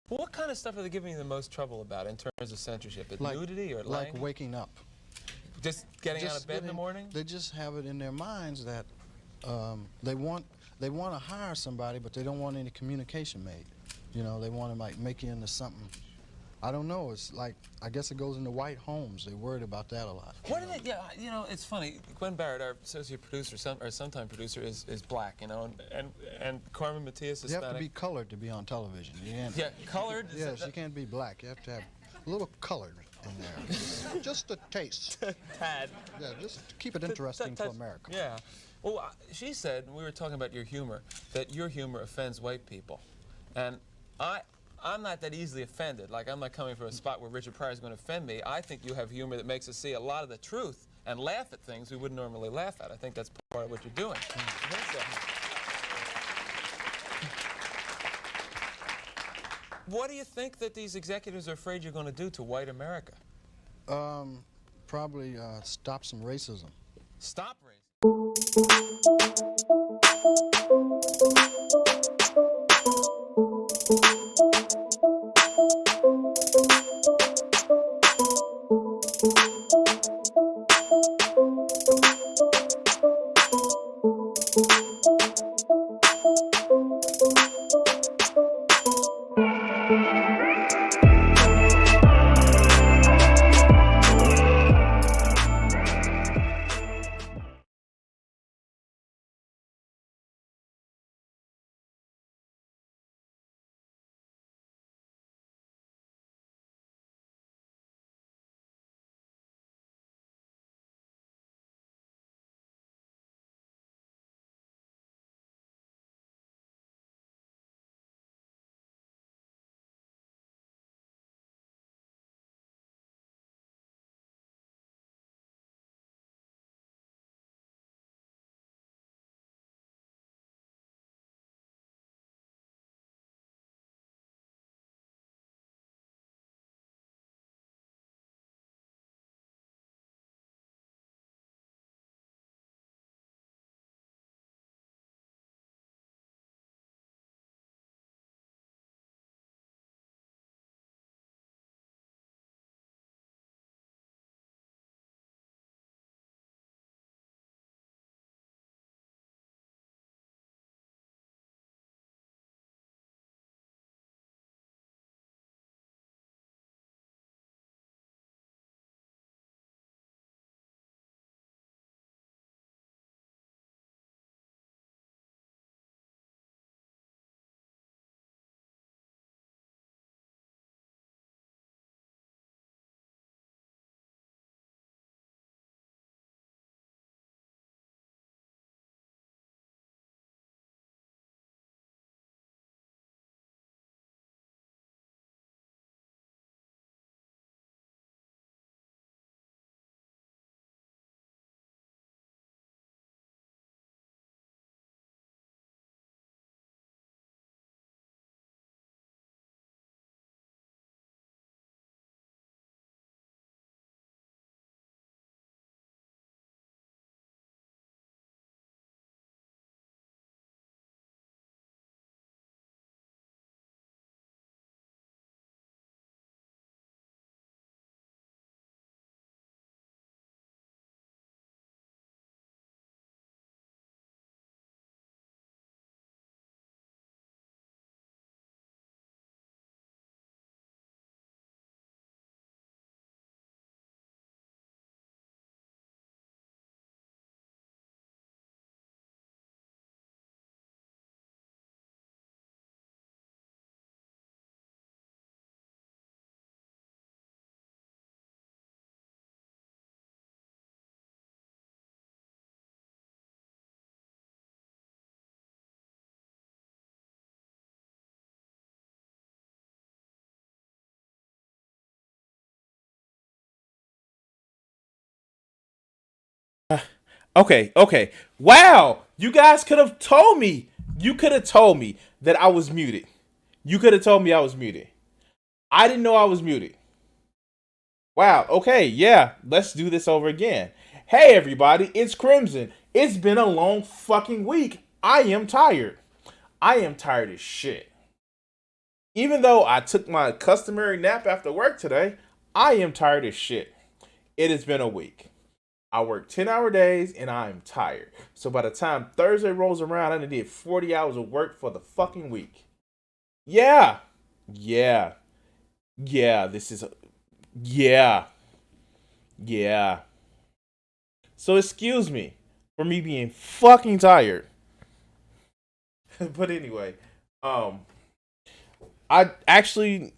Well, what kind of stuff are they giving you the most trouble about in terms of censorship? Nudity or like language? waking up. Just getting out of bed in the morning? They just have it in their minds that they want to hire somebody, but they don't want any communication made. You know, they want to like make you into something. I don't know. It's like, I guess it goes into white homes. They're worried about that a lot. What do they? Yeah, you know, it's funny. Gwen Barrett, our associate producer, or sometime producer, is black. You know, and Carmen Matias is Hispanic. You have to be colored to be on television. You can't, yeah, colored. Yes, you can't be black. You have to have a little colored in there, just a taste. Tad. Yeah, just to keep it interesting for America. Yeah. Well, she said, we were talking about your humor, that your humor offends white people, and I'm not that easily offended. Like, I'm not coming from a spot where Richard Pryor is going to offend me. I think you have humor that makes us see a lot of the truth and laugh at things we wouldn't normally laugh at. I think that's part of what you're doing. I think so. What do you think that these executives are afraid you're going to do to white America? Probably stop some racism. Stop racism? Okay. Wow, you guys could have told me. You could have told me that I was muted. You could have told me I was muted. I didn't know I was muted. Wow, okay, yeah, let's do this over again. Hey everybody, it's Crimson. It's been a long fucking week. I am tired. I am tired as shit. Even though I took my customary nap after work today, I am tired as shit. It has been a week. I work 10-hour days and I am tired. So by the time Thursday rolls around, I did 40 hours of work for the fucking week. Yeah. This is yeah. So excuse me for me being fucking tired. But anyway, I actually,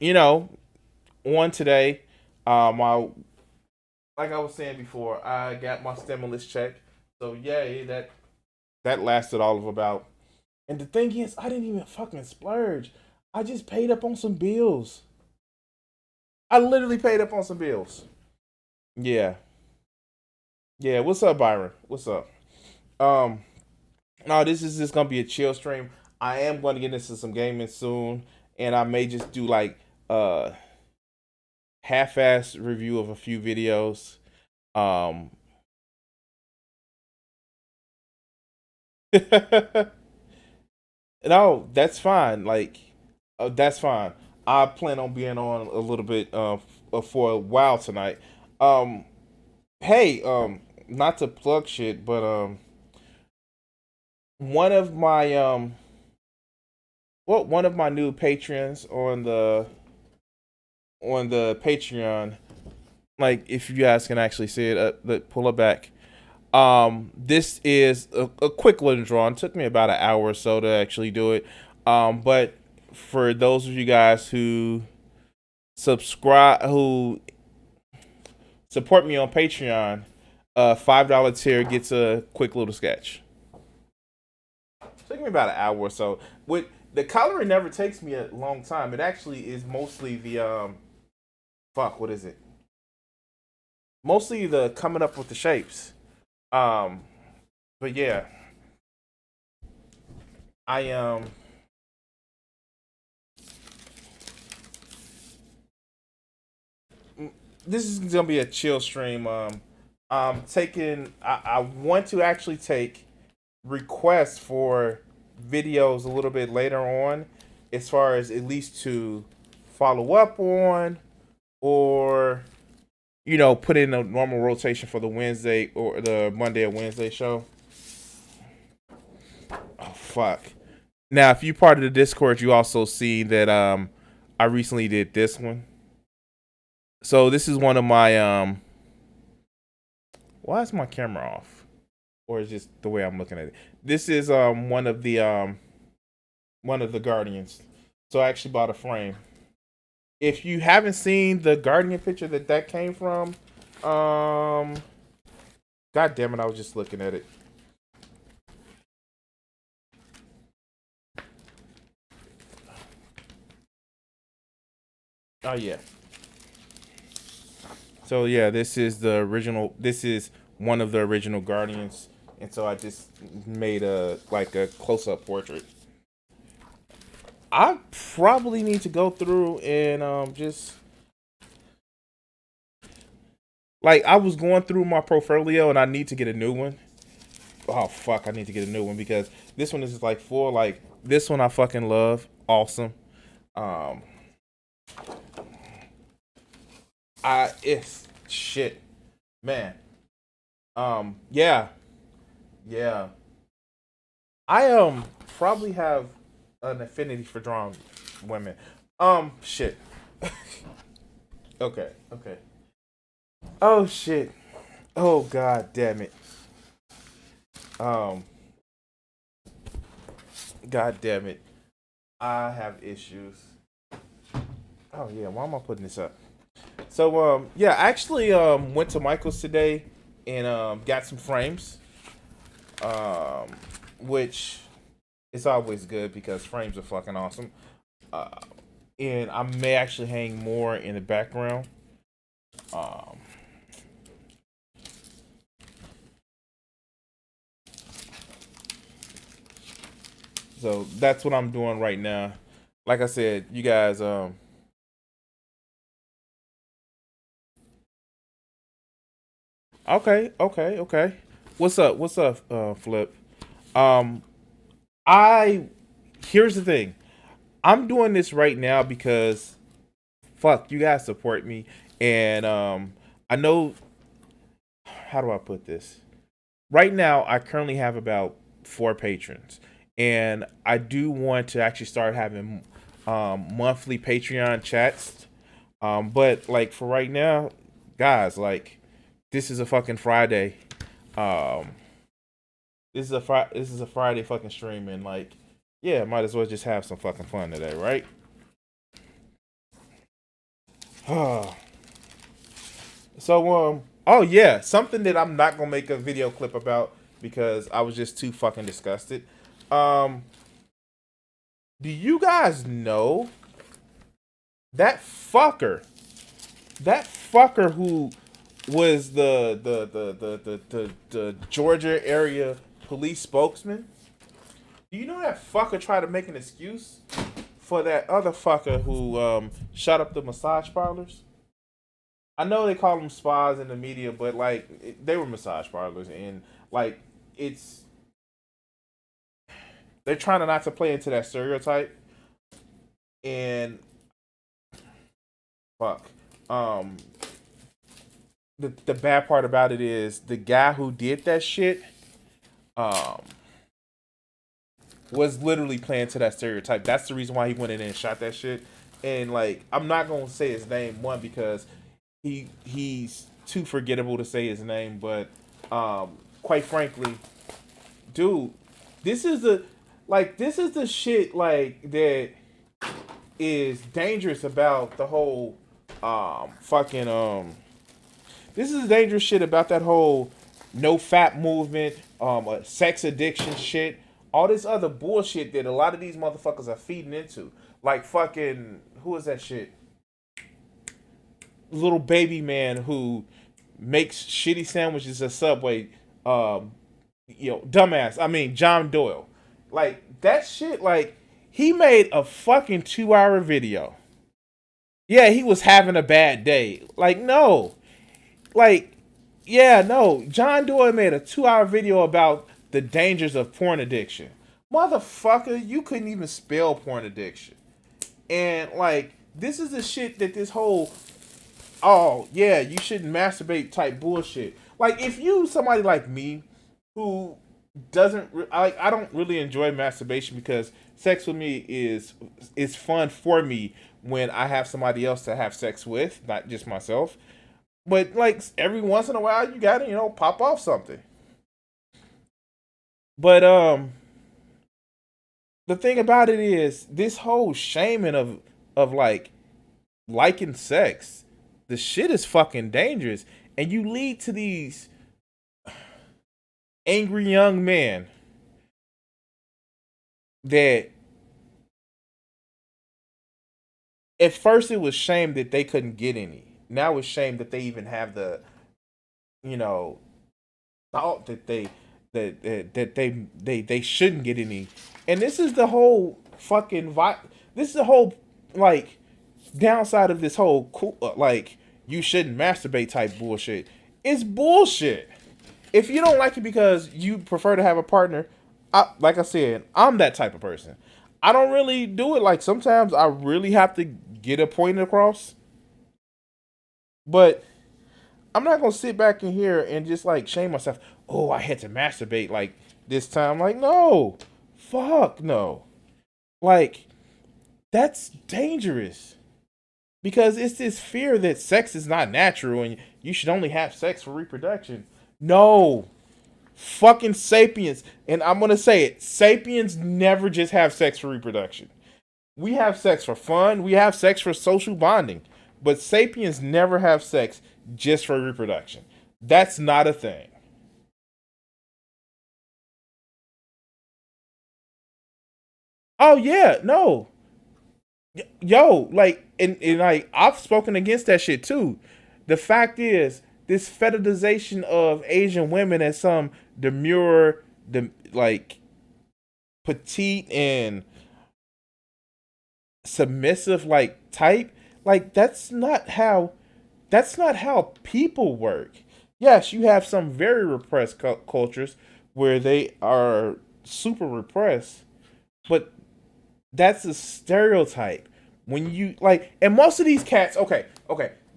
on today, my like I was saying before, I got my stimulus check. So yay, that lasted all of about. And the thing is, I didn't even fucking splurge. I just paid up on some bills. I literally paid up on some bills. Yeah. What's up, Byron? What's up? No, this is just gonna be a chill stream. I am going to get into some gaming soon, and I may just do like half-ass review of a few videos. No, that's fine. Like, that's fine. I plan on being on a little bit for a while tonight. Um, hey, not to plug shit, but one of my one of my new patrons on the Patreon, like if you guys can actually see it, pull it back. This is a quick little draw. It took me about an hour or so to actually do it. But for those of you guys who who support me on Patreon, $5 tier gets a quick little sketch. It took me about an hour or so. With the coloring never takes me a long time. It actually is mostly the what is it? Mostly the coming up with the shapes. But yeah, I this is gonna be a chill stream. I want to actually take requests for videos a little bit later on, as far as at least to follow up on, or put in a normal rotation for the Wednesday or the Monday or Wednesday show. Oh fuck. Now, if you part of the Discord, you also see that I recently did this one. So this is one of my why is my camera off? Or is just the way I'm looking at it? This is one of the Guardians. So I actually bought a frame. If you haven't seen the Guardian picture that came from, god damn it, I was just looking at it. Oh yeah. So yeah, this is the original. This is one of the original Guardians, and so I just made a close-up portrait. I probably need to go through and just like I was going through my portfolio and I need to get a new one. Oh fuck, I need to get a new one because this one is just like full. Like this one I fucking love. Awesome. It's shit, man. Yeah. I probably have an affinity for drawing women. Shit. Okay. Oh shit. Oh god damn it. God damn it. I have issues. Oh yeah, why am I putting this up? So yeah, I actually went to Michael's today and got some frames. Which is always good because frames are fucking awesome. And I may actually hang more in the background. So that's what I'm doing right now. Like I said, you guys, okay. What's up, Flip? Um, I here's the thing. I'm doing this right now because fuck, you guys support me, and I know how do I put this? Right now, I currently have about 4 patrons, and I do want to actually start having monthly Patreon chats. But like for right now, guys, like this is a fucking Friday. Um, this is a Friday fucking stream, and like, yeah, might as well just have some fucking fun today, right? So oh yeah, something that I'm not gonna make a video clip about because I was just too fucking disgusted. Um, do you guys know that fucker? That fucker who was the Georgia area police spokesman. Do you know that fucker tried to make an excuse for that other fucker who shot up the massage parlors? I know they call them spas in the media, but like they were massage parlors, and like it's they're trying to not to play into that stereotype. And fuck, the bad part about it is the guy who did that shit, um, was literally playing to that stereotype. That's the reason why he went in and shot that shit. And like, I'm not gonna say his name, one, because he's too forgettable to say his name, but quite frankly, dude, this is the shit like that is dangerous about the whole fucking this is dangerous shit about that whole no fap movement, sex addiction shit, all this other bullshit that a lot of these motherfuckers are feeding into. Like fucking, who is that shit? Little baby man who makes shitty sandwiches at Subway. Dumbass. I mean, John Doyle. Like, that shit, like, he made a fucking 2-hour video. Yeah, he was having a bad day. Like, no. Like, yeah, no. John Doyle made a 2-hour video about the dangers of porn addiction. Motherfucker, you couldn't even spell porn addiction. And, like, this is the shit that this whole, oh, yeah, you shouldn't masturbate type bullshit. Like, if you, somebody like me, who doesn't, I don't really enjoy masturbation because sex with me is fun for me when I have somebody else to have sex with, not just myself. But, like, every once in a while, you gotta, pop off something. But, the thing about it is, this whole shaming of like, liking sex, the shit is fucking dangerous. And you lead to these angry young men that at first it was shame that they couldn't get any. Now it's shame that they even have the, thought that they shouldn't get any. And this is the whole fucking this is the whole like downside of this whole like you shouldn't masturbate type bullshit. It's bullshit. If you don't like it because you prefer to have a partner, like I said, I'm that type of person. I don't really do it. Like, sometimes I really have to get a point across. But I'm not going to sit back in here and just, like, shame myself. Oh, I had to masturbate, like, this time. Like, no. Fuck no. Like, that's dangerous. Because it's this fear that sex is not natural and you should only have sex for reproduction. No. Fucking sapiens. And I'm going to say it. Sapiens never just have sex for reproduction. We have sex for fun. We have sex for social bonding. But sapiens never have sex just for reproduction. That's not a thing. Oh, yeah. No. Yo, like, and like, I've spoken against that shit too. The fact is, this fetishization of Asian women as some demure, like, petite and submissive like type. Like that's not how people work. Yes, you have some very repressed cultures where they are super repressed, but that's a stereotype. When you like, and most of these cats, okay,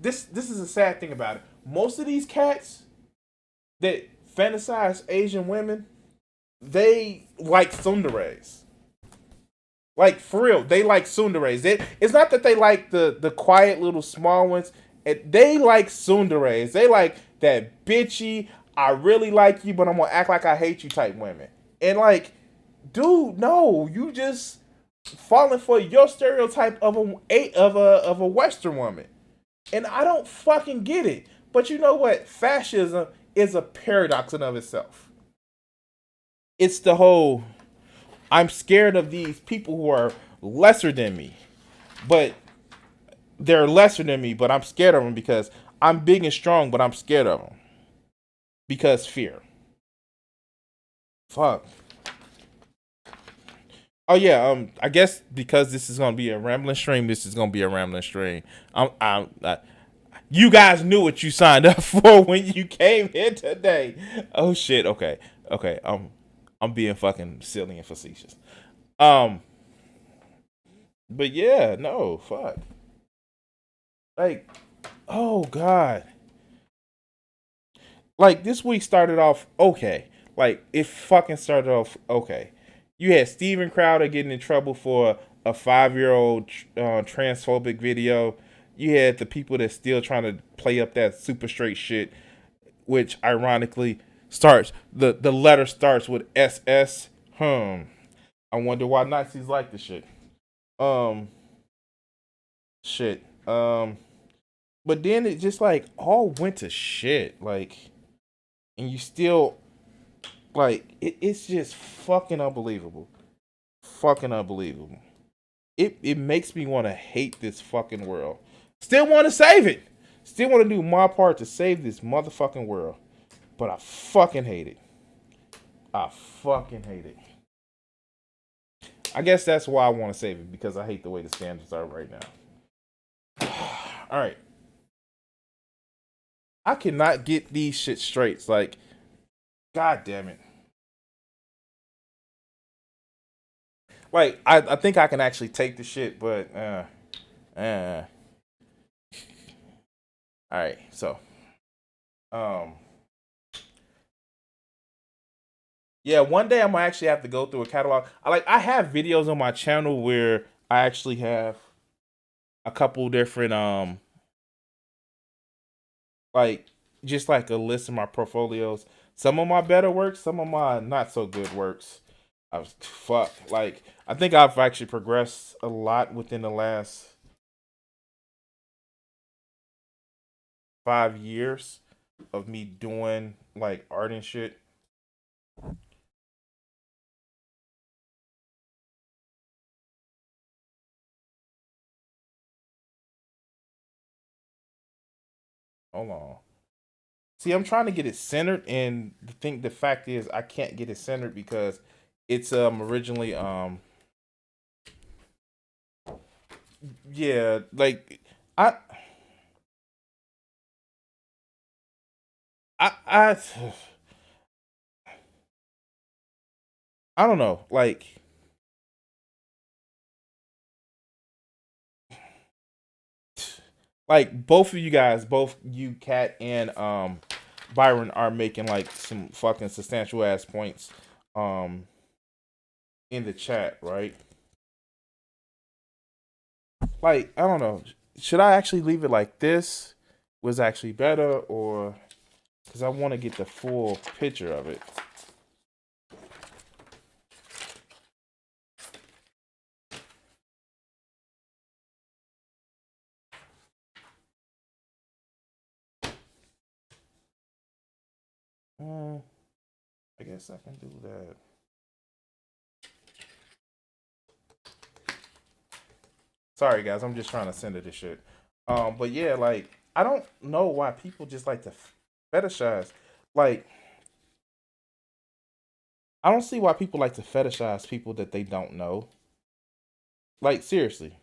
this is a sad thing about it. Most of these cats that fantasize Asian women, they like tsunderes. Like for real, they like tsunderes. It's not that they like the quiet little small ones. They like tsunderes. They like that bitchy. I really like you, but I'm gonna act like I hate you type women. And like, dude, no, you just falling for your stereotype of a Western woman, and I don't fucking get it. But you know what? Fascism is a paradox in of itself. It's the whole I'm scared of these people who are lesser than me, but they're lesser than me, but I'm scared of them because I'm big and strong, but I'm scared of them because fear. Fuck. Oh yeah. I guess because this is gonna be a rambling stream, this is gonna be a rambling stream. You guys knew what you signed up for when you came here today. Oh shit. Okay. Okay. I'm being fucking silly and facetious. Um. But yeah, no, fuck. Like, oh god. Like this week started off okay. Like it fucking started off okay. You had Steven Crowder getting in trouble for a 5-year-old transphobic video. You had the people that still trying to play up that super straight shit, which ironically the letter starts with SS. I wonder why Nazis like this shit. Um, shit. But then it just like all went to shit. Like, and you still like it's just fucking unbelievable. Fucking unbelievable. It makes me want to hate this fucking world. Still want to save it. Still want to do my part to save this motherfucking world. But I fucking hate it. I fucking hate it. I guess that's why I want to save it, because I hate the way the standards are right now. Alright. I cannot get these shit straight. Like, god damn it. Like, I think I can actually take the shit, but alright, so yeah, one day I'm gonna actually have to go through a catalog. I have videos on my channel where I actually have a couple different like just like a list of my portfolios. Some of my better works, some of my not so good works. I was fuck. Like I think I've actually progressed a lot within the last 5 years of me doing like art and shit. Hold on. See, I'm trying to get it centered, and the fact is I can't get it centered because it's originally yeah, like I I I don't know. Like both of you guys, both you Cat and Byron are making like some fucking substantial ass points um in the chat, right? Like, I don't know. Should I actually leave it like this? Was actually better, or because I want to get the full picture of it. I guess I can do that. Sorry guys, I'm just trying to send it this shit. But yeah, like I don't know why people just like to fetishize. Like I don't see why people like to fetishize people that they don't know. Like seriously.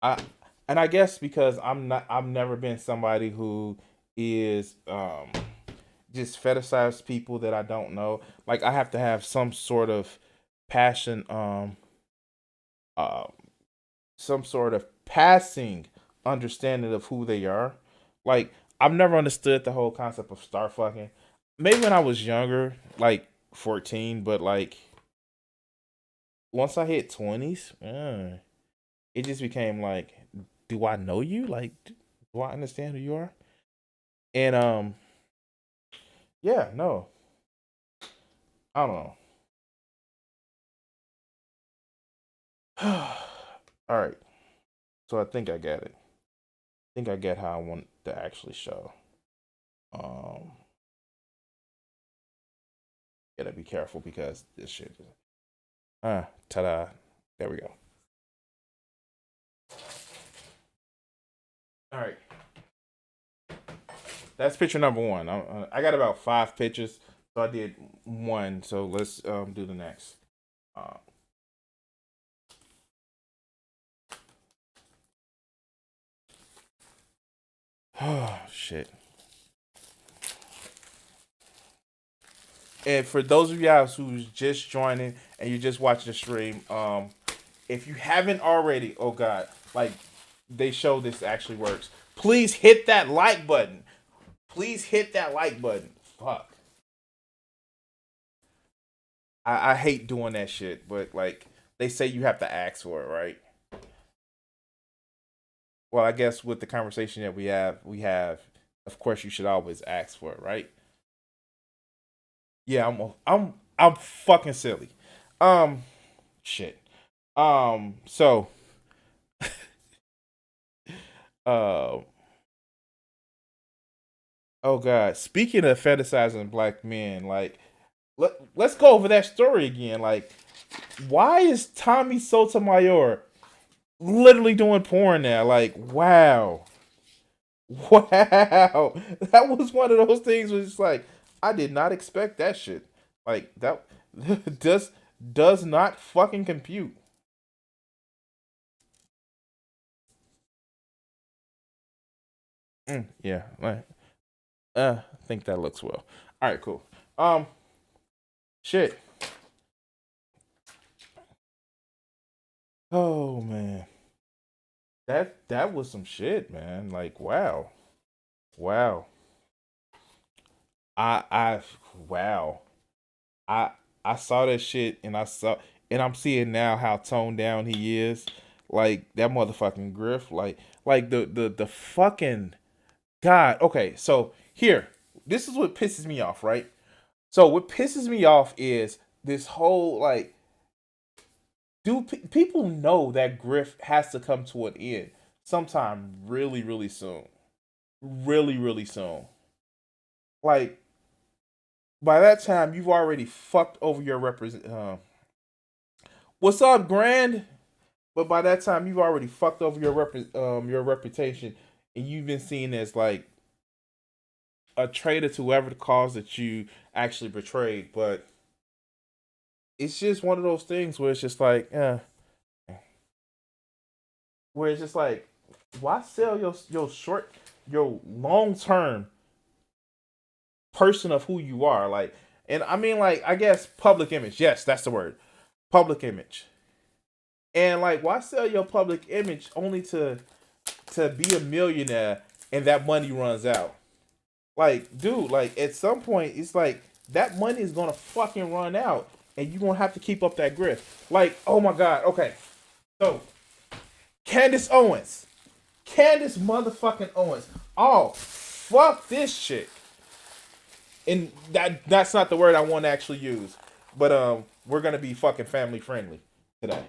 I and I guess because I've never been somebody who is just fetishize people that I don't know. Like I have to have some sort of passion uh some sort of passing understanding of who they are. Like I've never understood the whole concept of star fucking. Maybe when I was younger, like 14, but like once I hit 20s, it just became like, do I know you? Like, do I understand who you are? And yeah, no, I don't know. All right, so I think I get it. I think I get how I want to actually show. Um, Gotta be careful because this shit. Ta-da! There we go. All right, that's picture number one. I got about 5 pictures, so I did one. So let's do the next. Uh, oh shit. And for those of y'all who's just joining and you just watching the stream, if you haven't already, oh god, like they show this actually works. Please hit that like button. Please hit that like button. Fuck. I hate doing that shit, but like they say you have to ask for it, right? Well, I guess with the conversation that we have, of course you should always ask for it, right? Yeah, I'm fucking silly. Um, shit. So, uh, oh god. Speaking of fetishizing black men, like let's go over that story again. Like, why is Tommy Sotomayor literally doing porn now? Like, wow, wow. That was one of those things where it's like I did not expect that shit. Like that does not fucking compute. Yeah, like, I think that looks well. All right, cool. Um, shit. Oh man, that was some shit, man. Like, wow, wow. I wow. I I saw that shit and I'm seeing now how toned down he is. Like that motherfucking Griff. Like the fucking God. Okay, so here, this is what pisses me off, right? So what pisses me off is this whole like, do people know that Griff has to come to an end sometime really, really soon, really, really soon. Like by that time, you've already fucked over your represent. What's up, Grand? But by that time, you've already fucked over your reputation, and you've been seen as like a traitor to whoever the cause that you actually betrayed. But it's just one of those things where it's just like, where it's just like, why sell your long term person of who you are? Like, and I mean, like, I guess public image. Yes, that's the word, public image. And like, why sell your public image only to be a millionaire and that money runs out? Like, dude, like at some point, it's like that money is gonna fucking run out, and you're gonna have to keep up that grip. Like, oh my god, okay. So, Candace Owens, Candace motherfucking Owens. Oh, fuck this shit. And that's not the word I want to actually use, but we're gonna be fucking family friendly today.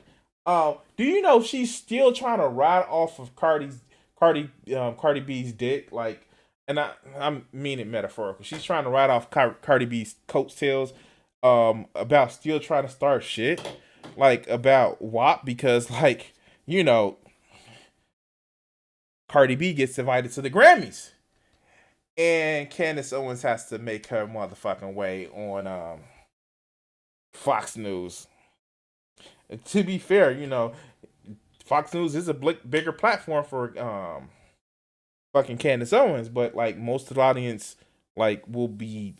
Do you know she's still trying to ride off of Cardi B's dick? Like, and I mean it metaphorical. She's trying to ride off Cardi B's coattails, about still trying to start shit, like about WAP because like you know Cardi B gets invited to the Grammys, and Candace Owens has to make her motherfucking way Fox News. And to be fair, Fox News is a bigger platform for fucking Candace Owens, but like most of the audience like will be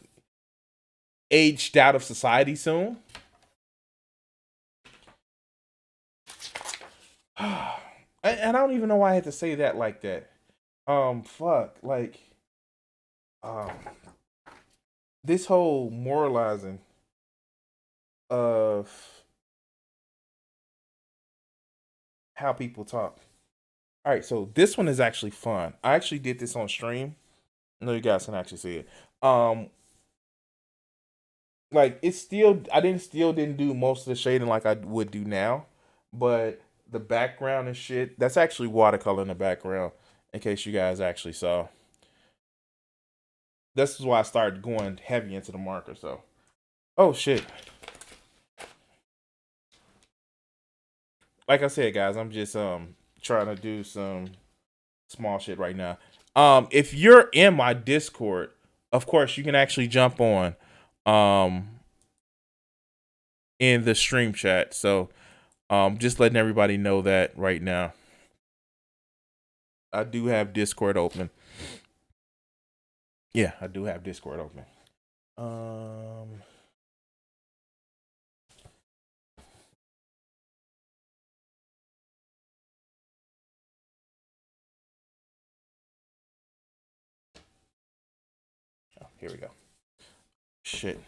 aged out of society soon. And I don't even know why I had to say that like that. Fuck, like, um, this whole moralizing of how people talk. All right, so this one is actually fun. I actually did this on stream. I know you guys can actually see it. Like it's still, I didn't do most of the shading like I would do now, but the background and shit, that's actually watercolor in the background. In case you guys actually saw, this is why I started going heavy into the marker. So, oh shit. Like I said, guys, I'm just trying to do some small shit right now. If you're in my Discord, of course you can actually jump on in the stream chat. So just letting everybody know that right now. I do have Discord open. Yeah, I do have Discord open. Oh, here we go. Shit.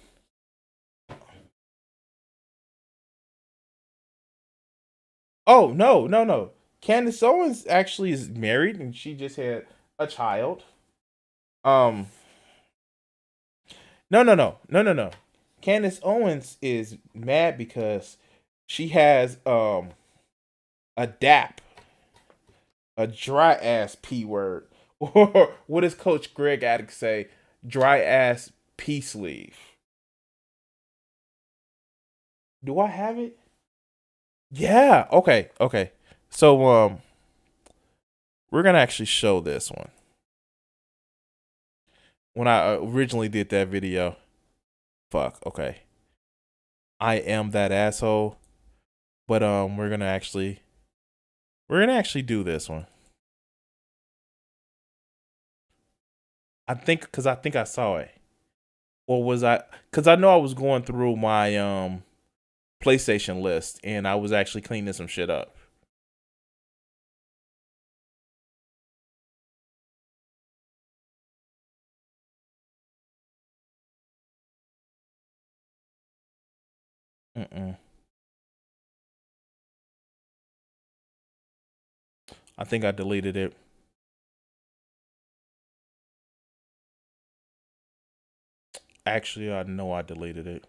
Oh, no, no, no. Candace Owens actually is married and she just had a child. Um no, no, no. No, no, no. Candace Owens is mad because she has a DAP, a dry ass P word. Or what does Coach Greg Addick say? Dry ass P sleeve. Do I have it? Yeah. Okay. Okay. So we're gonna actually show this one. When I originally did that video. Fuck. Okay. I am that asshole. But we're gonna actually do this one. I think I saw it. Or was I, cause I know I was going through my PlayStation list and I was actually cleaning some shit up. Mm-mm. I think I deleted it. Actually, I know I deleted it.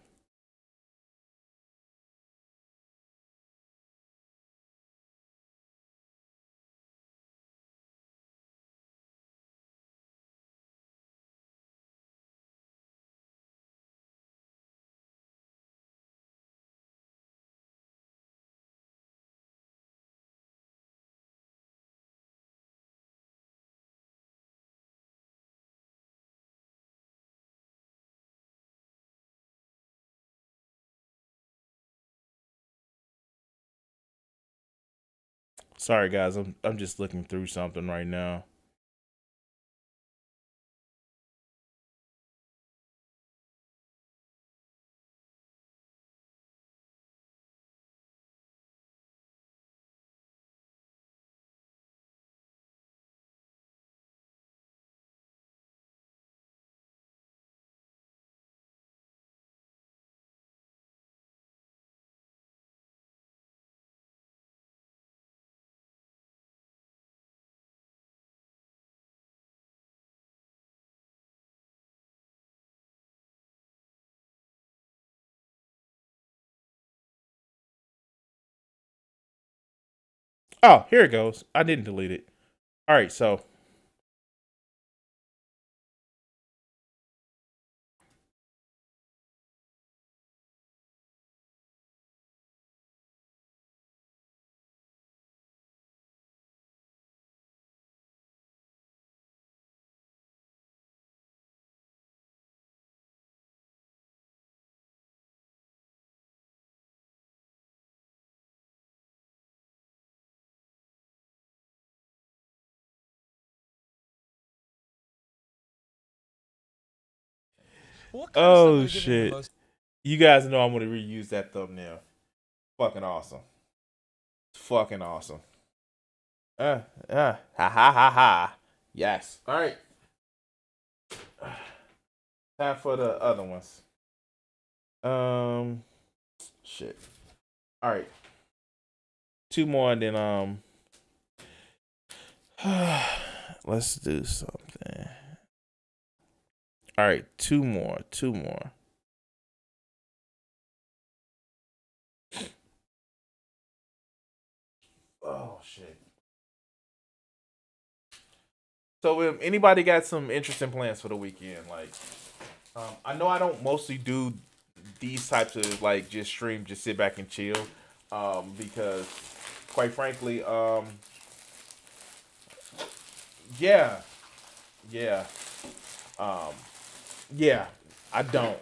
Sorry guys, I'm just looking through something right now. Oh, here it goes. I didn't delete it. All right, so What kind of stuff Oh are you giving you the shit! most? You guys know I'm gonna reuse that thumbnail. Fucking awesome. Fucking awesome. Ha ha ha ha. Yes. All right. Time for the other ones. Shit. All right. Two more, and then let's do something. All right, two more. Oh shit. So, if anybody got some interesting plans for the weekend, like, I know I don't mostly do these types of like just stream, just sit back and chill, because, quite frankly, yeah, yeah, um, yeah, I don't.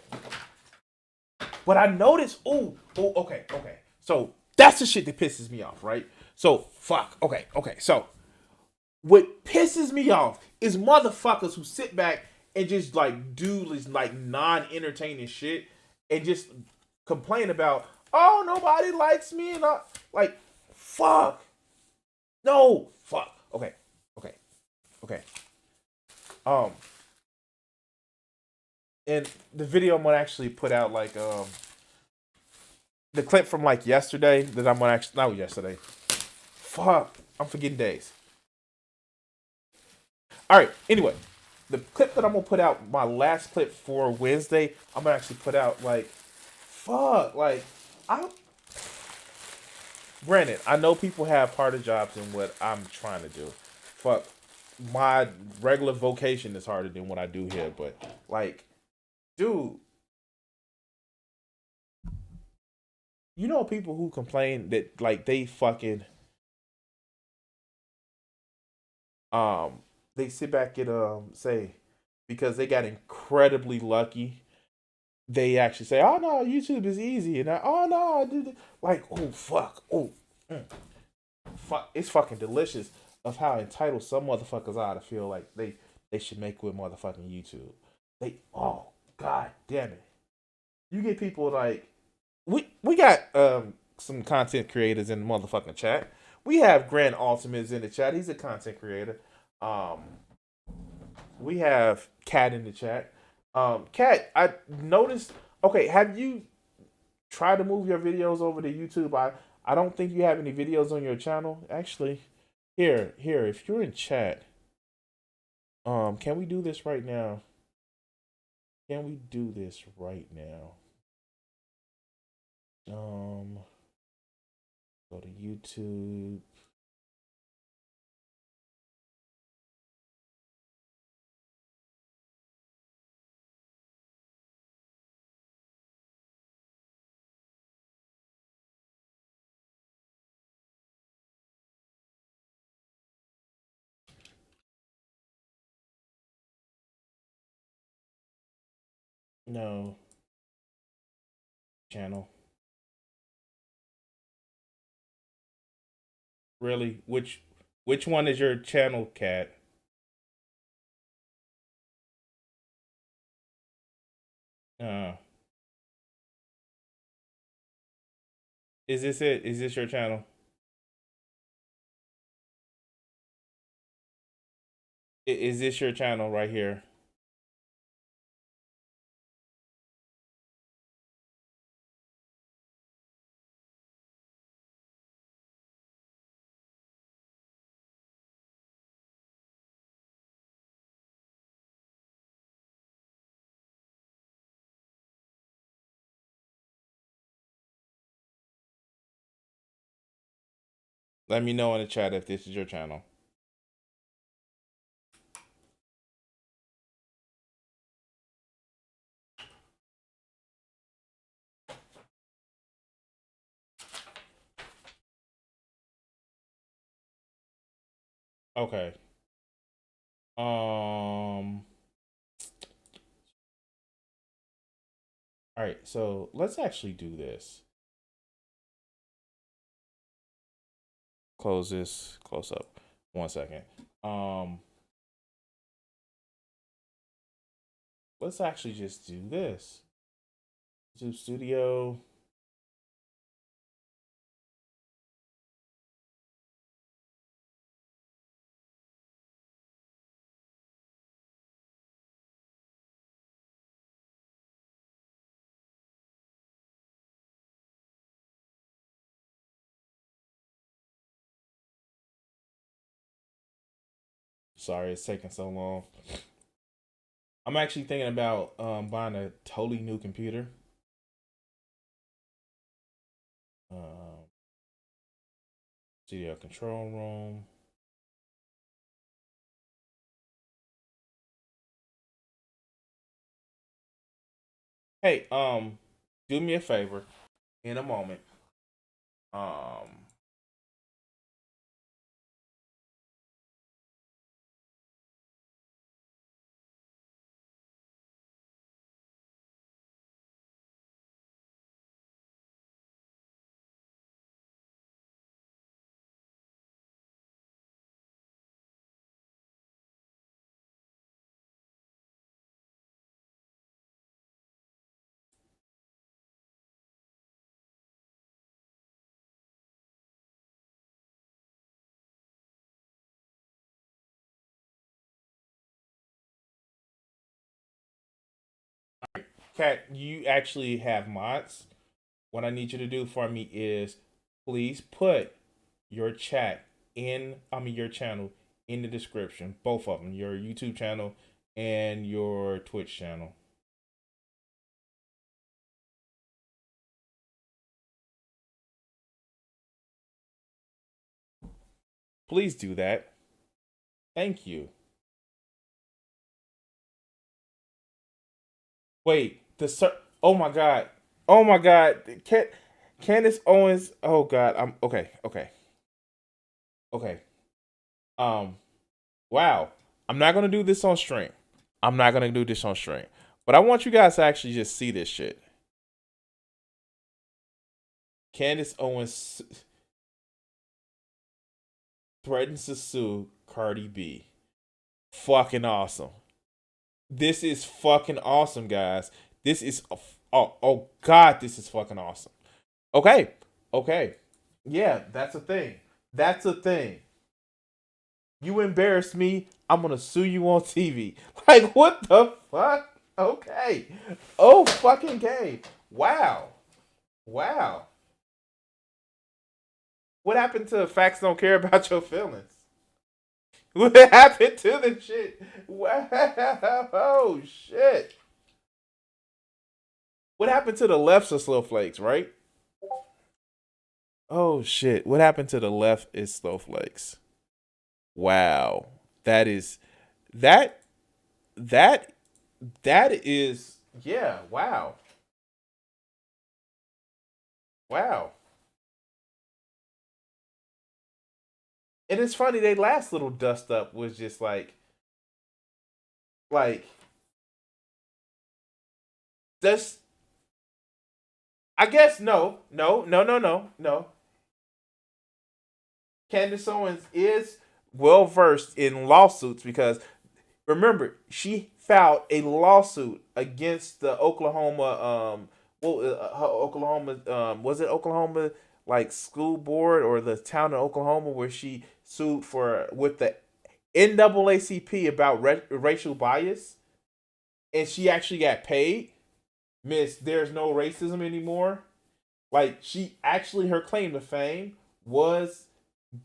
But I noticed. Okay. So that's the shit that pisses me off, right? So fuck. Okay. So what pisses me off is motherfuckers who sit back and just like do this like non-entertaining shit and just complain about, oh, nobody likes me, and like fuck. No, fuck. Okay. Um and the video I'm gonna actually put out, like, the clip from like yesterday that I'm gonna actually, not yesterday. Fuck, I'm forgetting days. All right. Anyway, the clip that I'm gonna put out, my last clip for Wednesday, I'm gonna actually put out like, fuck, like, I. Granted, I know people have harder jobs than what I'm trying to do. Fuck, my regular vocation is harder than what I do here, but like, dude, you know people who complain that like they fucking um they sit back and say because they got incredibly lucky, they actually say, "Oh no, YouTube is easy," and "Oh no, I did it." Like, oh fuck, fuck, it's fucking delicious of how entitled some motherfuckers are to feel like they should make with motherfucking YouTube. Oh god damn it, you get people like we got some content creators in the motherfucking chat. We have Grand Ultimates in the chat. He's a content creator. Um, we have Cat in the chat. Cat, I noticed. Okay, have you tried to move your videos over to YouTube? I don't think you have any videos on your channel. Actually, here. If you're in chat, can we do this right now? Can we do this right now? Go to YouTube. No channel. Really? Which one is your channel, Cat? Uh, is this it? Is this your channel? Is this your channel right here? Let me know in the chat if this is your channel. Okay. All right. So let's actually do this. Close this. Close up. 1 second. Let's actually just do this. YouTube Studio. Sorry, it's taking so long. I'm actually thinking about buying a totally new computer. Um, Studio control room. Hey, do me a favor in a moment. Um, Kat, you actually have mods. What I need you to do for me is please put your chat in, I mean, your channel in the description. Both of them, your YouTube channel and your Twitch channel. Please do that. Thank you. Wait, oh my god. Oh my god. Candace Owens. Oh god. I'm okay. Okay. Okay. Um wow. I'm not going to do this on stream. I'm not going to do this on stream. But I want you guys to actually just see this shit. Candace Owens threatens to sue Cardi B. Fucking awesome. This is fucking awesome, guys. This is oh god, this is fucking awesome. Okay. Okay. Yeah, that's a thing. That's a thing. You embarrassed me, I'm gonna sue you on TV. Like, what the fuck? Okay. Oh, fucking gay. Wow. Wow. What happened to facts don't care about your feelings? What happened to the shit? Wow. Oh, shit. What happened to the left of snowflakes, right? Oh, shit. What happened to the left is snowflakes. Wow. That is, that, that that is, yeah, wow. Wow. And it's funny, they last little dust up was just like this. I guess no. Candace Owens is well versed in lawsuits because remember she filed a lawsuit against the Oklahoma Oklahoma was it Oklahoma like school board or the town of Oklahoma where she sued for with the NAACP about racial bias, and she actually got paid. Miss, there's no racism anymore. Like she actually, her claim to fame was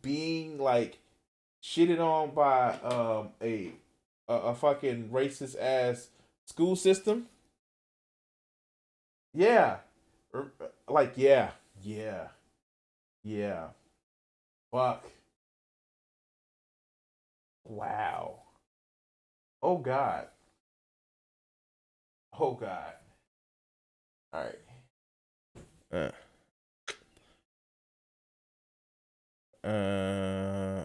being like shitted on by a fucking racist ass school system. Yeah, like yeah. Fuck. Wow. Oh god. Oh god. All right. Uh,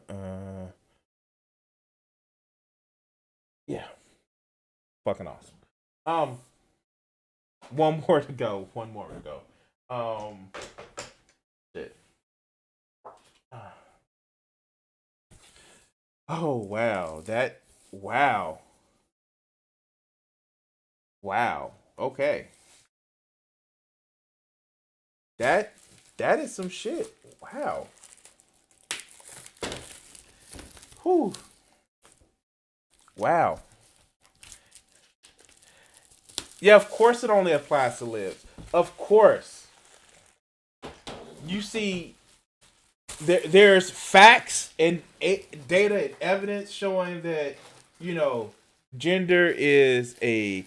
yeah. Fucking awesome. Um, one more to go. One more to go. Shit. Oh wow. That wow. Wow. Okay. That that is some shit. Wow. Whew. Wow. Yeah, of course it only applies to libs. Of course. You see, there's facts and data and evidence showing that, you know, gender is a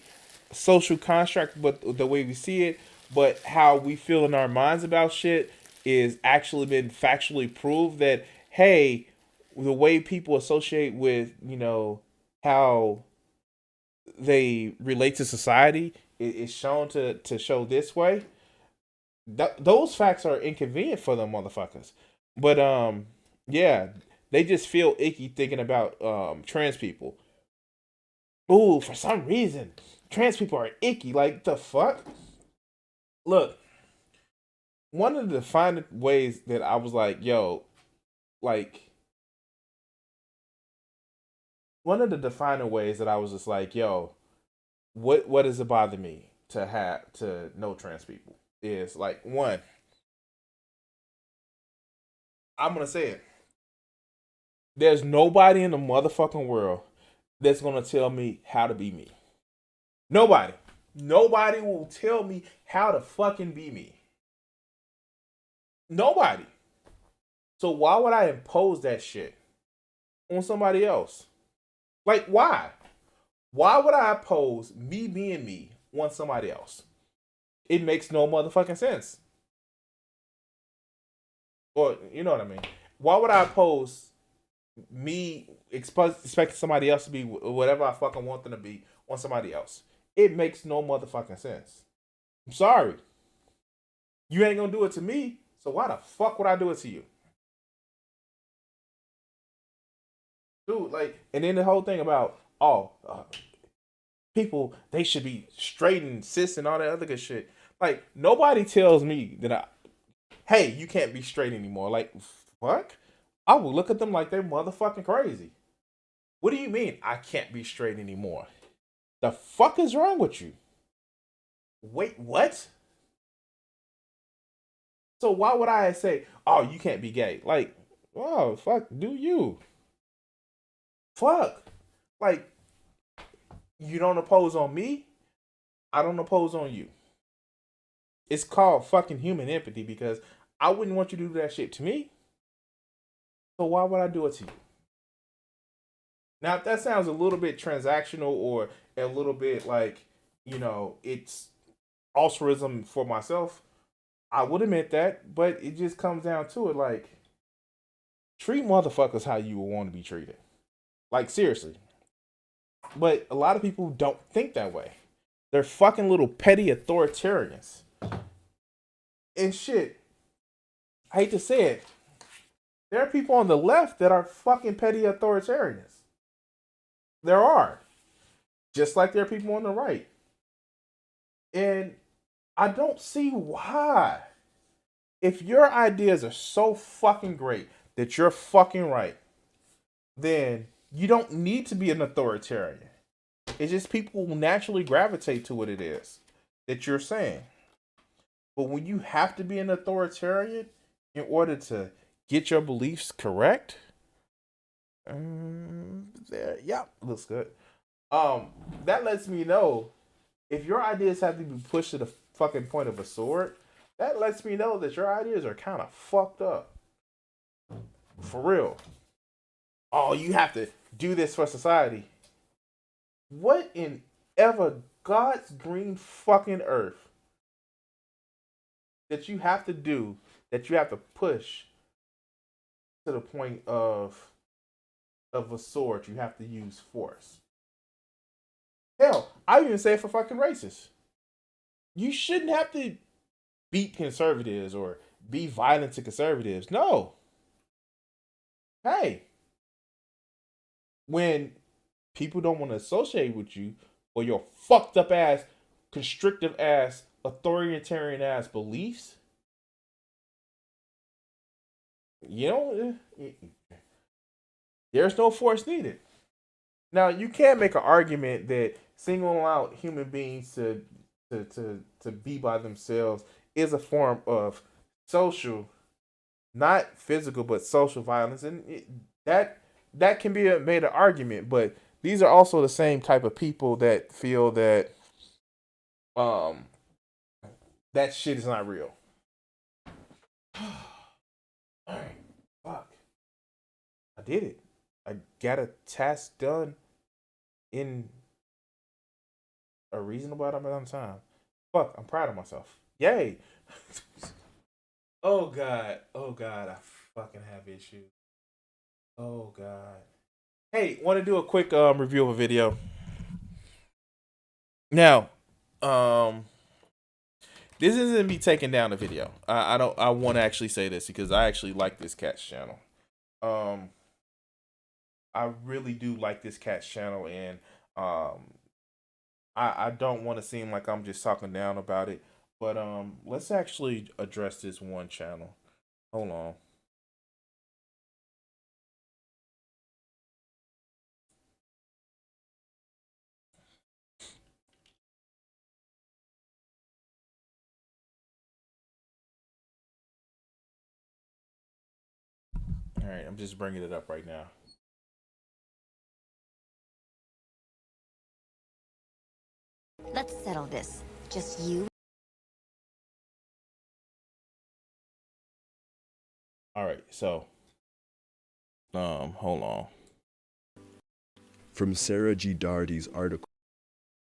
social construct, but the way we see it, but how we feel in our minds about shit is actually been factually proved that, hey, the way people associate with, you know, how they relate to society is shown to show this way. Those facts are inconvenient for them motherfuckers. But yeah, they just feel icky thinking about trans people. Ooh, for some reason, trans people are icky. Like the fuck? Look, one of the defining ways that I was like, yo, like one of the defining ways that I was just like, yo, what does it bother me to know trans people is like one, I'm gonna say it. There's nobody in the motherfucking world that's gonna tell me how to be me. Nobody. Nobody will tell me how to fucking be me. Nobody. So why would I impose that shit on somebody else? Like why? Why would I oppose me being me on somebody else? It makes no motherfucking sense. Or you know what I mean? Why would I oppose me expecting somebody else to be whatever I fucking want them to be on somebody else? It makes no motherfucking sense. I'm sorry. You ain't gonna do it to me, so why the fuck would I do it to you? Dude, like, and then the whole thing about, people, they should be straight and cis and all that other good shit. Like, nobody tells me that hey, you can't be straight anymore. Like, fuck? I will look at them like they're motherfucking crazy. What do you mean I can't be straight anymore? The fuck is wrong with you? Wait, what? So why would I say, oh, you can't be gay? Like, oh, fuck, do you? Fuck. Like, you don't oppose on me, I don't oppose on you. It's called fucking human empathy because I wouldn't want you to do that shit to me. So why would I do it to you? Now, if that sounds a little bit transactional or a little bit like, you know, it's altruism for myself, I would admit that, but it just comes down to it like, treat motherfuckers how you would want to be treated. Like, seriously. But a lot of people don't think that way. They're fucking little petty authoritarians. And shit, I hate to say it, there are people on the left that are fucking petty authoritarians. There are. Just like there are people on the right. And I don't see why. If your ideas are so fucking great that you're fucking right, then you don't need to be an authoritarian. It's just people will naturally gravitate to what it is that you're saying. But when you have to be an authoritarian in order to get your beliefs correct, there, yeah, looks good. That lets me know if your ideas have to be pushed to the fucking point of a sword. That lets me know that your ideas are kind of fucked up. For real. Oh, you have to do this for society. What in ever God's green fucking earth that you have to do, that you have to push to the point of a sword, you have to use force. Hell, I even say it for fucking racists. You shouldn't have to beat conservatives or be violent to conservatives. No. Hey, when people don't want to associate with you or your fucked up ass, constrictive ass, authoritarian ass beliefs, you know, there's no force needed. Now, you can make an argument that singling out human beings to be by themselves is a form of social, not physical, but social violence, and that can be made an argument. But these are also the same type of people that feel that um that shit is not real. All right, fuck, I did it. I got a task done in a reasonable amount of time. Fuck, I'm proud of myself. Yay. Oh god, I fucking have issues. Oh god. Hey, want to do a quick review of a video? Now, um, this isn't me taking down the video. I don't. I want to actually say this because I actually like this cat's channel. Um, I really do like this cat's channel, and I don't want to seem like I'm just talking down about it. But let's actually address this one channel. Hold on. All right, I'm just bringing it up right now. Let's settle this. Just you. All right, so hold on. From Sarah G. Darty's article.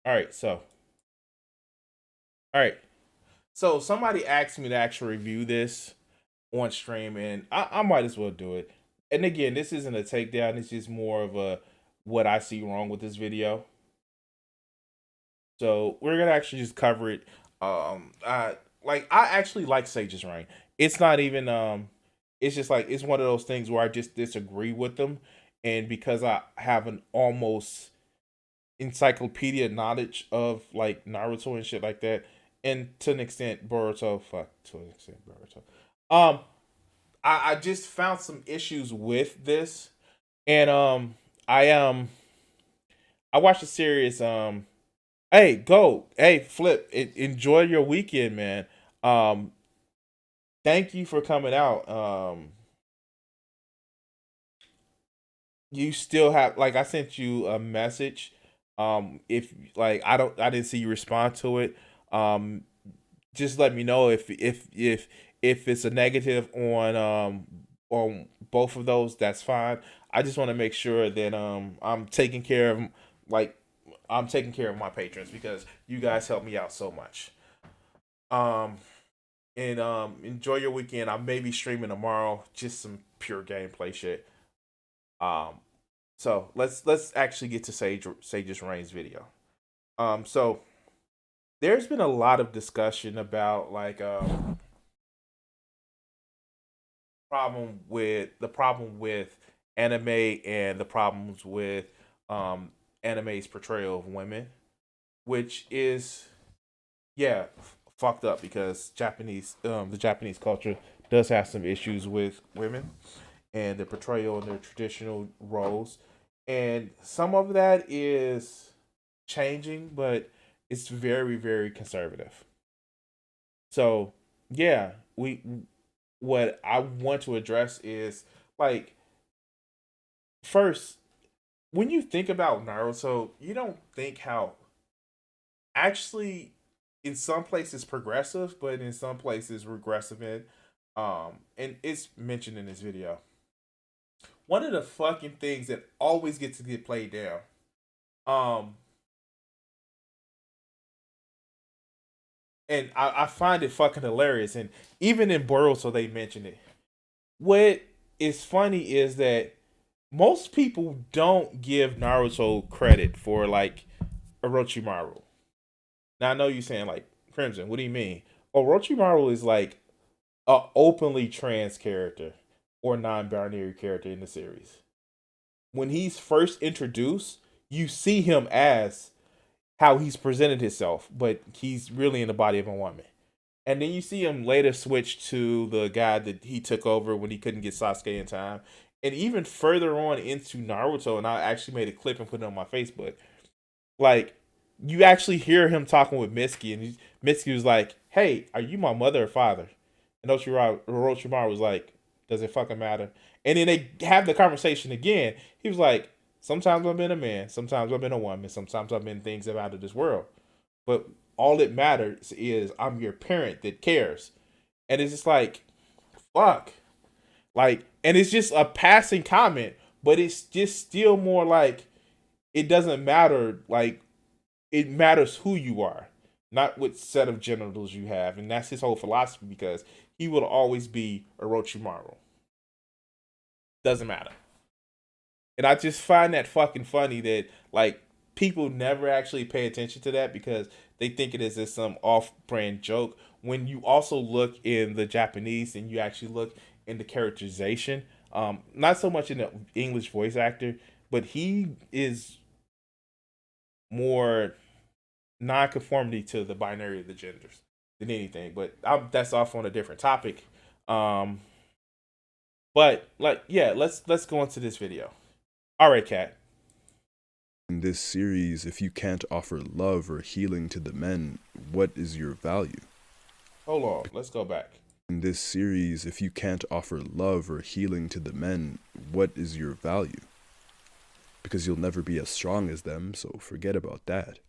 All right, so somebody asked me to actually review this on stream, and I might as well do it. And again, this isn't a takedown. It's just more of a what I see wrong with this video. So we're gonna actually just cover it. I actually like Sage's reign. It's not even it's just like it's one of those things where I just disagree with them, and because I have an almost encyclopedia knowledge of like Naruto and shit like that, and to an extent Boruto. Fuck, to an extent Boruto. I just found some issues with this, and I watched a series. Hey, Flip, enjoy your weekend, man. Thank you for coming out. You still have like I sent you a message. If like I didn't see you respond to it. Just let me know if it's a negative on both of those. That's fine. I just want to make sure that I'm taking care of like I'm taking care of my patrons because you guys help me out so much. And enjoy your weekend. I may be streaming tomorrow, just some pure gameplay shit. So let's actually get to Sage's Reigns video. So there's been a lot of discussion about like problem with anime and the problems with anime's portrayal of women, which is fucked up because the Japanese culture does have some issues with women and the portrayal in their traditional roles, and some of that is changing, but it's very very conservative. So yeah, we what I want to address is like first when you think about Naruto, you don't think how actually in some places progressive, but in some places regressive and it's mentioned in this video. One of the fucking things that always gets to get played down. And I find it fucking hilarious. And even in Boruto they mention it. What is funny is that most people don't give Naruto credit for like Orochimaru. Now I know you're saying like Crimson, what do you mean? Orochimaru is like a openly trans character or non-binary character in the series. When he's first introduced, you see him as how he's presented himself, but he's really in the body of a woman. And then you see him later switch to the guy that he took over when he couldn't get Sasuke in time. And even further on into Naruto, and I actually made a clip and put it on my Facebook. Like, you actually hear him talking with Mitsuki, and Mitsuki was like, "Hey, are you my mother or father?" And Orochimaru was like, "Does it fucking matter?" And then they have the conversation again. He was like, "Sometimes I've been a man, sometimes I've been a woman, sometimes I've been things out of this world. But all that matters is I'm your parent that cares." And it's just like, fuck. Like, and it's just a passing comment, but it's just still more like, it doesn't matter. Like, it matters who you are, not what set of genitals you have. And that's his whole philosophy, because he will always be Orochimaru. Doesn't matter. And I just find that fucking funny that, like, people never actually pay attention to that because they think it is just some off-brand joke. When you also look in the Japanese and you actually look in the characterization, not so much in the English voice actor, but he is more non-conformity to the binary of the genders than anything. But that's off on a different topic. But like, yeah, let's go into this video. All right, Kat. In this series, if you can't offer love or healing to the men, what is your value? Hold on, let's go back. In this series, if you can't offer love or healing to the men, what is your value? Because you'll never be as strong as them, so forget about that.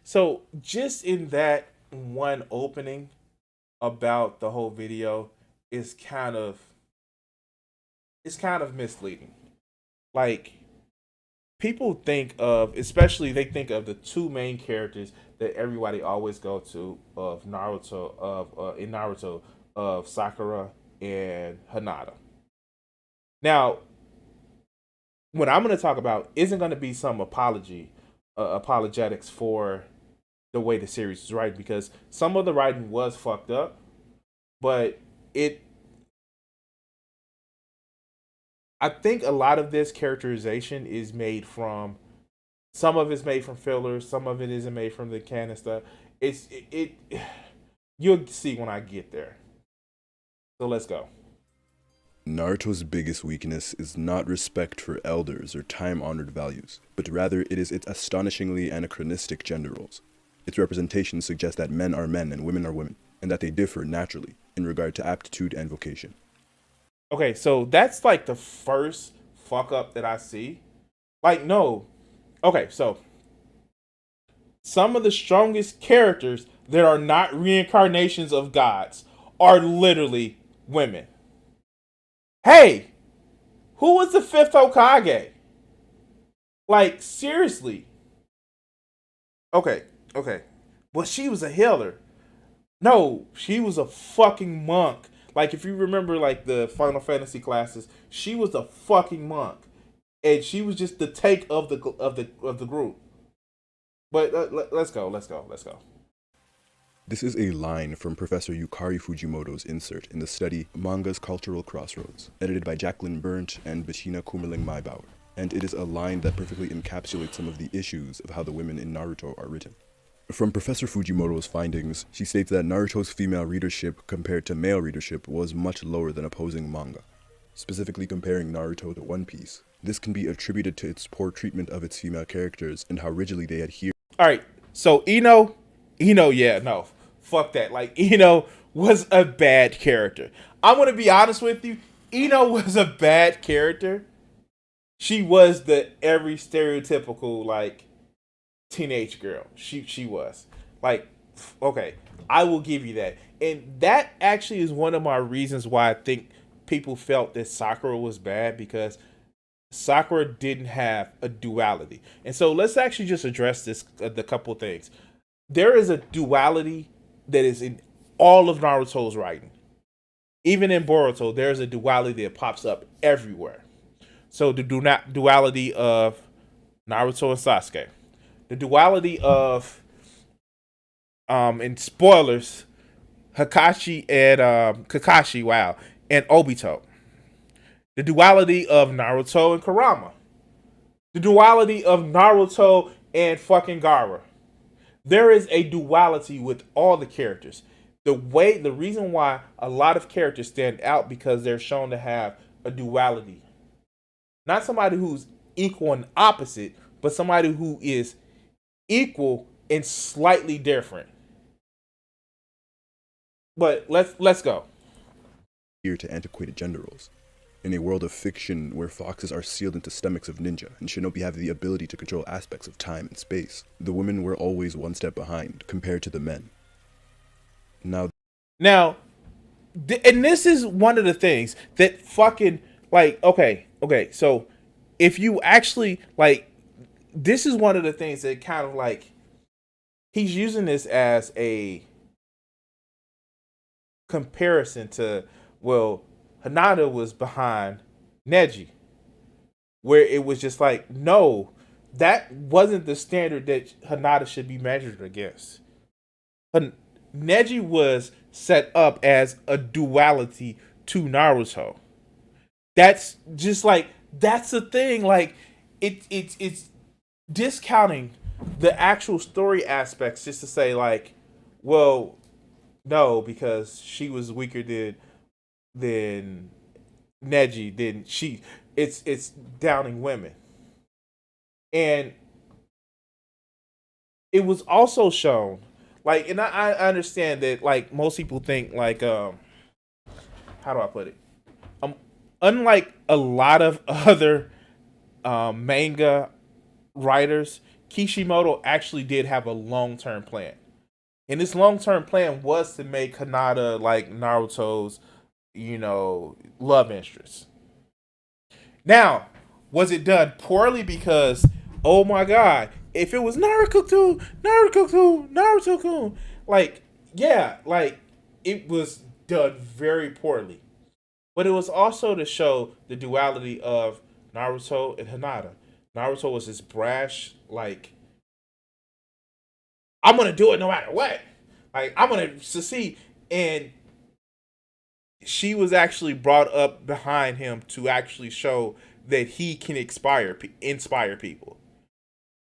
So just in that one opening about the whole video is kind of misleading. Like, people think of, especially they think of the two main characters that everybody always go to of Naruto, in Naruto, of Sakura and Hinata. Now, what I'm going to talk about isn't going to be some apologetics for the way the series is written, because some of the writing was fucked up, but I think a lot of this characterization is made from, some of it's made from fillers, some of it isn't made from the canon stuff. You'll see when I get there. So let's go. Naruto's biggest weakness is not respect for elders or time-honored values, but rather it is its astonishingly anachronistic gender roles. Its representation suggests that men are men and women are women, and that they differ naturally in regard to aptitude and vocation. Okay, so that's like the first fuck up that I see. Like, no. Okay, so some of the strongest characters that are not reincarnations of gods are literally women. Hey, who was the fifth Hokage? Like, seriously. Okay. Well, she was a healer. No, she was a fucking monk. Like, if you remember, like, the Final Fantasy classes, she was a fucking monk, and she was just the take of the group. But let's go. This is a line from Professor Yukari Fujimoto's insert in the study Manga's Cultural Crossroads, edited by Jacqueline Berndt and Bettina Kummerling-Maybauer. And it is a line that perfectly encapsulates some of the issues of how the women in Naruto are written. From Professor Fujimoto's findings, she states that Naruto's female readership compared to male readership was much lower than opposing manga, specifically comparing Naruto to One Piece. This can be attributed to its poor treatment of its female characters and how rigidly they adhere. Alright, so Ino, yeah, no, fuck that. Like, Ino was a bad character. I'm gonna be honest with you, Ino was a bad character. She was the every stereotypical, like, teenage girl. She was. Like, okay, I will give you that. And that actually is one of my reasons why I think people felt that Sakura was bad, because Sakura didn't have a duality. And so let's actually just address this, the couple things. There is a duality that is in all of Naruto's writing. Even in Boruto, there's a duality that pops up everywhere. So the duality of Naruto and Sasuke. The duality of, and spoilers, Kakashi and Obito. The duality of Naruto and Kurama. The duality of Naruto and fucking Gaara. There is a duality with all the characters. The reason why a lot of characters stand out, because they're shown to have a duality. Not somebody who's equal and opposite, but somebody who is equal and slightly different. But let's go. Here to antiquated gender roles. In a world of fiction where foxes are sealed into stomachs of ninja and shinobi have the ability to control aspects of time and space, the women were always one step behind compared to the men. Now, and this is one of the things that fucking, like, okay, so if you actually, like, this is one of the things that kind of, like, he's using this as a comparison to, well, Hinata was behind Neji, where it was just like, no, that wasn't the standard that Hinata should be measured against. Neji was set up as a duality to Naruto. That's just like, that's the thing. Like, it's discounting the actual story aspects just to say, like, well, no, because she was weaker than Neji, then she, it's downing women. And it was also shown, like, and I understand that, like, most people think, like, how do I put it? Unlike a lot of other manga writers, Kishimoto actually did have a long-term plan. And this long-term plan was to make Hinata like Naruto's, love interest. Now, was it done poorly? Because, oh my god, if it was Naruto-kun, like, yeah, like, it was done very poorly. But it was also to show the duality of Naruto and Hinata. Naruto was this brash, like, I'm going to do it no matter what. Like, I'm going to succeed. And she was actually brought up behind him to actually show that he can inspire people.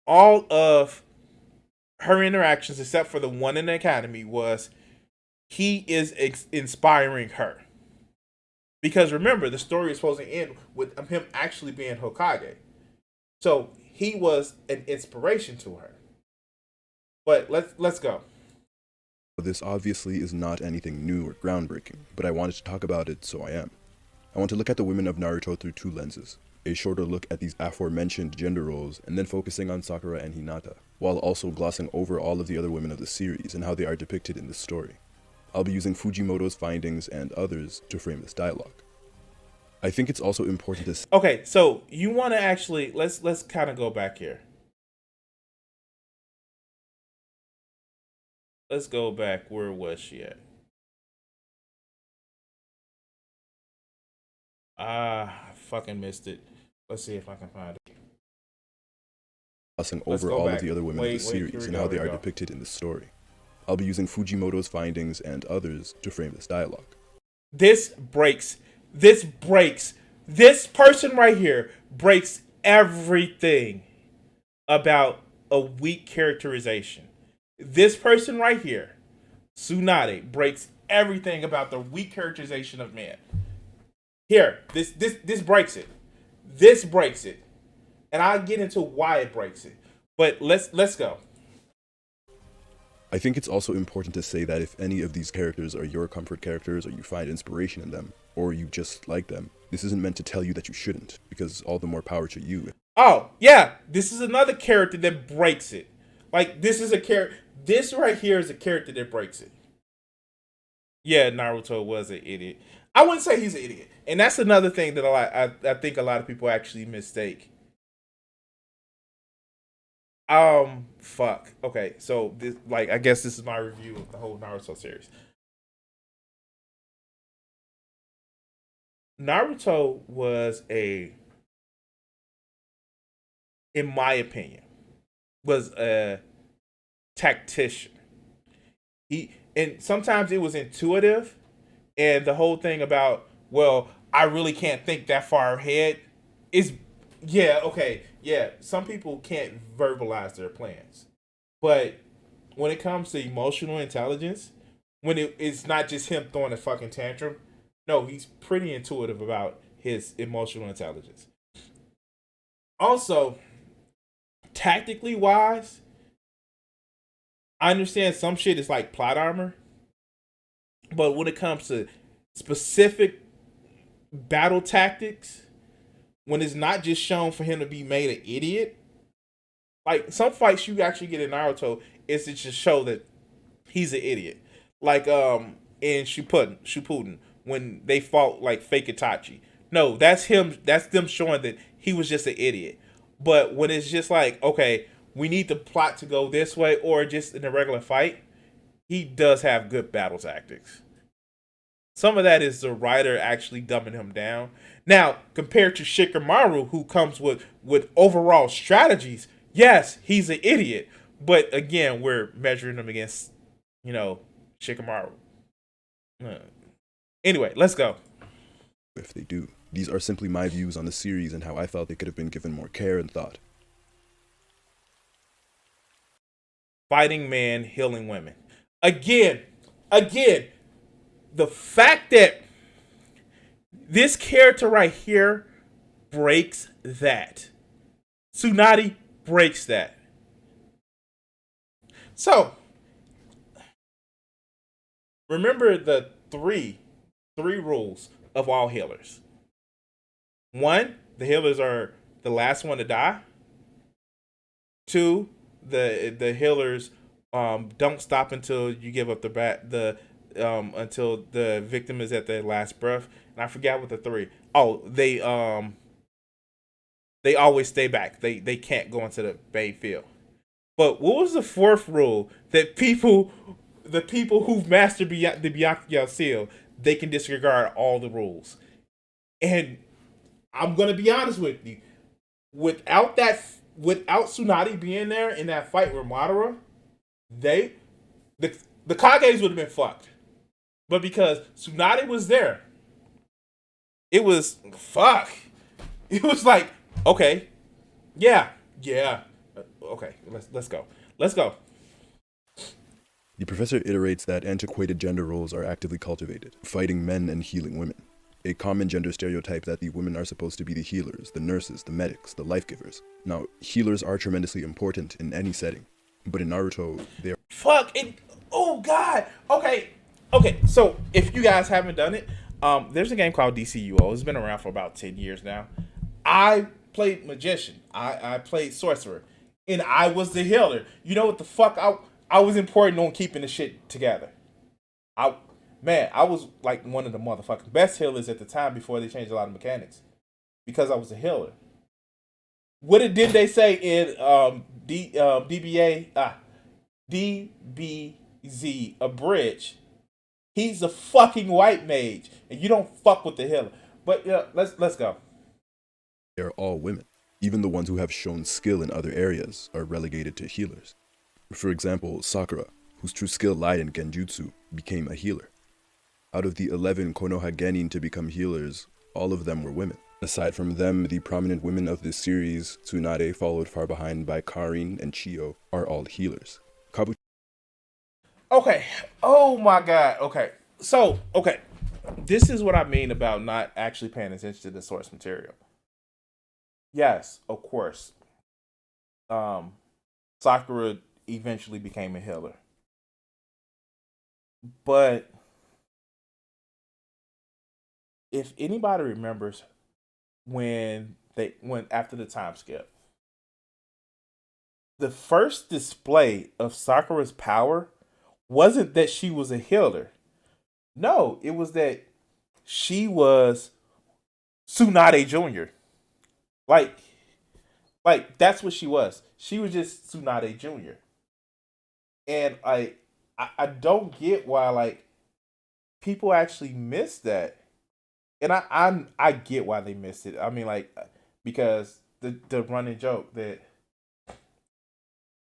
All of her interactions, except for the one in the academy, was he is inspiring her. Because remember, the story is supposed to end with him actually being Hokage. So he was an inspiration to her. But let's go. this obviously is not anything new or groundbreaking, but I wanted to talk about it, so I am. I want to look at the women of Naruto through two lenses. A shorter look at these aforementioned gender roles, and then focusing on Sakura and Hinata, while also glossing over all of the other women of the series and how they are depicted in this story. I'll be using Fujimoto's findings and others to frame this dialogue. I think it's also important to... Okay, so you want to actually... Let's kind of go back here. Let's go back. Where was she at? I fucking missed it. Let's see if I can find it. Glossing over all of the other women of the series and how they are depicted in this story. I'll be using Fujimoto's findings and others to frame this dialogue. This person right here breaks everything about a weak characterization. This person right here, Tsunade, breaks everything about the weak characterization of man. Here, this breaks it. This breaks it. And I'll get into why it breaks it. But let's go. I think it's also important to say that if any of these characters are your comfort characters or you find inspiration in them, or you just like them, this isn't meant to tell you that you shouldn't, because all the more power to you. Oh, yeah, this is another character that breaks it. Like, this is a character, this right here is a character that breaks it. Yeah, Naruto was an idiot. I wouldn't say he's an idiot. And that's another thing that I think a lot of people actually mistake. Fuck. Okay, so this, like, I guess this is my review of the whole Naruto series. Naruto was in my opinion, was a tactician. And sometimes it was intuitive, and the whole thing about, well, I really can't think that far ahead is, yeah, okay, yeah, some people can't verbalize their plans. But when it comes to emotional intelligence, when it's not just him throwing a fucking tantrum, no, he's pretty intuitive about his emotional intelligence. Also, tactically wise, I understand some shit is like plot armor, but when it comes to specific battle tactics, when it's not just shown for him to be made an idiot, like some fights you actually get in Naruto is to just show that he's an idiot. Like in Shippuden when they fought like fake Itachi. No, that's him. That's them showing that he was just an idiot. But when it's just like, okay, we need the plot to go this way, or just in a regular fight, he does have good battle tactics. Some of that is the writer actually dumbing him down. Now, compared to Shikamaru, who comes with overall strategies, yes, he's an idiot. But again, we're measuring him against, Shikamaru. Anyway, let's go. If they do. These are simply my views on the series and how I felt they could have been given more care and thought. Fighting men, healing women. Again, the fact that this character right here breaks that. Tsunade breaks that. So, remember the three rules of all healers. 1, the healers are the last one to die. 2, the healers don't stop until you give up until the victim is at their last breath. And I forgot what the 3. Oh, they always stay back. They can't go into the main field. But what was the 4th rule? That the people who've mastered the Byakuya seal, they can disregard all the rules. And I'm gonna be honest with you, without Tsunade being there in that fight with Madara, the Kages would have been fucked. But because Tsunade was there, it was fuck. It was like, okay, yeah, okay, let's go. The professor iterates that antiquated gender roles are actively cultivated, fighting men and healing women. A common gender stereotype that the women are supposed to be the healers, the nurses, the medics, the life givers. Now, healers are tremendously important in any setting, but in Naruto, they are... Fuck it. Oh God. Okay. So if you guys haven't done it, there's a game called DCUO. It's been around for about 10 years now. I played magician. I played sorcerer, and I was the healer. You know what the fuck? I was important on keeping the shit together. I was like one of the motherfucking best healers at the time before they changed a lot of mechanics, because I was a healer. What did they say in DBZ Abridged? He's a fucking white mage, and you don't fuck with the healer. But yeah, let's go. They are all women. Even the ones who have shown skill in other areas are relegated to healers. For example, Sakura, whose true skill lied in Genjutsu, became a healer. Out of the 11 Konoha Genin to become healers, all of them were women. Aside from them, the prominent women of this series, Tsunade, followed far behind by Karin and Chiyo, are all healers. Okay. Oh my God. Okay. So, this is what I mean about not actually paying attention to the source material. Yes, of course. Sakura eventually became a healer. But if anybody remembers when after the time skip, the first display of Sakura's power wasn't that she was a healer. No, it was that she was Tsunade Jr. Like that's what she was. She was just Tsunade Jr. And I don't get why people actually miss that. And I get why they missed it. I mean, because the running joke that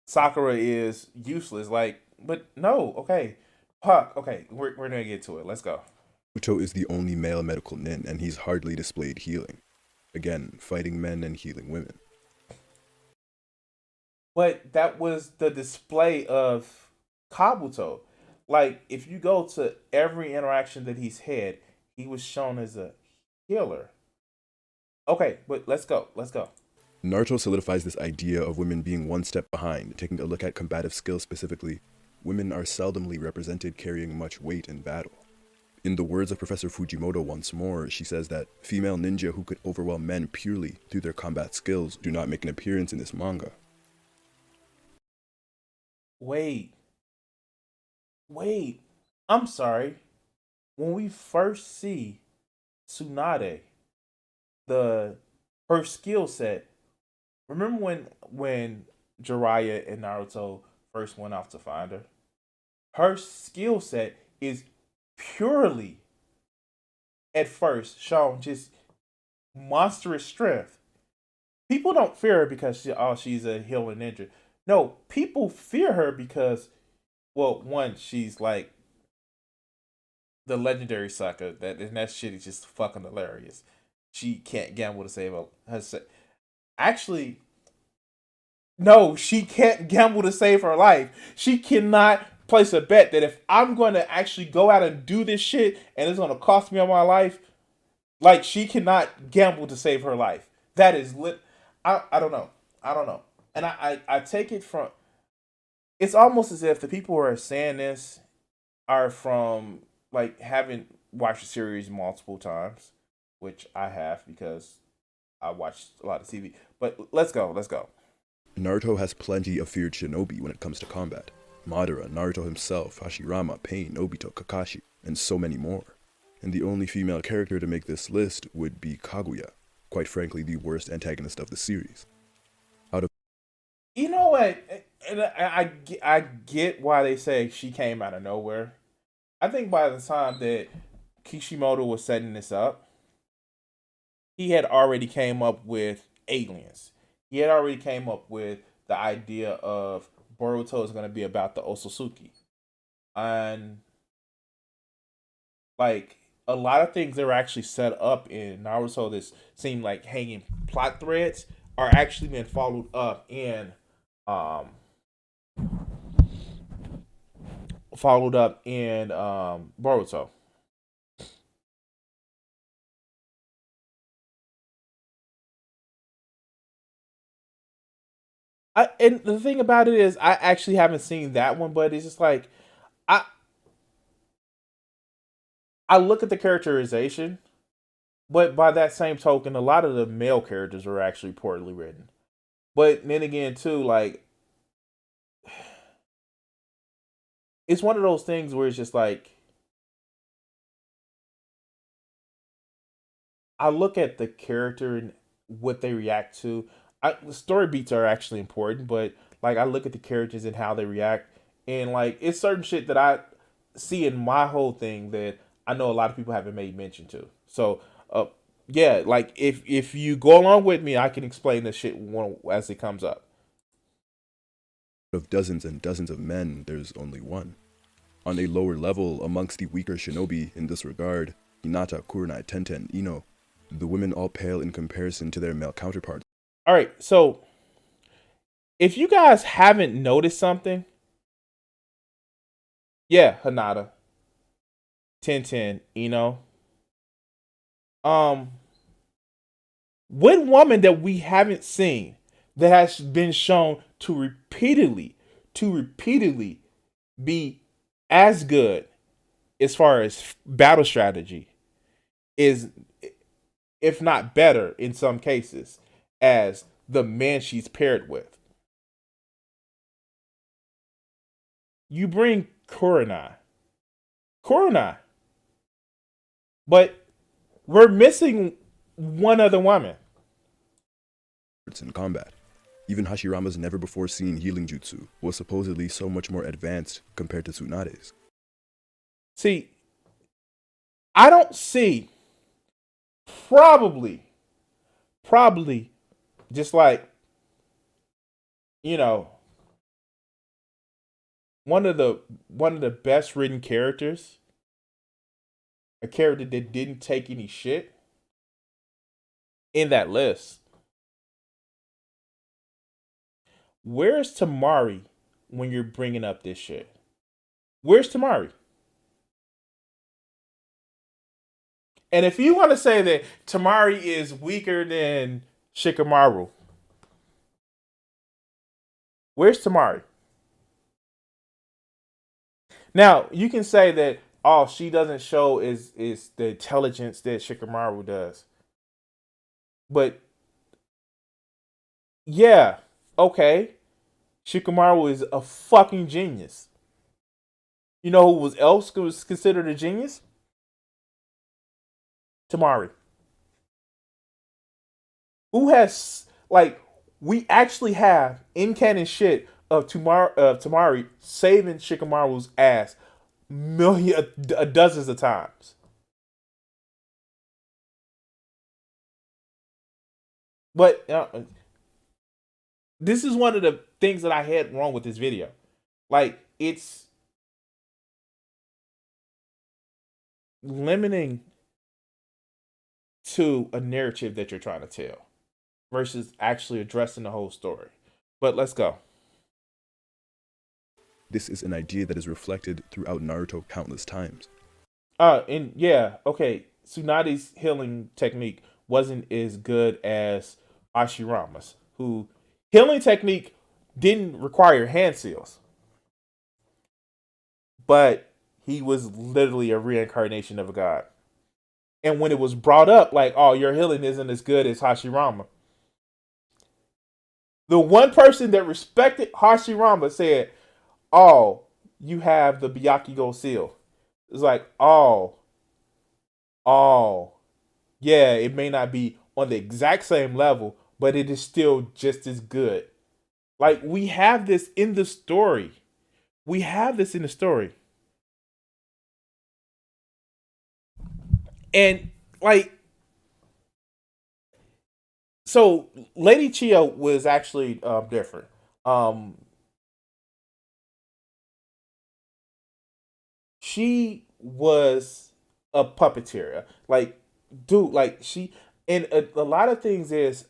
Sakura is useless. But no, okay. Puck, okay, we're gonna get to it. Let's go. Naruto is the only male medical nin, and he's hardly displayed healing. Again, fighting men and healing women. But that was the display of Kabuto. If you go to every interaction that he's had, he was shown as a healer. Okay, but let's go. Naruto solidifies this idea of women being one step behind, taking a look at combative skills specifically, women are seldomly represented carrying much weight in battle. In the words of Professor Fujimoto once more, she says that female ninja who could overwhelm men purely through their combat skills do not make an appearance in this manga. Wait. I'm sorry. When we first see Tsunade, her skill set. Remember when Jiraiya and Naruto first went off to find her? Her skill set is purely, at first, shown just monstrous strength. People don't fear her because she's a healing ninja. No, people fear her because, well, one, she's like the legendary sucker, and that shit is just fucking hilarious. She can't gamble to save her. Actually, no, she can't gamble to save her life. She cannot place a bet that if I'm going to actually go out and do this shit and it's going to cost me all my life, like, she cannot gamble to save her life. That is lit. I don't know. And I take it from, it's almost as if the people who are saying this are from, like, having watched the series multiple times, which I have because I watched a lot of TV. But let's go. Naruto has plenty of feared shinobi when it comes to combat. Madara, Naruto himself, Hashirama, Pain, Obito, Kakashi, and so many more. And the only female character to make this list would be Kaguya, quite frankly the worst antagonist of the series. You know what? And I get why they say she came out of nowhere. I think by the time that Kishimoto was setting this up, he had already came up with aliens. He had already came up with the idea of Boruto is going to be about the Otsutsuki. And, like, a lot of things that were actually set up in Naruto that seemed like hanging plot threads are actually being followed up in Boruto. And the thing about it is, I actually haven't seen that one, but it's just like I look at the characterization, but by that same token, a lot of the male characters are actually poorly written. But then again, too, like, it's one of those things where it's just like, I look at the character and what they react to. The story beats are actually important, but, like, I look at the characters and how they react, and, like, it's certain shit that I see in my whole thing that I know a lot of people haven't made mention to. So, yeah, like, if you go along with me, I can explain this shit as it comes up. Of dozens and dozens of men, there's only one. On a lower level, amongst the weaker shinobi in this regard, Hinata, Kurenai, Tenten, Ino, the women all pale in comparison to their male counterparts. All right, so if you guys haven't noticed something, yeah, Hinata, Tenten, Ino, one woman that we haven't seen that has been shown to repeatedly be as good as far as battle strategy is, if not better in some cases, as the man she's paired with. You bring Kurenai, but we're missing one other woman in combat. Even Hashirama's never-before-seen healing jutsu was supposedly so much more advanced compared to Tsunade's. See, I don't see, probably, just like, you know, one of the best written characters, a character that didn't take any shit in that list. Where's Tamari when you're bringing up this shit? Where's Tamari? And if you want to say that Tamari is weaker than Shikamaru, where's Tamari? Now you can say that all she doesn't show is the intelligence that Shikamaru does, but yeah, okay, Shikamaru is a fucking genius. You know who else was considered a genius? Tamari. Who has like we actually have in canon shit of Tamari saving Shikamaru's ass dozens of times. But this is one of the things that I had wrong with this video. Like it's limiting to a narrative that you're trying to tell versus actually addressing the whole story. But let's go. This is an idea that is reflected throughout Naruto countless times. And yeah, okay. Tsunade's healing technique wasn't as good as Hashirama's, who healing technique didn't require hand seals. But he was literally a reincarnation of a god. And when it was brought up, like, oh, your healing isn't as good as Hashirama, the one person that respected Hashirama said, oh, you have the Byakugo seal. It's like, oh, yeah, it may not be on the exact same level, but it is still just as good. Like, we have this in the story. We have this in the story. And, like, so Lady Chio was actually different. She was a puppeteer. Like, dude, like she, and a lot of things is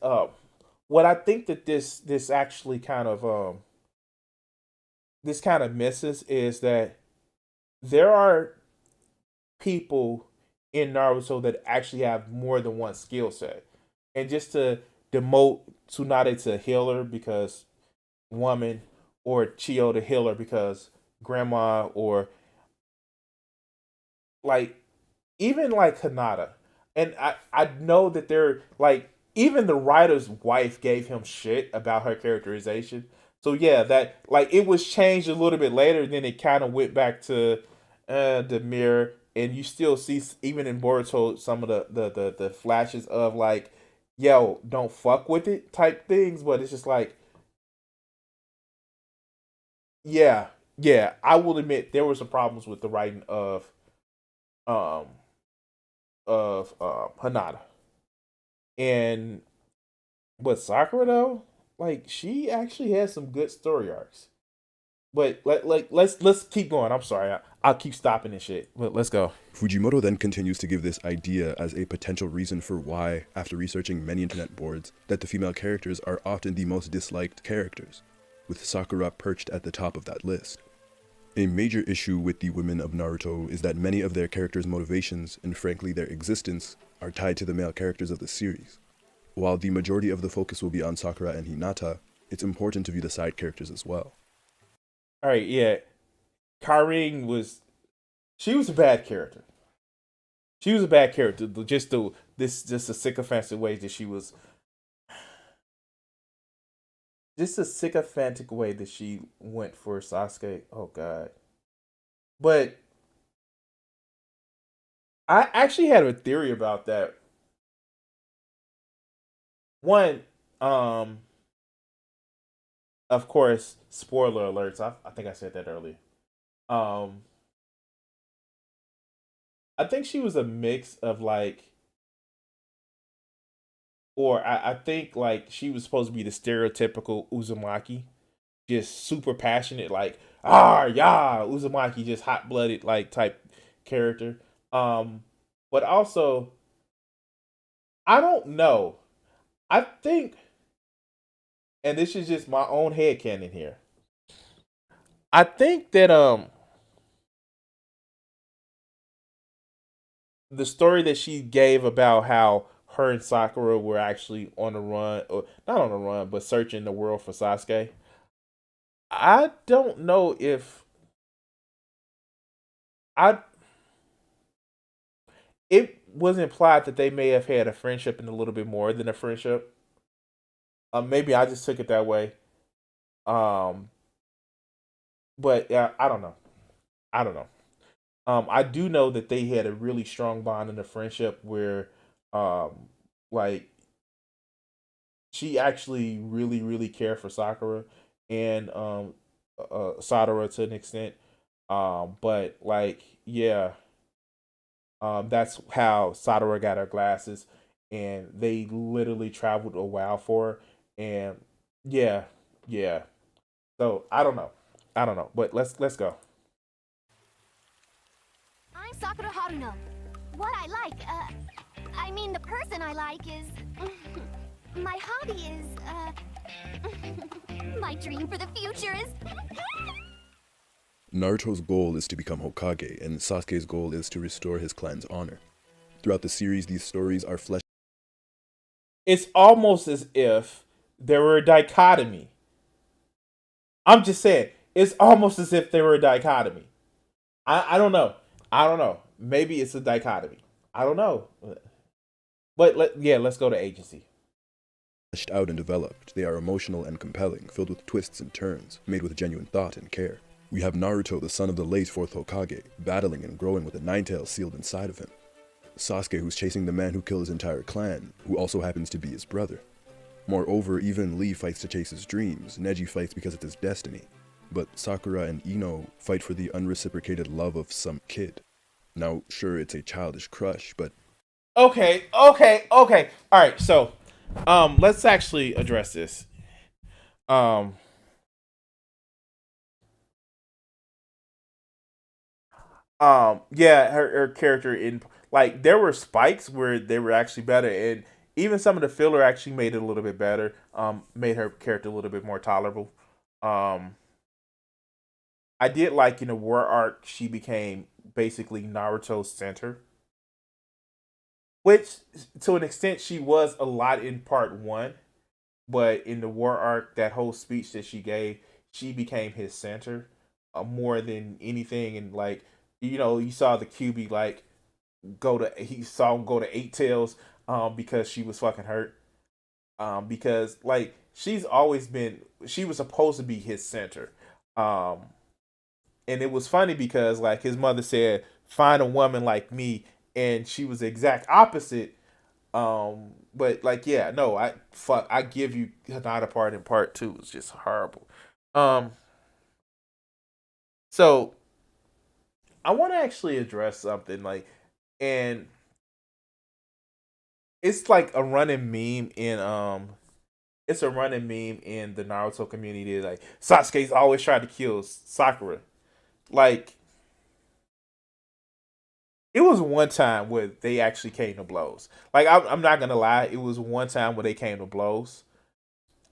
what I think that this actually kind of this kind of misses is that there are people in Naruto that actually have more than one skill set. And just to demote Tsunade to healer because woman, or Chio to healer because grandma, or like even like Hinata. And I know that they're like even the writer's wife gave him shit about her characterization. So yeah, that like it was changed a little bit later, then it kind of went back to the mirror, and you still see even in Boruto some of the flashes of like, yo, don't fuck with it type things, but it's just like, yeah, yeah, I will admit there were some problems with the writing um of Hinata. And but Sakura though, like she actually has some good story arcs. But let's keep going. I'm sorry, I'll keep stopping and shit. But let's go. Fujimoto then continues to give this idea as a potential reason for why, after researching many internet boards, that the female characters are often the most disliked characters, with Sakura perched at the top of that list. A major issue with the women of Naruto is that many of their characters' motivations, and frankly their existence, are tied to the male characters of the series. While the majority of the focus will be on Sakura and Hinata, it's important to view the side characters as well. Alright, yeah. Karin she was a bad character. She was a bad character. Just the sycophantic way that she was. Just a sycophantic way that she went for Sasuke. Oh god. But I actually had a theory about that. One, of course, spoiler alerts. I think I said that earlier. I think she was a mix of like, or I think like she was supposed to be the stereotypical Uzumaki, just super passionate, like yeah, Uzumaki, just hot blooded like type character. But also, I don't know. I think, and this is just my own headcanon here. I think that the story that she gave about how her and Sakura were actually on the run, or not on the run, but searching the world for Sasuke. I don't know if I it was implied that they may have had a friendship and a little bit more than a friendship. Maybe I just took it that way. Um, but yeah, I don't know. I don't know. I do know that they had a really strong bond in a friendship where, like she actually really, really cared for Sakura and Sadara to an extent. But like, yeah, that's how Sadara got her glasses, and they literally traveled a while for her. And yeah, yeah. So I don't know. But let's go. I'm Sakura Haruno. What I like, I mean, the person I like is. My hobby is, my dream for the future is. Naruto's goal is to become Hokage, and Sasuke's goal is to restore his clan's honor. Throughout the series, these stories are fleshed. It's almost as if there were a dichotomy. I'm just saying, it's almost as if there were a dichotomy. I don't know. I don't know. Maybe it's a dichotomy. I don't know. But let's go to agency. Fleshed out and developed, they are emotional and compelling, filled with twists and turns, made with genuine thought and care. We have Naruto, the son of the late 4th Hokage, battling and growing with a nine-tail sealed inside of him. Sasuke, who's chasing the man who killed his entire clan, who also happens to be his brother. Moreover, even Lee fights to chase his dreams, Neji fights because it's his destiny. But Sakura and Ino fight for the unreciprocated love of some kid. Now, sure, it's a childish crush, but... Okay. Alright, so let's actually address this. Yeah, her character in like there were spikes where they were actually better, and even some of the filler actually made it a little bit better. Made her character a little bit more tolerable. Um, I did like in the war arc she became basically Naruto's center, which to an extent she was a lot in part one, but in the war arc that whole speech that she gave, she became his center more than anything, and like you saw the QB like he saw him go to Eight Tails because she was fucking hurt. Because like she was supposed to be his center. Um and it was funny because like his mother said, find a woman like me, and she was the exact opposite. But like yeah, no, I give you Hinata part in part two. It's just horrible. Um so I want to actually address something like, and it's like a running meme in it's a running meme in the Naruto community. Like Sasuke's always trying to kill Sakura. Like it was one time where they actually came to blows. Like I'm not gonna lie, it was one time where they came to blows.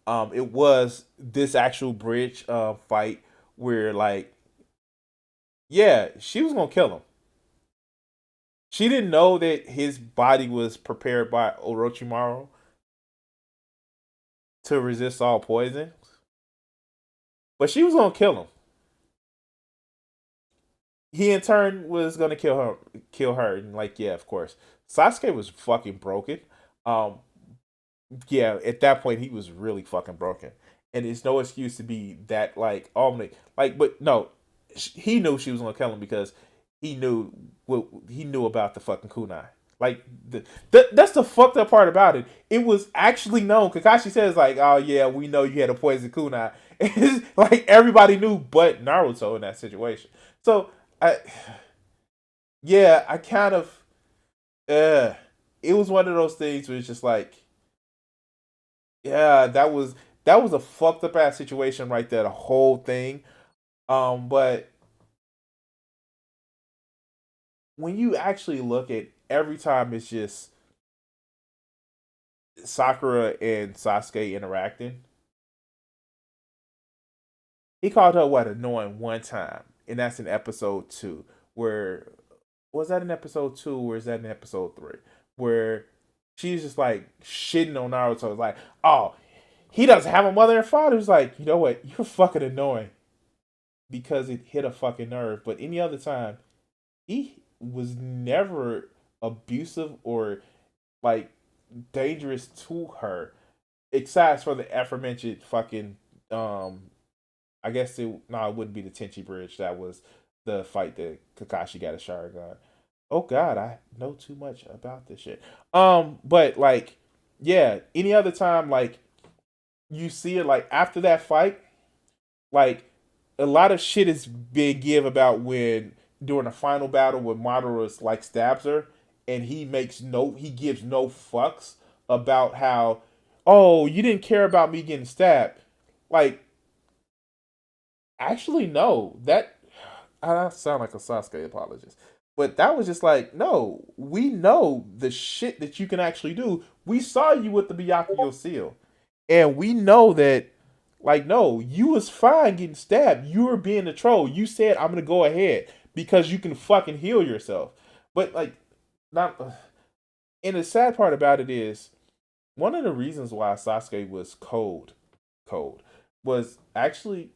It was this actual bridge fight where like yeah, she was gonna kill him. She didn't know that his body was prepared by Orochimaru to resist all poison, but she was gonna kill him. He in turn was gonna kill her, and like yeah, of course, Sasuke was fucking broken. Um, yeah, at that point he was really fucking broken, and it's no excuse to be that like like, but no, he knew she was gonna kill him because he knew what he knew about the fucking kunai. Like that's the fucked up part about it. It was actually known. Kakashi says like, "Oh yeah, we know you had a poison kunai." It's like everybody knew, but Naruto in that situation. So I, yeah, I kind of, it was one of those things where it's just like, yeah, that was a fucked up ass situation right there. The whole thing. But when you actually look at every time, it's just Sakura and Sasuke interacting. He called her what annoying one time, and that's in episode two. Where was that in episode two, or is that in episode three? Where she's just like shitting on Naruto. It's like, oh, he doesn't have a mother and father. It's like, you know what? You're fucking annoying because it hit a fucking nerve. But any other time, he was never abusive or like dangerous to her, except for the aforementioned fucking I guess it wouldn't be the Tenchi Bridge. That was the fight that Kakashi got a Sharingan. Oh God, I know too much about this shit. But like, yeah, any other time like you see it like after that fight, like a lot of shit is being give about when during the final battle when Madara like stabs her and he gives no fucks about how, oh, you didn't care about me getting stabbed. Like, actually, no. That I sound like a Sasuke apologist. But that was just like, no, we know the shit that you can actually do. We saw you with the Byakuyo seal. And we know that, like, no, you was fine getting stabbed. You were being a troll. You said, I'm going to go ahead because you can fucking heal yourself. But, like, not. And the sad part about it is, one of the reasons why Sasuke was cold, was actually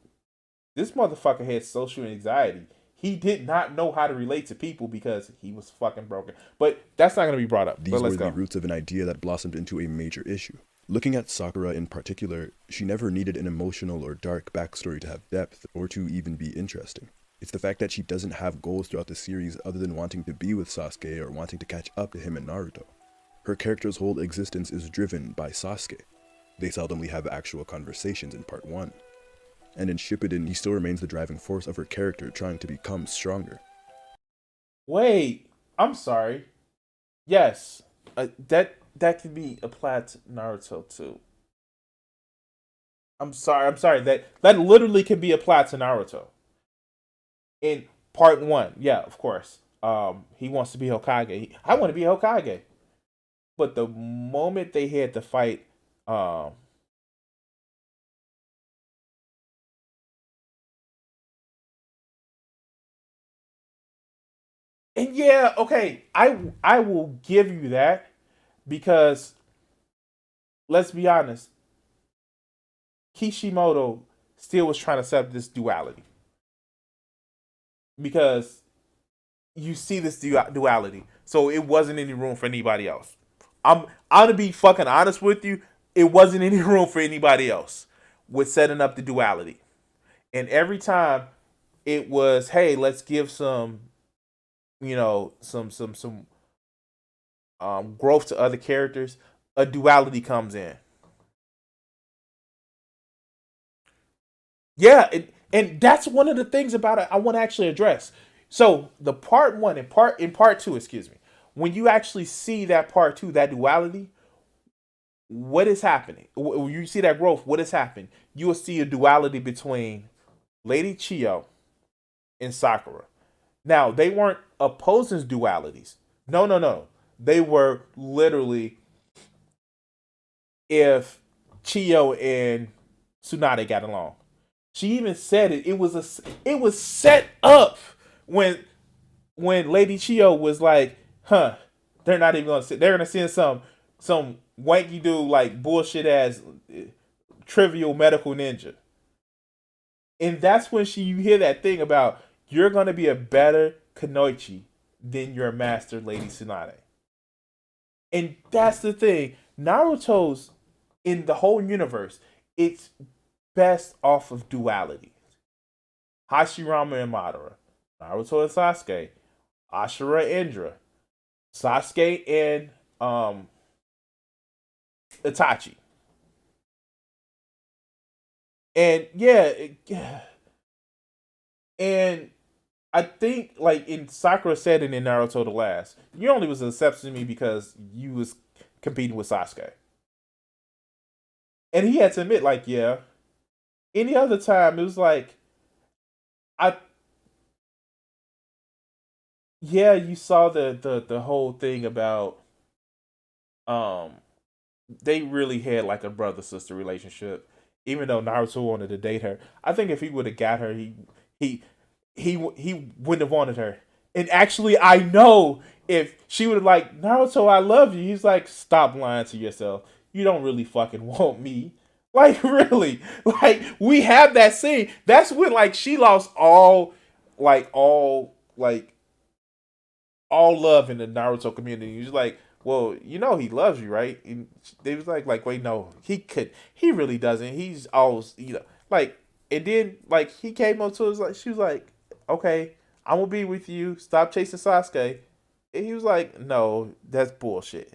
this motherfucker had social anxiety. He did not know how to relate to people because he was fucking broken. But that's not going to be brought up. These were the roots of an idea that blossomed into a major issue. Looking at Sakura in particular, she never needed an emotional or dark backstory to have depth or to even be interesting. It's the fact that she doesn't have goals throughout the series other than wanting to be with Sasuke or wanting to catch up to him in Naruto. Her character's whole existence is driven by Sasuke. They seldomly have actual conversations in part 1. And in Shippuden, he still remains the driving force of her character trying to become stronger. Wait, I'm sorry. Yes, that can be applied to Naruto too. I'm sorry. That literally can be applied to Naruto. In part 1, yeah, of course. He wants to be Hokage. I want to be Hokage. But the moment they had to fight, and yeah, okay, I will give you that because let's be honest, Kishimoto still was trying to set up this duality because you see this duality, so it wasn't any room for anybody else. I'm gonna be fucking honest with you. It wasn't any room for anybody else with setting up the duality, and every time it was, hey, let's give some, some growth to other characters. A duality comes in. Yeah, and that's one of the things about it I want to actually address. So the part 1 and part 2, excuse me, when you actually see that part 2, that duality, what is happening? When you see that growth, what is happening? You will see a duality between Lady Chiyo and Sakura. Now, they weren't opposing dualities. No. They were literally, if Chiyo and Tsunade got along. She even said it. It was set up when Lady Chiyo was like, they're not even gonna they're gonna send some wanky dude like bullshit ass trivial medical ninja. And that's when you hear that thing about you're gonna be a better Kunoichi than your master, Lady Tsunade. And that's the thing. Naruto's in the whole universe, it's best off of duality. Hashirama and Madara, Naruto and Sasuke, Ashura and Indra, Sasuke and Itachi. And and I think like in Sakura said it in Naruto the last, you only was accepting me because you was competing with Sasuke. And he had to admit, like, yeah. Any other time, it was like, you saw the whole thing about, they really had like a brother-sister relationship, even though Naruto wanted to date her. I think if he would have got her, he wouldn't have wanted her. And actually, I know if she would have like, Naruto, I love you. He's like, stop lying to yourself. You don't really fucking want me. Like, really? Like, we have that scene. That's when, like, she lost all all love in the Naruto community. He's like, well, you know he loves you, right? And they was like, wait, no, he really doesn't. He's always, like, and then like he came up to us like, she was like, okay, I'm gonna be with you. Stop chasing Sasuke. And he was like, no, that's bullshit.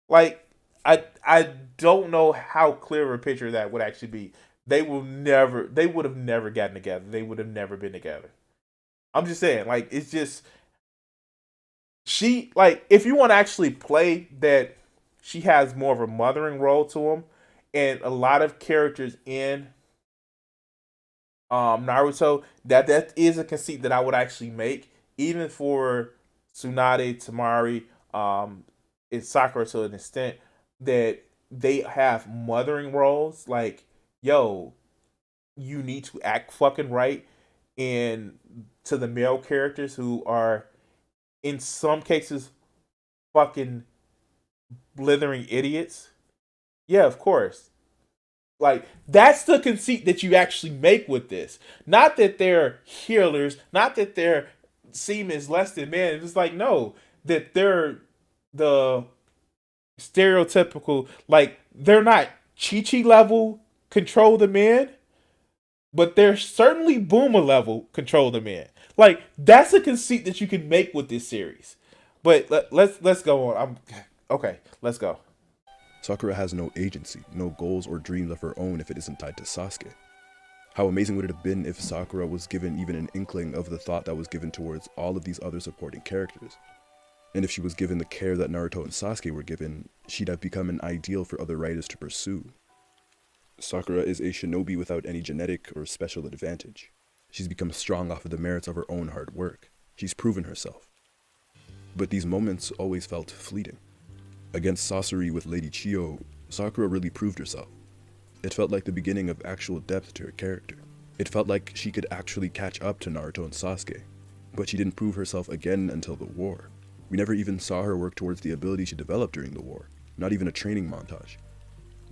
Like, I don't know how clear of a picture that would actually be. They would have never gotten together. They would have never been together. I'm just saying, like, it's just, she, like, if you want to actually play that she has more of a mothering role to him, and a lot of characters in Naruto, that is a conceit that I would actually make, even for Tsunade, Tamari, and Sakura to an extent, that they have mothering roles. Like, yo, you need to act fucking right, and to the male characters who are, in some cases, fucking blithering idiots. Yeah, of course. Like, that's the conceit that you actually make with this. Not that they're healers, not that they're seen as less than men. It's like, no, that they're the stereotypical, like, they're not Chi-Chi level control the men, but they're certainly Boomer level control the men. Like, that's a conceit that you can make with this series. But let's go on. Okay, let's go. Sakura has no agency, no goals or dreams of her own if it isn't tied to Sasuke. How amazing would it have been if Sakura was given even an inkling of the thought that was given towards all of these other supporting characters? And if she was given the care that Naruto and Sasuke were given, she'd have become an ideal for other writers to pursue. Sakura is a shinobi without any genetic or special advantage. She's become strong off of the merits of her own hard work. She's proven herself. But these moments always felt fleeting. Against Sasori with Lady Chiyo, Sakura really proved herself. It felt like the beginning of actual depth to her character. It felt like she could actually catch up to Naruto and Sasuke. But she didn't prove herself again until the war. We never even saw her work towards the ability she developed during the war, not even a training montage.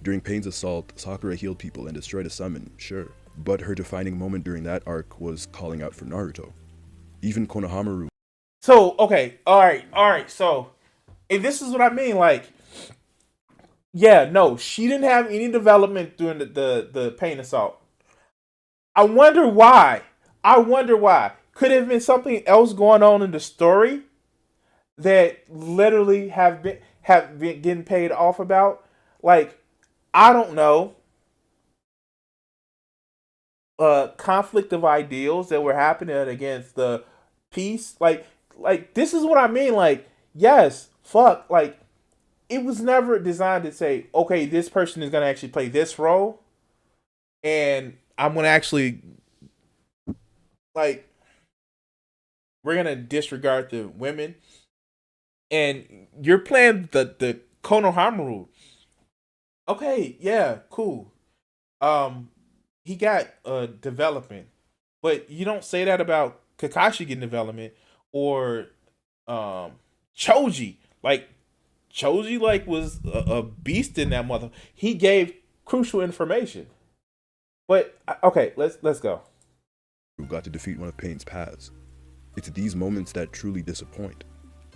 During Pain's assault, Sakura healed people and destroyed a summon, sure, but her defining moment during that arc was calling out for Naruto. Even Konohamaru. So, okay, alright, so, and this is what I mean, like, yeah, no, she didn't have any development during the Pain assault. I wonder why. Could it have been something else going on in the story that literally have been getting paid off about? Like, I don't know. Conflict of ideals that were happening against the peace. Like this is what I mean. Like, yes, fuck. Like, it was never designed to say, okay, this person is gonna actually play this role, and I'm gonna actually, like, we're gonna disregard the women, and you're playing the Konohamaru. Okay, yeah, cool. He got development, but you don't say that about Kakashi getting development or Choji. Like, Choji, like, was a beast in that mother. He gave crucial information. But okay, let's go. Who got to defeat one of Pain's paths. It's these moments that truly disappoint.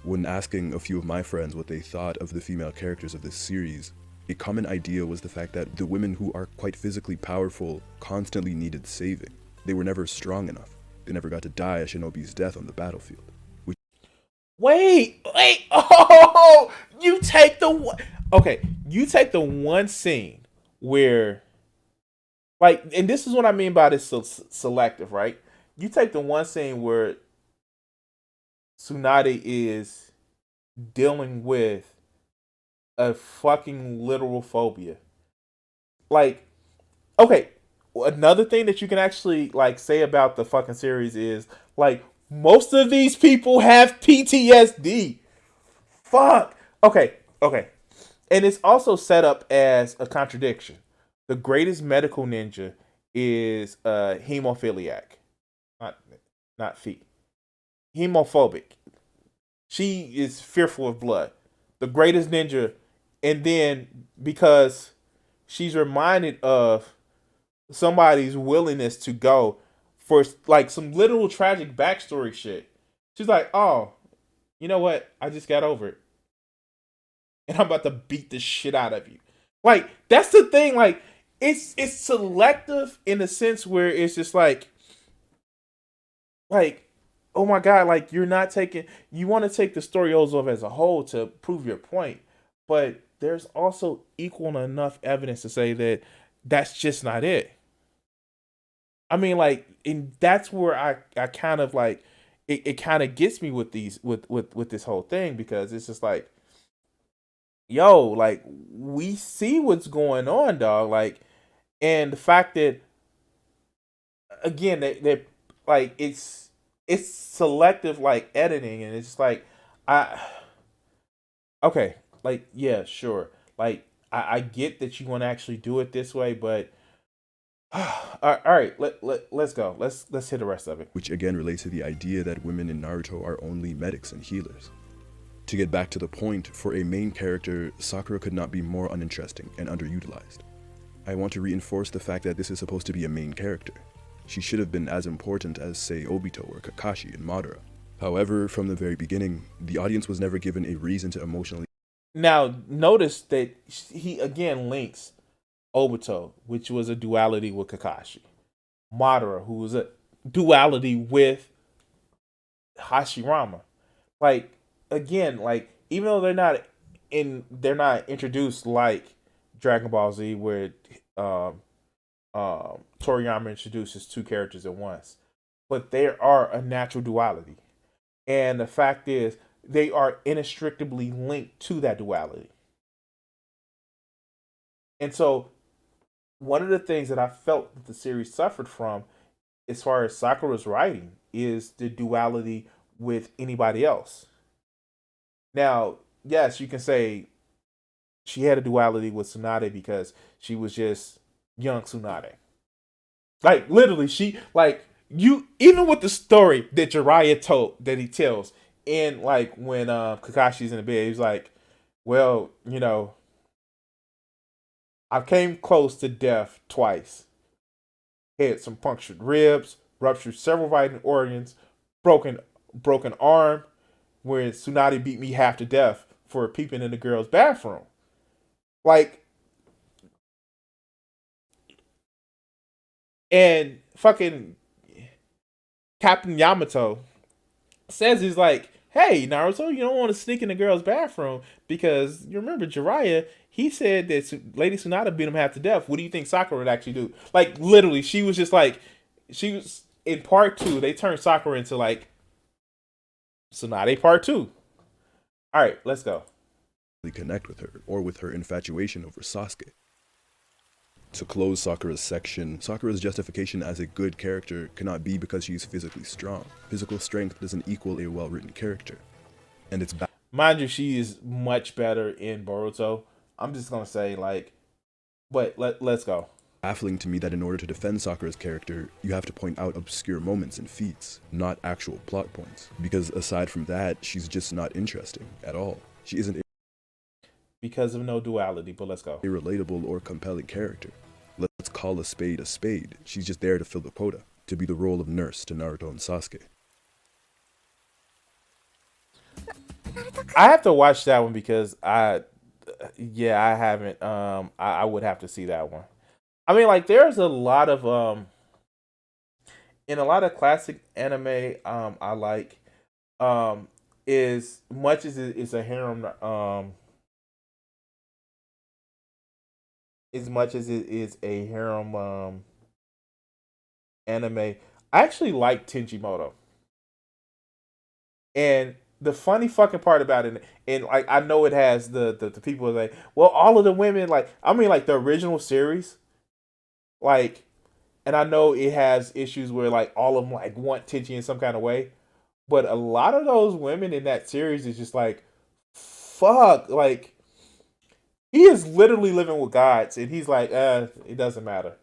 When asking a few of my friends what they thought of the female characters of this series, a common idea was the fact that the women who are quite physically powerful constantly needed saving. They were never strong enough. They never got to die a shinobi's death on the battlefield. Wait, oh, you take the one scene where, like, and this is what I mean by this selective, right? You take the one scene where Tsunade is dealing with a fucking literal phobia. Like, okay, another thing that you can actually, like, say about the fucking series is, like, most of these people have PTSD. Fuck. Okay. And it's also set up as a contradiction. The greatest medical ninja is hemophiliac. Not feet. Hemophobic. She is fearful of blood. The greatest ninja, and then because she's reminded of somebody's willingness to go for, like, some literal tragic backstory shit. She's like, oh, you know what? I just got over it. And I'm about to beat the shit out of you. Like, that's the thing. Like, it's selective in the sense where it's just like, oh my God, like you're not taking, you want to take the story of as a whole to prove your point, but there's also equal enough evidence to say that that's just not it. I mean, like, and that's where I kind of like, it kind of gets me with these, with this whole thing, because it's just like, yo, like, we see what's going on, dog. Like, and the fact that, again, they like, it's selective, like, editing, and it's like, I okay, like, yeah, sure, like, I get that you want to actually do it this way, but all right, let's go, let's hit the rest of it. Which again relates to the idea that women in Naruto are only medics and healers. To get back to the point, for a main character, Sakura could not be more uninteresting and underutilized. I want to reinforce the fact that this is supposed to be a main character. She should have been as important as, say, Obito or Kakashi in Madara. However, from the very beginning, the audience was never given a reason to emotionally... Now, notice that he again links Obito, which was a duality with Kakashi. Madara, who was a duality with Hashirama. Like, again, like, even though they're not introduced like Dragon Ball Z, where Toriyama introduces two characters at once, but there are a natural duality, and the fact is they are inextricably linked to that duality. And so, one of the things that I felt that the series suffered from, as far as Sakura's writing, is the duality with anybody else. Now, yes, you can say she had a duality with Tsunade because she was just young Tsunade. Like, literally, she, like, you, even with the story that Jiraiya that he tells, and, like, when Kakashi's in the bed, he's like, well, you know, I came close to death twice. Had some punctured ribs, ruptured several vital organs, broken arm, where Tsunade beat me half to death for peeping in the girl's bathroom. Like, and fucking Captain Yamato says, he's like, hey, Naruto, you don't want to sneak in the girl's bathroom because you remember Jiraiya, he said that Lady Tsunade beat him half to death. What do you think Sakura would actually do? Like, literally, she was just like, she was, in part 2, they turned Sakura into, like, Tsunade part 2. All right, let's go. Connect with her, or with her infatuation over Sasuke. To close Sakura's section, Sakura's justification as a good character cannot be because she's physically strong. Physical strength doesn't equal a well-written character. And it's mind you, she is much better in Boruto. I'm just gonna say, like, but let's go. Baffling to me that in order to defend Sakura's character, you have to point out obscure moments and feats, not actual plot points. Because aside from that, she's just not interesting at all. She isn't because of no duality, but let's go. A relatable or compelling character. Let's call a spade. She's just there to fill the quota, to be the role of nurse to Naruto and Sasuke. I have to watch that one because I haven't. I would have to see that one. I mean, like, there's a lot of in a lot of classic anime I like, as much as it's a harem, as much as it is a harem anime, I actually like Tenjimoto. And the funny fucking part about it, and like, I know it has the people are like, well, all of the women, like, I mean, like, the original series, like, and I know it has issues where, like, all of them, like, want Tenchi in some kind of way, but a lot of those women in that series is just like, fuck, like, he is literally living with gods, and he's like, it doesn't matter.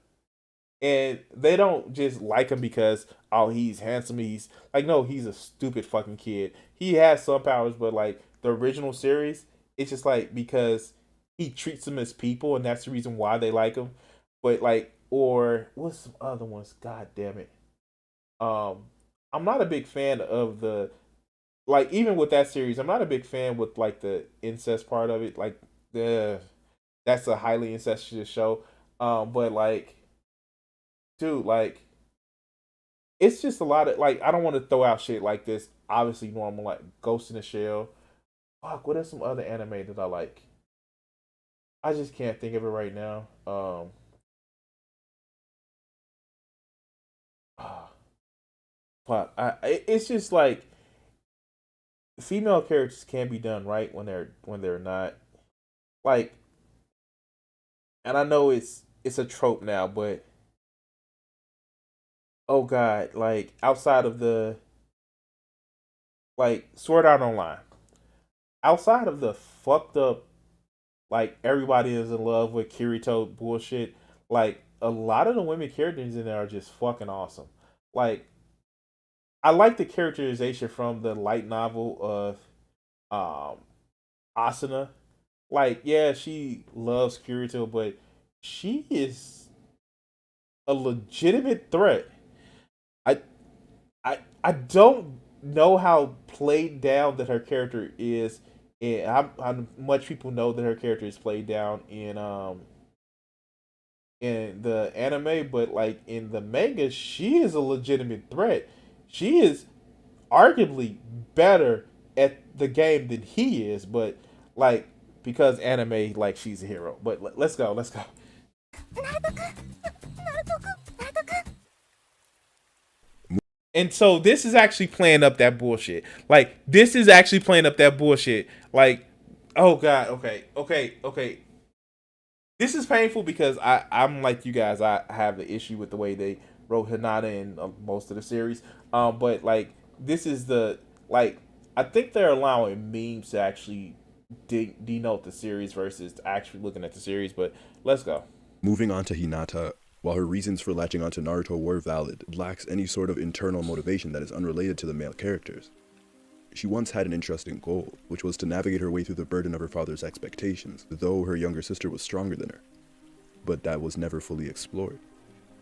And they don't just like him because, oh, he's handsome. He's like, no, he's a stupid fucking kid. He has some powers, but, like, the original series, it's just like because he treats them as people, and that's the reason why they like him. But, like, or what's some other ones? God damn it. I'm not a big fan of the like even with that series, I'm not a big fan with like the incest part of it. Like the that's a highly incestuous show. But like, dude, like it's just a lot of like I don't want to throw out shit like this. Obviously, normal like Ghost in the Shell. Fuck, what are some other anime that I like? I just can't think of it right now. But it's just like female characters can be done right when they're not like, and I know it's a trope now, but oh god, like outside of the like Sword Art Online, outside of the fucked up like everybody is in love with Kirito bullshit, like a lot of the women characters in there are just fucking awesome. Like I like the characterization from the light novel of Asuna. Like, yeah, she loves Kirito, but she is a legitimate threat. I I don't know how played down that her character is. And how much people know that her character is played down in the anime, but like in the manga, she is a legitimate threat. She is arguably better at the game than he is, but like because anime, like she's a hero. But let's go, let's go. And so this is actually playing up that bullshit. Like this is actually playing up that bullshit. Like, oh god, okay. This is painful because I'm like you guys. I have the issue with the way they wrote Hinata in most of the series. But like this is the like I think they're allowing memes to actually denote the series versus actually looking at the series. But let's go. Moving on to Hinata, while her reasons for latching onto Naruto were valid, it lacks any sort of internal motivation that is unrelated to the male characters. She once had an interesting goal, which was to navigate her way through the burden of her father's expectations, though her younger sister was stronger than her. But that was never fully explored.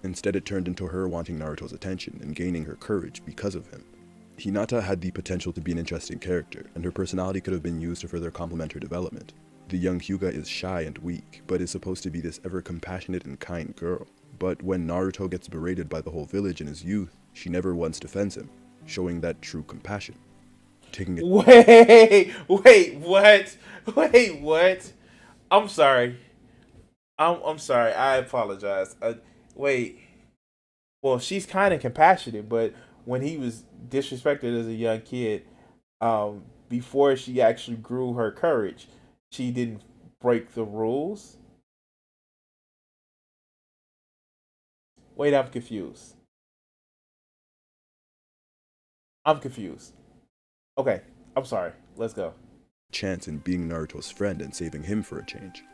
Instead, it turned into her wanting Naruto's attention and gaining her courage because of him. Hinata had the potential to be an interesting character, and her personality could have been used to further complement her development. The young Hyuga is shy and weak, but is supposed to be this ever-compassionate and kind girl. But when Naruto gets berated by the whole village in his youth, she never once defends him, showing that true compassion. Taking it. Wait, what? I'm sorry. I'm sorry. I apologize. Wait. Well, she's kind of compassionate, but when he was disrespected as a young kid, before she actually grew her courage, she didn't break the rules. Wait, I'm confused. Okay, I'm sorry. Let's go. Chance in being Naruto's friend and saving him for a change.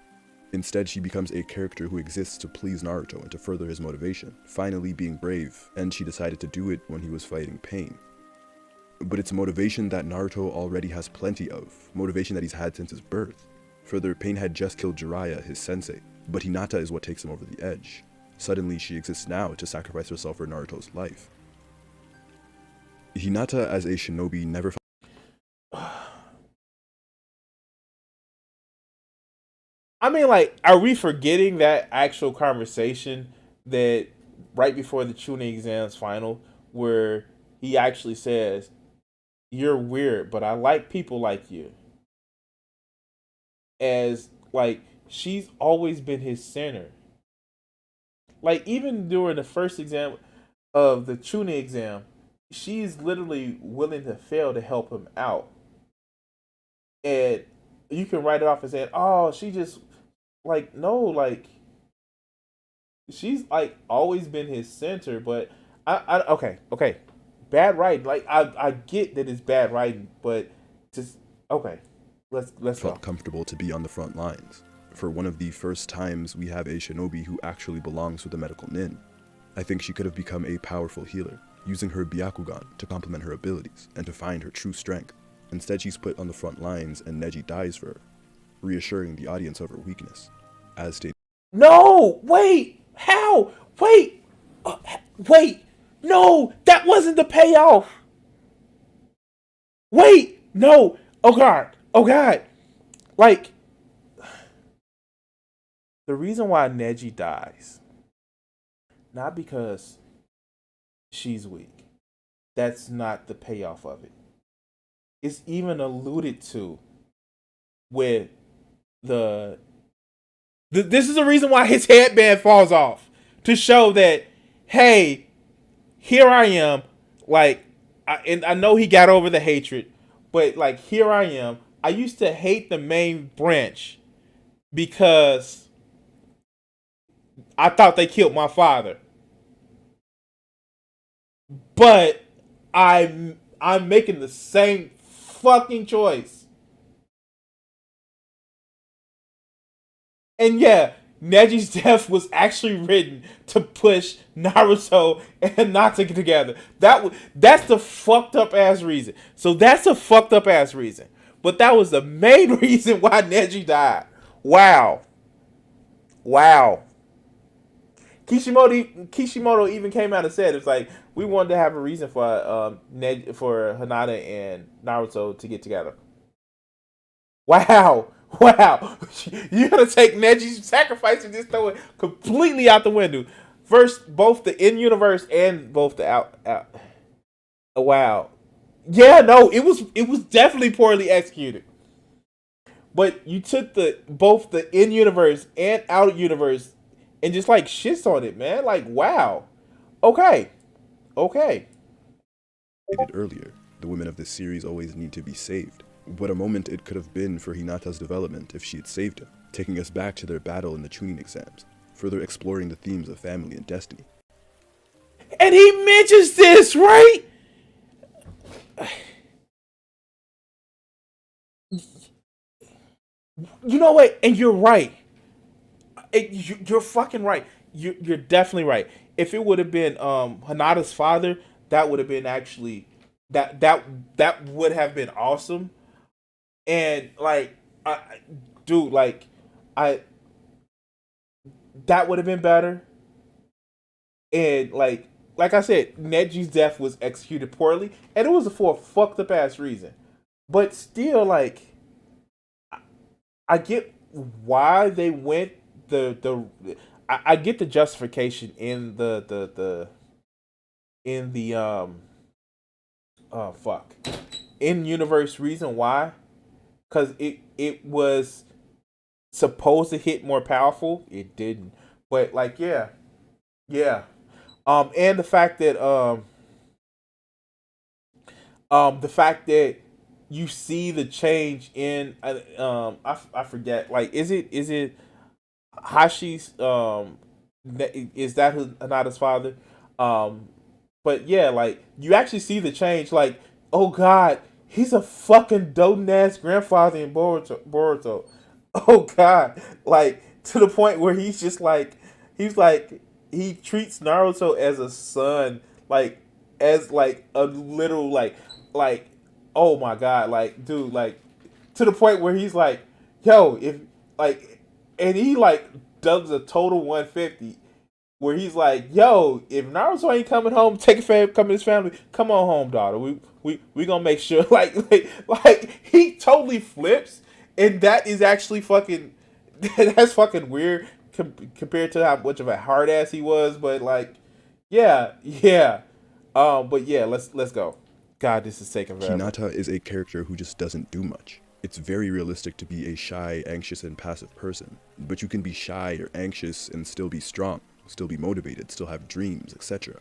Instead, she becomes a character who exists to please Naruto and to further his motivation, finally being brave, and she decided to do it when he was fighting pain. But it's motivation that Naruto already has plenty of, motivation that he's had since his birth. Further, Pain had just killed Jiraiya, his sensei, but Hinata is what takes him over the edge. Suddenly, she exists now to sacrifice herself for Naruto's life. Hinata as a shinobi never I mean, like, are we forgetting that actual conversation that right before the Chunin exams final, where he actually says, "You're weird, but I like people like you." As like she's always been his center. Like even during the first exam of the Chunin exam, she's literally willing to fail to help him out. And you can write it off as saying, "Oh, she just like no, like she's like always been his center." But okay, bad writing. Like I get that it's bad writing, but just okay, let's felt go. comfortable to be on the front lines. For one of the first times we have a shinobi who actually belongs with a medical nin. I think she could have become a powerful healer, using her Byakugan to complement her abilities and to find her true strength. Instead, she's put on the front lines and Neji dies for her, reassuring the audience of her weakness. As stated. No, wait, how? Wait, no, that wasn't the payoff. Wait, no. Oh God. Oh God. Like, the reason why Neji dies, not because she's weak. That's not the payoff of it. It's even alluded to with this is the reason why his headband falls off, to show that, hey, here I am, like, and I know he got over the hatred, but like, here I am. I used to hate the main branch because I thought they killed my father, but I'm making the same fucking choice. And yeah, Neji's death was actually written to push Naruto and Hinata together. That's the fucked up ass reason. So that's a fucked up ass reason. But that was the main reason why Neji died. Wow. Kishimoto even came out and said, it's like, we wanted to have a reason for Hinata and Naruto to get together. Wow. You're gonna take Neji's sacrifice and just throw it completely out the window. First, both the in-universe and both the out. Wow. Yeah, no, it was definitely poorly executed. But you took both the in-universe and out-universe and just like shits on it, man. Like, wow. Okay. Stated earlier, the women of this series always need to be saved. What a moment it could have been for Hinata's development if she had saved him, taking us back to their battle in the Chunin exams, further exploring the themes of family and destiny. And he mentions this, right? You know what? And you're right. You're fucking right. You're definitely right. If it would have been Hinata's father, that would have been actually that would have been awesome. And like, that would have been better. And like I said, Neji's death was executed poorly, and it was for a fucked up ass reason. But still, like, I get why they went I get the justification in the in universe reason why, because it was supposed to hit more powerful. It didn't, but like, yeah. And the fact that you see the change in I forget, like, is it Hashi's is that Hinata's father? But yeah, like, you actually see the change, like, oh God, he's a fucking doting ass grandfather in Boruto. Oh God, like, to the point where he's just like, he treats Naruto as a son, like, as like a little like oh my God, like, dude, like, to the point where he's like, yo, if like, and he like does a total 150 where he's like, yo, if Naruto ain't coming home, come to his family, come on home, daughter. We gonna make sure, like he totally flips, and that is actually fucking that's fucking weird compared to how much of a hard ass he was. But like, yeah. But yeah, let's go. God, this is taking forever. Hinata is a character who just doesn't do much. It's very realistic to be a shy, anxious, and passive person, but you can be shy or anxious and still be strong, still be motivated, still have dreams, etc.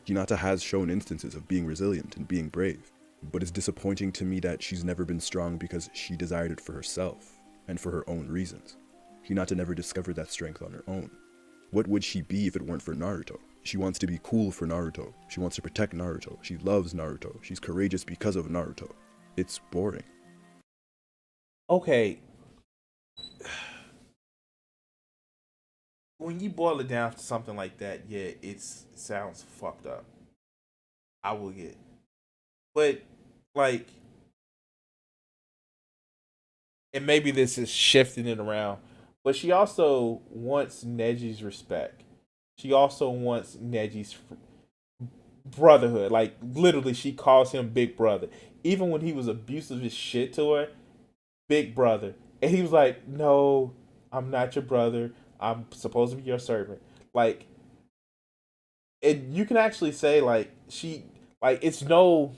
Hinata has shown instances of being resilient and being brave, but it's disappointing to me that she's never been strong because she desired it for herself and for her own reasons. Hinata never discovered that strength on her own. What would she be if it weren't for Naruto? She wants to be cool for Naruto. She wants to protect Naruto. She loves Naruto. She's courageous because of Naruto. It's boring. Okay. When you boil it down to something like that, yeah, it sounds fucked up. I will get. But, like, and maybe this is shifting it around, but she also wants Neji's respect. She also wants Neji's brotherhood. Like, literally, she calls him big brother. even when he was abusive as shit to her, big brother. And he was like, no, I'm not your brother. I'm supposed to be your servant. Like, and you can actually say like it's no.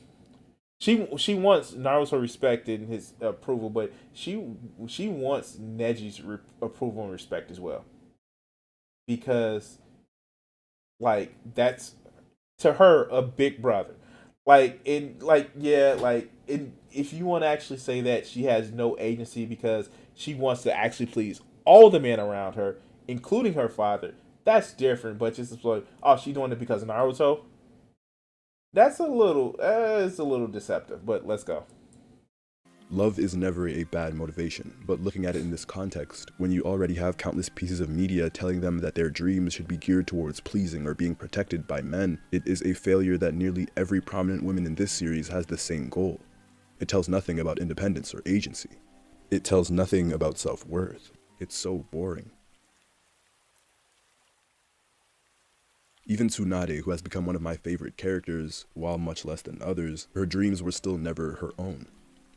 She wants Naruto respect and his approval, but she wants Neji's approval and respect as well, because like that's to her a big brother. Like in like yeah like in if you want to actually say that she has no agency because she wants to actually please all the men around her, including her father, that's different. But just like, oh, she doing it because of Naruto. That's it's a little deceptive, but let's go. Love is never a bad motivation, but looking at it in this context, when you already have countless pieces of media telling them that their dreams should be geared towards pleasing or being protected by men, it is a failure that nearly every prominent woman in this series has the same goal. It tells nothing about independence or agency. It tells nothing about self-worth. It's so boring. Even Tsunade, who has become one of my favorite characters, while much less than others, her dreams were still never her own.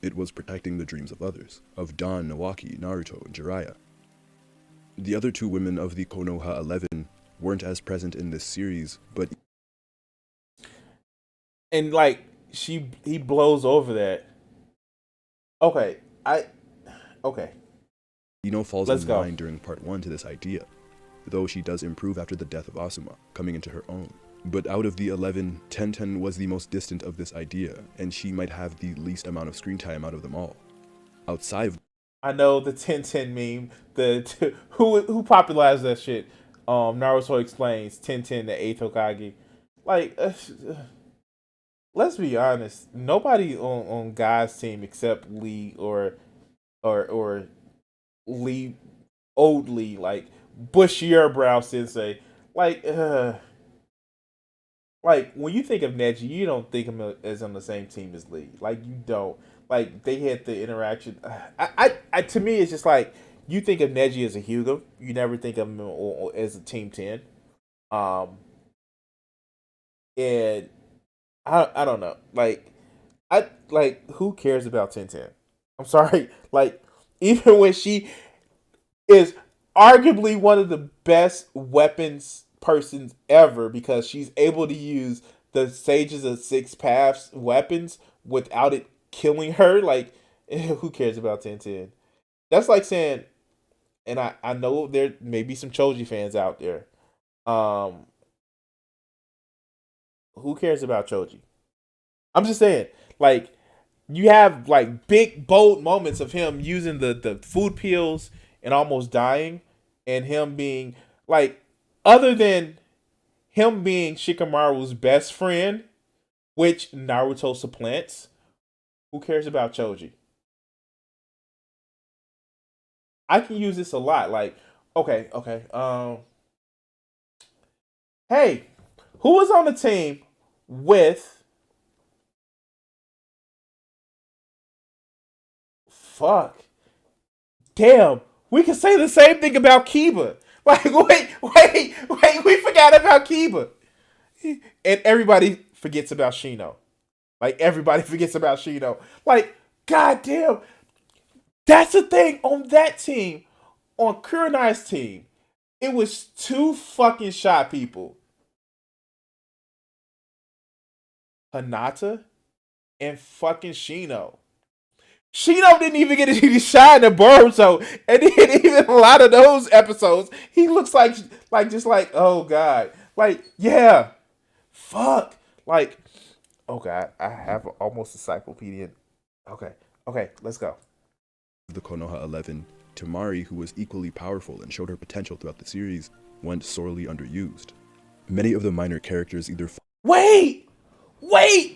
It was protecting the dreams of others, of Don, Nawaki, Naruto, and Jiraiya. The other two women of the Konoha 11 weren't as present in this series, but... And like, he blows over that. Okay. Ino falls Let's in go. line during part 1 to this idea, though she does improve after the death of Asuma, coming into her own. But out of the 11, Tenten was the most distant of this idea, and she might have the least amount of screen time out of them all. Outside of... I know the 10-10 meme. Who popularized that shit? Naruto explains 10-10 the 8th Hokage. Like, let's be honest. Nobody on Guy's team except Lee or Lee, old Lee, like bushier brow sensei. Like when you think of Neji, you don't think of him as on the same team as Lee. Like you don't. Like they had the interaction. I to me, it's just like you think of Neji as a Hugo. You never think of him as a Team 10. And I don't know. Like who cares about 10-10? I'm sorry. Like even when she is arguably one of the best weapons persons ever because she's able to use the Sages of Six Paths weapons without it killing her. Like, who cares about 10-10? That's like saying, and I know there may be some Choji fans out there. Who cares about Choji? I'm just saying, like, you have like big bold moments of him using the food pills and almost dying, and him being like, other than him being Shikamaru's best friend, which Naruto supplants, who cares about Choji? I can use this a lot. Like, okay. Hey, who was on the team with Damn, we can say the same thing about Kiba. Like, wait, we forgot about Kiba. And everybody forgets about Shino. Like, everybody forgets about Shino. Like, goddamn. That's the thing on that team. On Kurenai's team. It was two fucking shot people. Hinata and fucking Shino. Shino didn't even get any shine in Boruto, and then even a lot of those episodes, he looks like oh god, like yeah, fuck, like oh god, I have almost encyclopedian. Okay, let's go. The Konoha 11, Temari, who was equally powerful and showed her potential throughout the series, went sorely underused. Many of the minor characters either wait,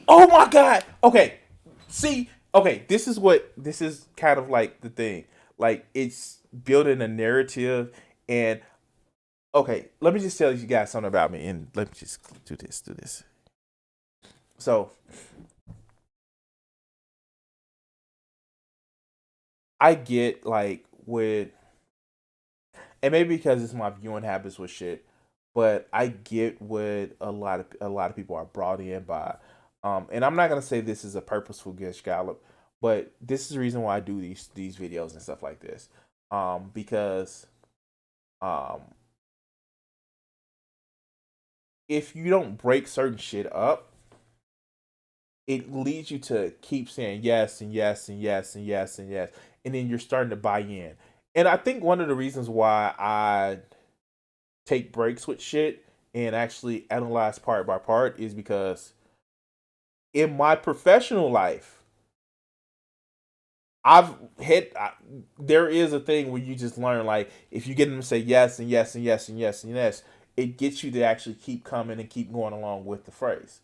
oh my god, okay, see. Okay, this is kind of like the thing. Like, it's building a narrative, and okay, let me just tell you guys something about me, and let me just do this. So, I get, like, with, and maybe because it's my viewing habits with shit, but I get what a lot of people are brought in by. And I'm not gonna say this is a purposeful gish gallop, but this is the reason why I do these videos and stuff like this. Because um, if you don't break certain shit up, it leads you to keep saying yes and yes and yes and yes and yes, and then you're starting to buy in. And I think one of the reasons why I take breaks with shit and actually analyze part by part is because in my professional life, there is a thing where you just learn, like, if you get them to say yes and yes and yes and yes and yes, it gets you to actually keep coming and keep going along with the phrase.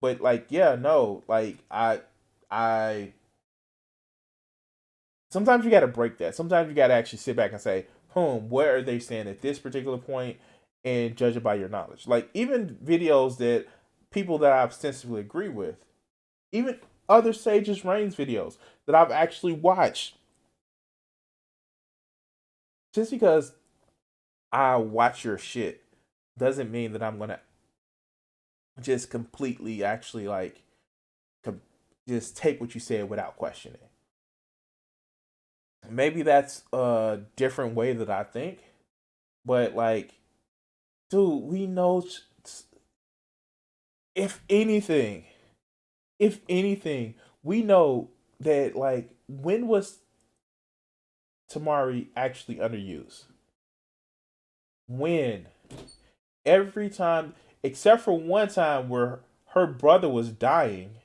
But like, yeah, no, like I sometimes you got to break that. Sometimes you got to actually sit back and say, what are they saying at this particular point, and judge it by your knowledge. Like, even videos that people that I ostensibly agree with, even other Sage's Reigns videos that I've actually watched, just because I watch your shit doesn't mean that I'm gonna just completely actually like just take what you said without questioning. Maybe that's a different way that I think, but like, dude, we know, if anything, we know that, like, when was Tamari actually underused? When? Every time, except for one time where her brother was dying,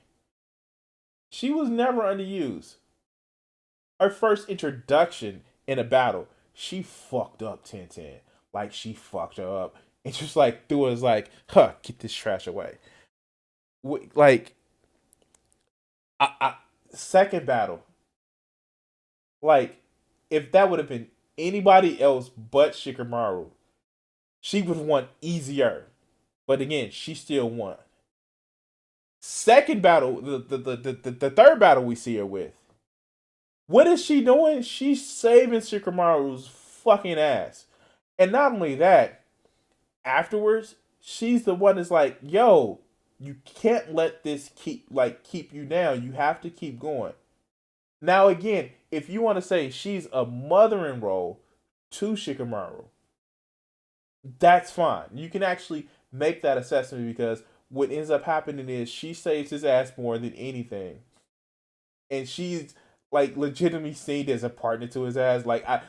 she was never underused. Her first introduction in a battle, she fucked up 1010. Like, she fucked her up. And just like threw us like, get this trash away. Like, second battle, like, if that would have been anybody else but Shikamaru, she would have won easier. But again, she still won. Second battle, the third battle we see her with, what is she doing? She's saving Shikamaru's fucking ass. And not only that, afterwards, she's the one that's like, yo, you can't let this keep you down. You have to keep going. Now again, if you want to say she's a mothering role to Shikamaru, that's fine. You can actually make that assessment, because what ends up happening is she saves his ass more than anything. And she's like legitimately seen as a partner to his ass. Like, I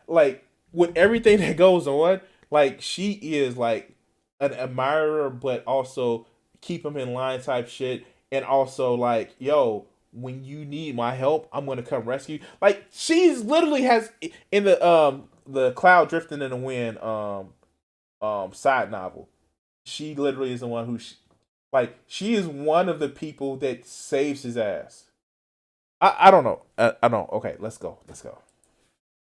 like, with everything that goes on, like, she is like an admirer, but also keep him in line type shit. And also like, yo, when you need my help, I'm gonna come rescue. Like, she's literally has in the Cloud Drifting in the Wind side novel, she literally is the one who she is one of the people that saves his ass. I don't know. I don't. Okay, let's go.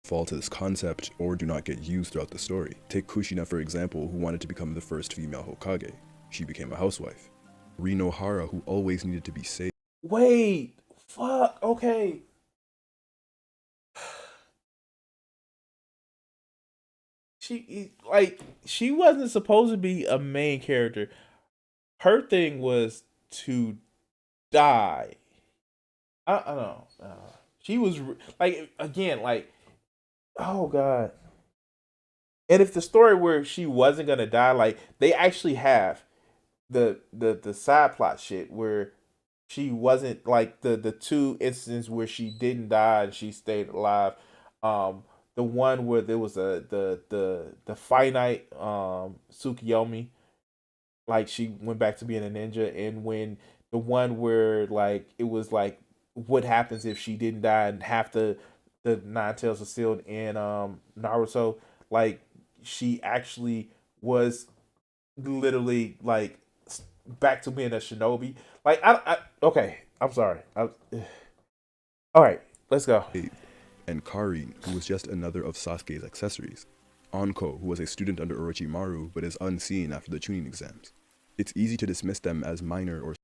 Fall to this concept or do not get used throughout the story. Take Kushina, for example, who wanted to become the first female Hokage. She became a housewife. Rinohara, who always needed to be saved. Wait, fuck, okay. She wasn't supposed to be a main character. Her thing was to die. I don't know. She was like, again, like, oh god. And if the story where she wasn't gonna die, like, they actually have the side plot shit where she wasn't, like, the two instances where she didn't die and she stayed alive. The one where there was the finite Tsukiyomi, like, she went back to being a ninja, and when the one where, like, it was like, what happens if she didn't die and half the nine tails are sealed in Naruto, like, she actually was literally like back to being a shinobi. Like, I okay, I'm sorry. All right, let's go. And Karin, who was just another of Sasuke's accessories. Anko, who was a student under Orochimaru but is unseen after the tuning exams. It's easy to dismiss them as minor or...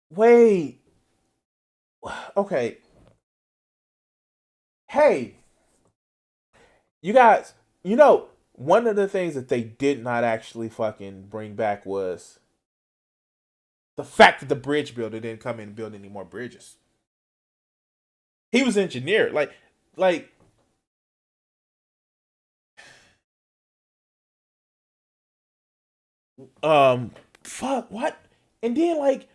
Wait. Okay. Hey. You guys, one of the things that they did not actually fucking bring back was the fact that the bridge builder didn't come in and build any more bridges. He was engineer. Like fuck what? And then like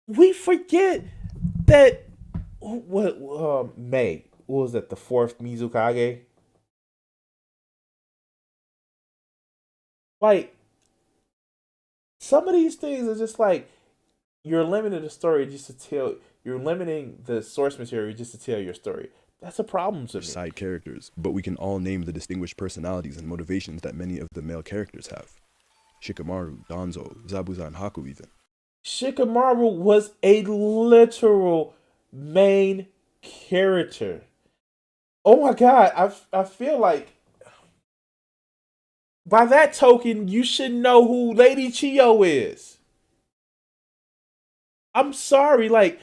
we forget that May, what was that, the fourth Mizukage? Like some of these things are just like you're limiting the story just to tell. You're limiting the source material just to tell your story. That's a problem to me. Side characters, but we can all name the distinguished personalities and motivations that many of the male characters have. Shikamaru, Danzo, Zabuza, and Haku even. Shikamaru was a literal main character. Oh my god, I feel like by that token, you should know who Lady Chiyo is. I'm sorry, like,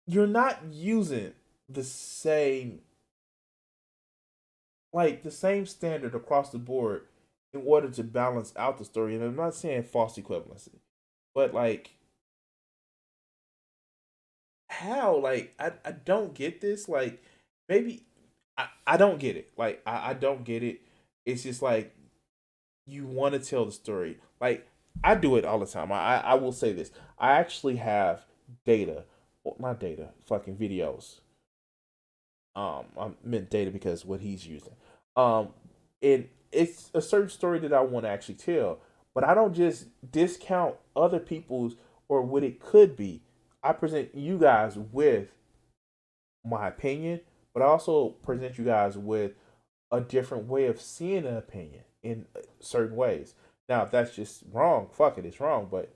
you're not using the same standard across the board in order to balance out the story. And I'm not saying false equivalency, but like, how? Like, I don't get this. Like, maybe I don't get it. Like, I don't get it. It's just like you want to tell the story. Like, I do it all the time. I will say this. I actually have data. Well, not data, fucking videos. I meant data because what he's using. And it's a certain story that I want to actually tell, but I don't just discount other people's or what it could be. I present you guys with my opinion, but I also present you guys with a different way of seeing an opinion in certain ways. Now, if that's just wrong, fuck it, it's wrong. But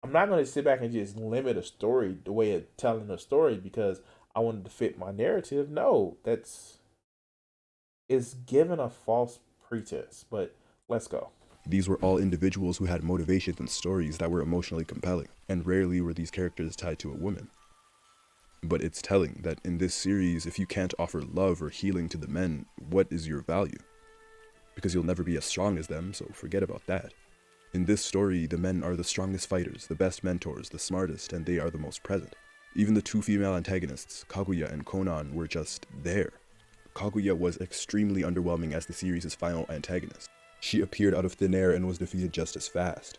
I'm not going to sit back and just limit a story, the way of telling a story, because I wanted to fit my narrative. No, it's given a false pretense. But let's go. These were all individuals who had motivations and stories that were emotionally compelling, and rarely were these characters tied to a woman. But it's telling that in this series, if you can't offer love or healing to the men, what is your value? Because you'll never be as strong as them, so forget about that. In this story, the men are the strongest fighters, the best mentors, the smartest, and they are the most present. Even the two female antagonists, Kaguya and Konan, were just there. Kaguya was extremely underwhelming as the series' final antagonist. She appeared out of thin air and was defeated just as fast.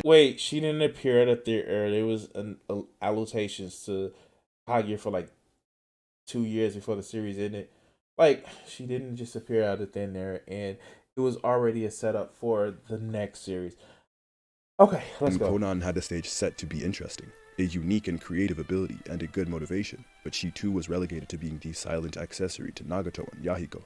Wait, she didn't appear out of thin air. There was an allotations to Kaguya for like 2 years before the series ended. Like, she didn't just appear out of thin air, and it was already a setup for the next series. Okay, let's go. Konan had the stage set to be interesting, a unique and creative ability, and a good motivation, but she too was relegated to being the silent accessory to Nagato and Yahiko.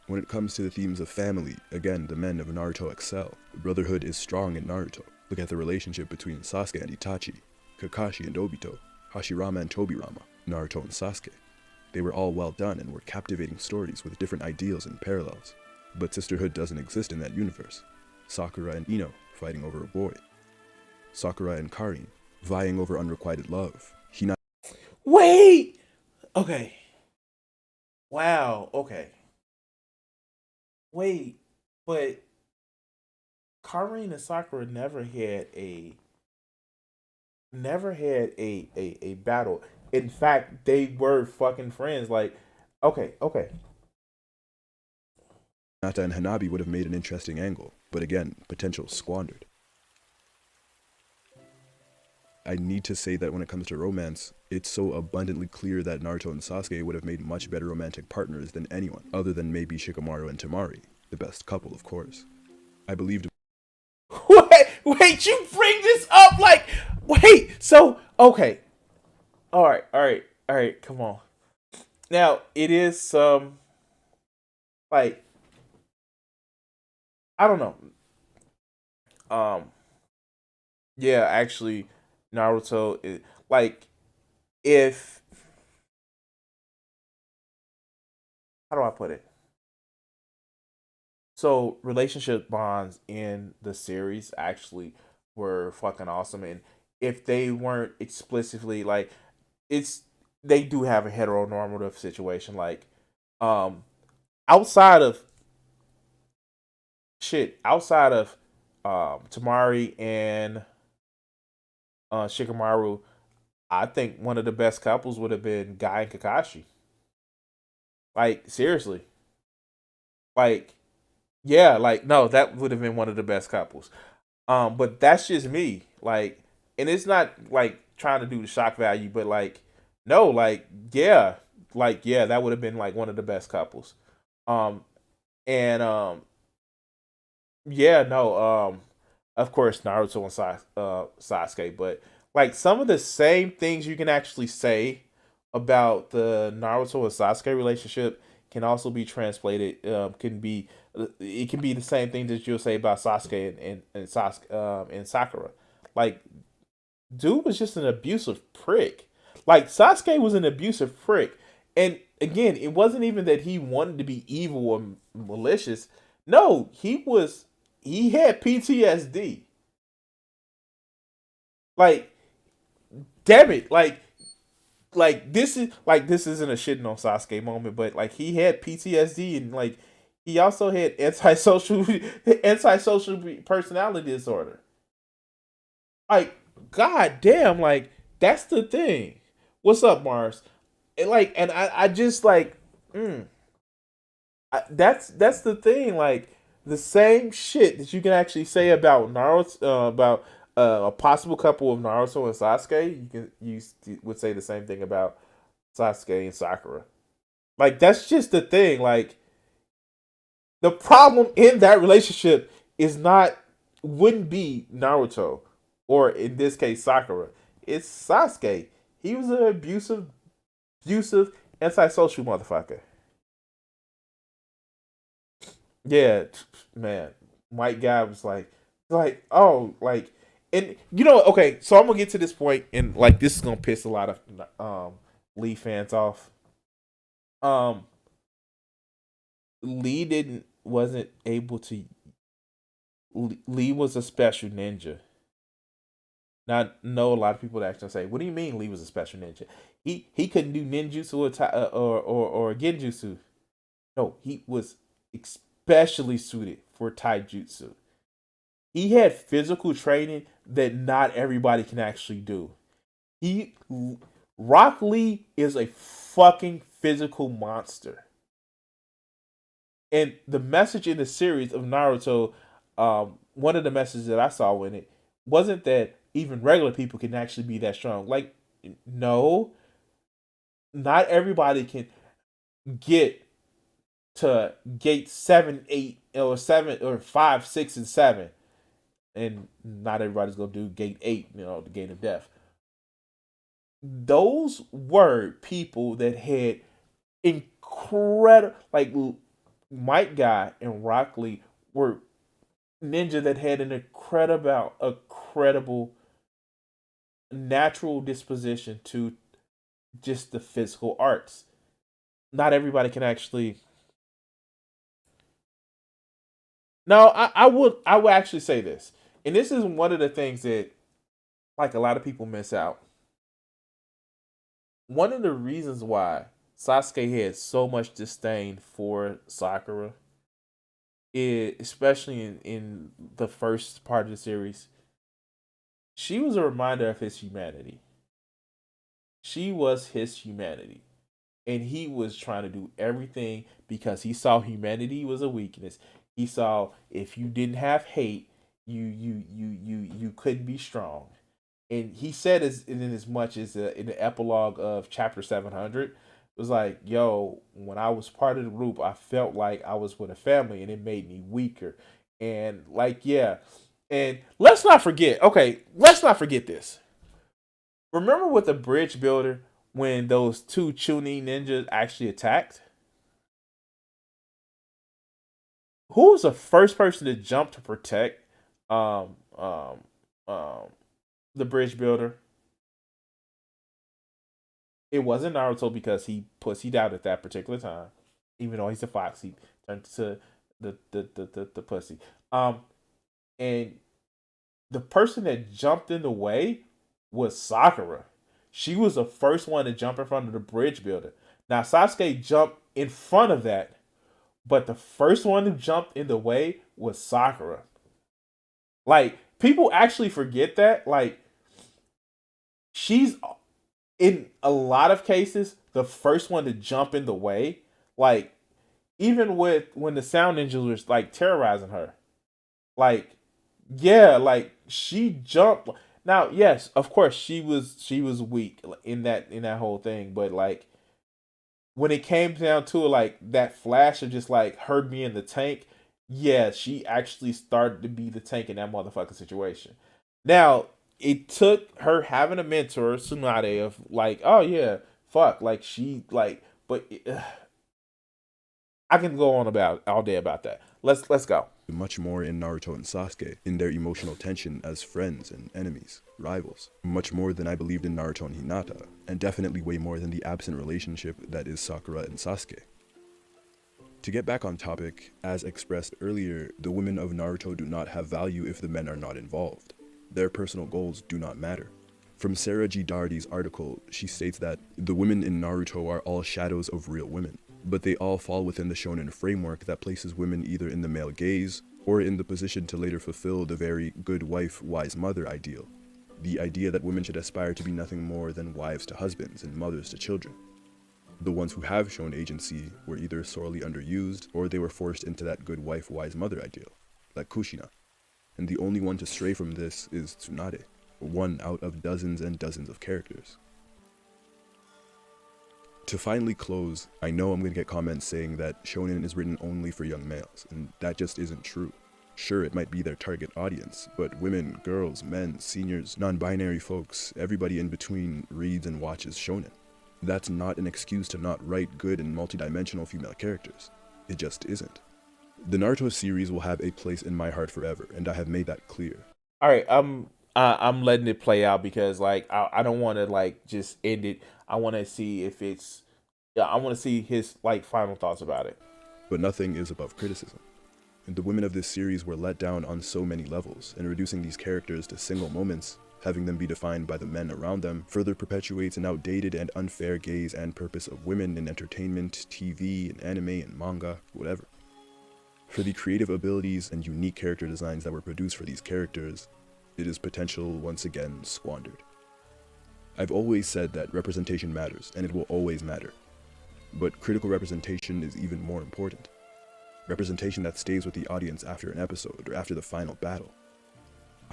When it comes to the themes of family, again, the men of Naruto excel. Brotherhood is strong in Naruto. Look at the relationship between Sasuke and Itachi, Kakashi and Obito, Hashirama and Tobirama, Naruto and Sasuke. They were all well done and were captivating stories with different ideals and parallels. But sisterhood doesn't exist in that universe. Sakura and Ino fighting over a boy. Sakura and Karin vying over unrequited love. Wait! Okay. Wow, okay. Wait, but Karin and Sakura never had a battle. In fact, they were fucking friends. Like, okay. Hinata and Hanabi would have made an interesting angle, but again, potential squandered. I need to say that when it comes to romance, it's so abundantly clear that Naruto and Sasuke would have made much better romantic partners than anyone, other than maybe Shikamaru and Temari, the best couple, of course. I believed. Wait, you bring this up like, wait, so, okay. All right, come on. Now, it is, like, I don't know. Yeah, actually, Naruto is, like, if, how do I put it? So, relationship bonds in the series actually were fucking awesome, and if they weren't explicitly, like, they do have a heteronormative situation, like, outside of Tamari and Shikamaru, I think one of the best couples would have been Guy and Kakashi. Like seriously, like yeah, like no, that would have been one of the best couples. But that's just me. Like, and it's not like trying to do the shock value, but like, no, like yeah, that would have been like one of the best couples. Um, and yeah, no, of course Naruto and Sasuke, but like some of the same things you can actually say about the Naruto and Sasuke relationship can also be translated. Can be it can be the same thing that you'll say about Sasuke and Sasuke and Sakura. Like, dude was just an abusive prick. Like Sasuke was an abusive prick, and again, it wasn't even that he wanted to be evil or malicious. No, he had PTSD. Like, damn it, this isn't a shitting on Sasuke moment, but like he had PTSD and like he also had antisocial personality disorder. Like, god damn, like that's the thing. What's up, Mars? And I just like, that's the thing. Like the same shit that you can actually say about Naruto, about a possible couple of Naruto and Sasuke. You would say the same thing about Sasuke and Sakura. Like that's just the thing. Like the problem in that relationship is not wouldn't be Naruto or in this case Sakura. It's Sasuke. He was an abusive, antisocial motherfucker. Yeah, man. White guy was oh, like, and okay. So I'm gonna get to this point, and like, this is gonna piss a lot of Lee fans off. Um, Lee didn't wasn't able to. Lee was a special ninja. Now, I know a lot of people that actually say, "What do you mean Lee was a special ninja? He couldn't do ninjutsu or genjutsu." No, he was especially suited for taijutsu. He had physical training that not everybody can actually do. He Rock Lee is a fucking physical monster. And the message in the series of Naruto, one of the messages that I saw in it wasn't that even regular people can actually be that strong. Like, no, not everybody can get to gate 7, 8, or 7, or 5, 6, and 7. And not everybody's gonna do gate 8, the gate of death. Those were people that had incredible, like Mike Guy and Rock Lee were ninja that had an incredible natural disposition to just the physical arts. Not everybody can actually. No, I would actually say this, and this is one of the things that like a lot of people miss out. One of the reasons why Sasuke had so much disdain for Sakura, especially in the first part of the series, she was a reminder of his humanity. She was his humanity. And he was trying to do everything because he saw humanity was a weakness. He saw if you didn't have hate, you couldn't be strong. And he said as much as in the epilogue of chapter 700, it was like, yo, when I was part of the group, I felt like I was with a family, and it made me weaker. And like, yeah. And let's not forget this. Remember with the bridge builder when those two Chunin ninjas actually attacked? Who was the first person to jump to protect um um um the bridge builder? It wasn't Naruto because he pussied out at that particular time. Even though he's a fox, he turned to the pussy. And the person that jumped in the way was Sakura. She was the first one to jump in front of the bridge builder. Now Sasuke jumped in front of that, but the first one who jumped in the way was Sakura. Like, people actually forget that. Like, she's in a lot of cases the first one to jump in the way. Like even with when the sound ninjas was like terrorizing her, like yeah, like she jumped. Now, yes, of course she was weak in that whole thing, but like when it came down to it, like that flash of just like her being the tank, yeah, she actually started to be the tank in that motherfucking situation. Now, it took her having a mentor, Tsunade, of like, oh yeah, fuck, like she like, but I can go on about all day about that. Let's go. Much more in Naruto and Sasuke, in their emotional tension as friends and enemies, rivals. Much more than I believed in Naruto and Hinata, and definitely way more than the absent relationship that is Sakura and Sasuke. To get back on topic, as expressed earlier, the women of Naruto do not have value if the men are not involved. Their personal goals do not matter. From Sarah G. Doherty's article, she states that the women in Naruto are all shadows of real women, but they all fall within the shonen framework that places women either in the male gaze or in the position to later fulfill the very good wife, wise mother ideal. The idea that women should aspire to be nothing more than wives to husbands and mothers to children. The ones who have shown agency were either sorely underused or they were forced into that good wife, wise mother ideal, like Kushina. And the only one to stray from this is Tsunade, one out of dozens and dozens of characters. To finally close, I know I'm going to get comments saying that shonen is written only for young males, and that just isn't true. Sure, it might be their target audience, but women, girls, men, seniors, non-binary folks, everybody in between reads and watches shonen. That's not an excuse to not write good and multidimensional female characters. It just isn't. The Naruto series will have a place in my heart forever, and I have made that clear. All right, I'm letting it play out because like I don't want to like just end it. I want to see if it's I want to see his like final thoughts about it. But nothing is above criticism. And the women of this series were let down on so many levels, and reducing these characters to single moments, having them be defined by the men around them, further perpetuates an outdated and unfair gaze and purpose of women in entertainment, TV, and anime and manga, whatever. For the creative abilities and unique character designs that were produced for these characters, it is potential once again squandered. I've always said that representation matters, and it will always matter. But critical representation is even more important. Representation that stays with the audience after an episode or after the final battle.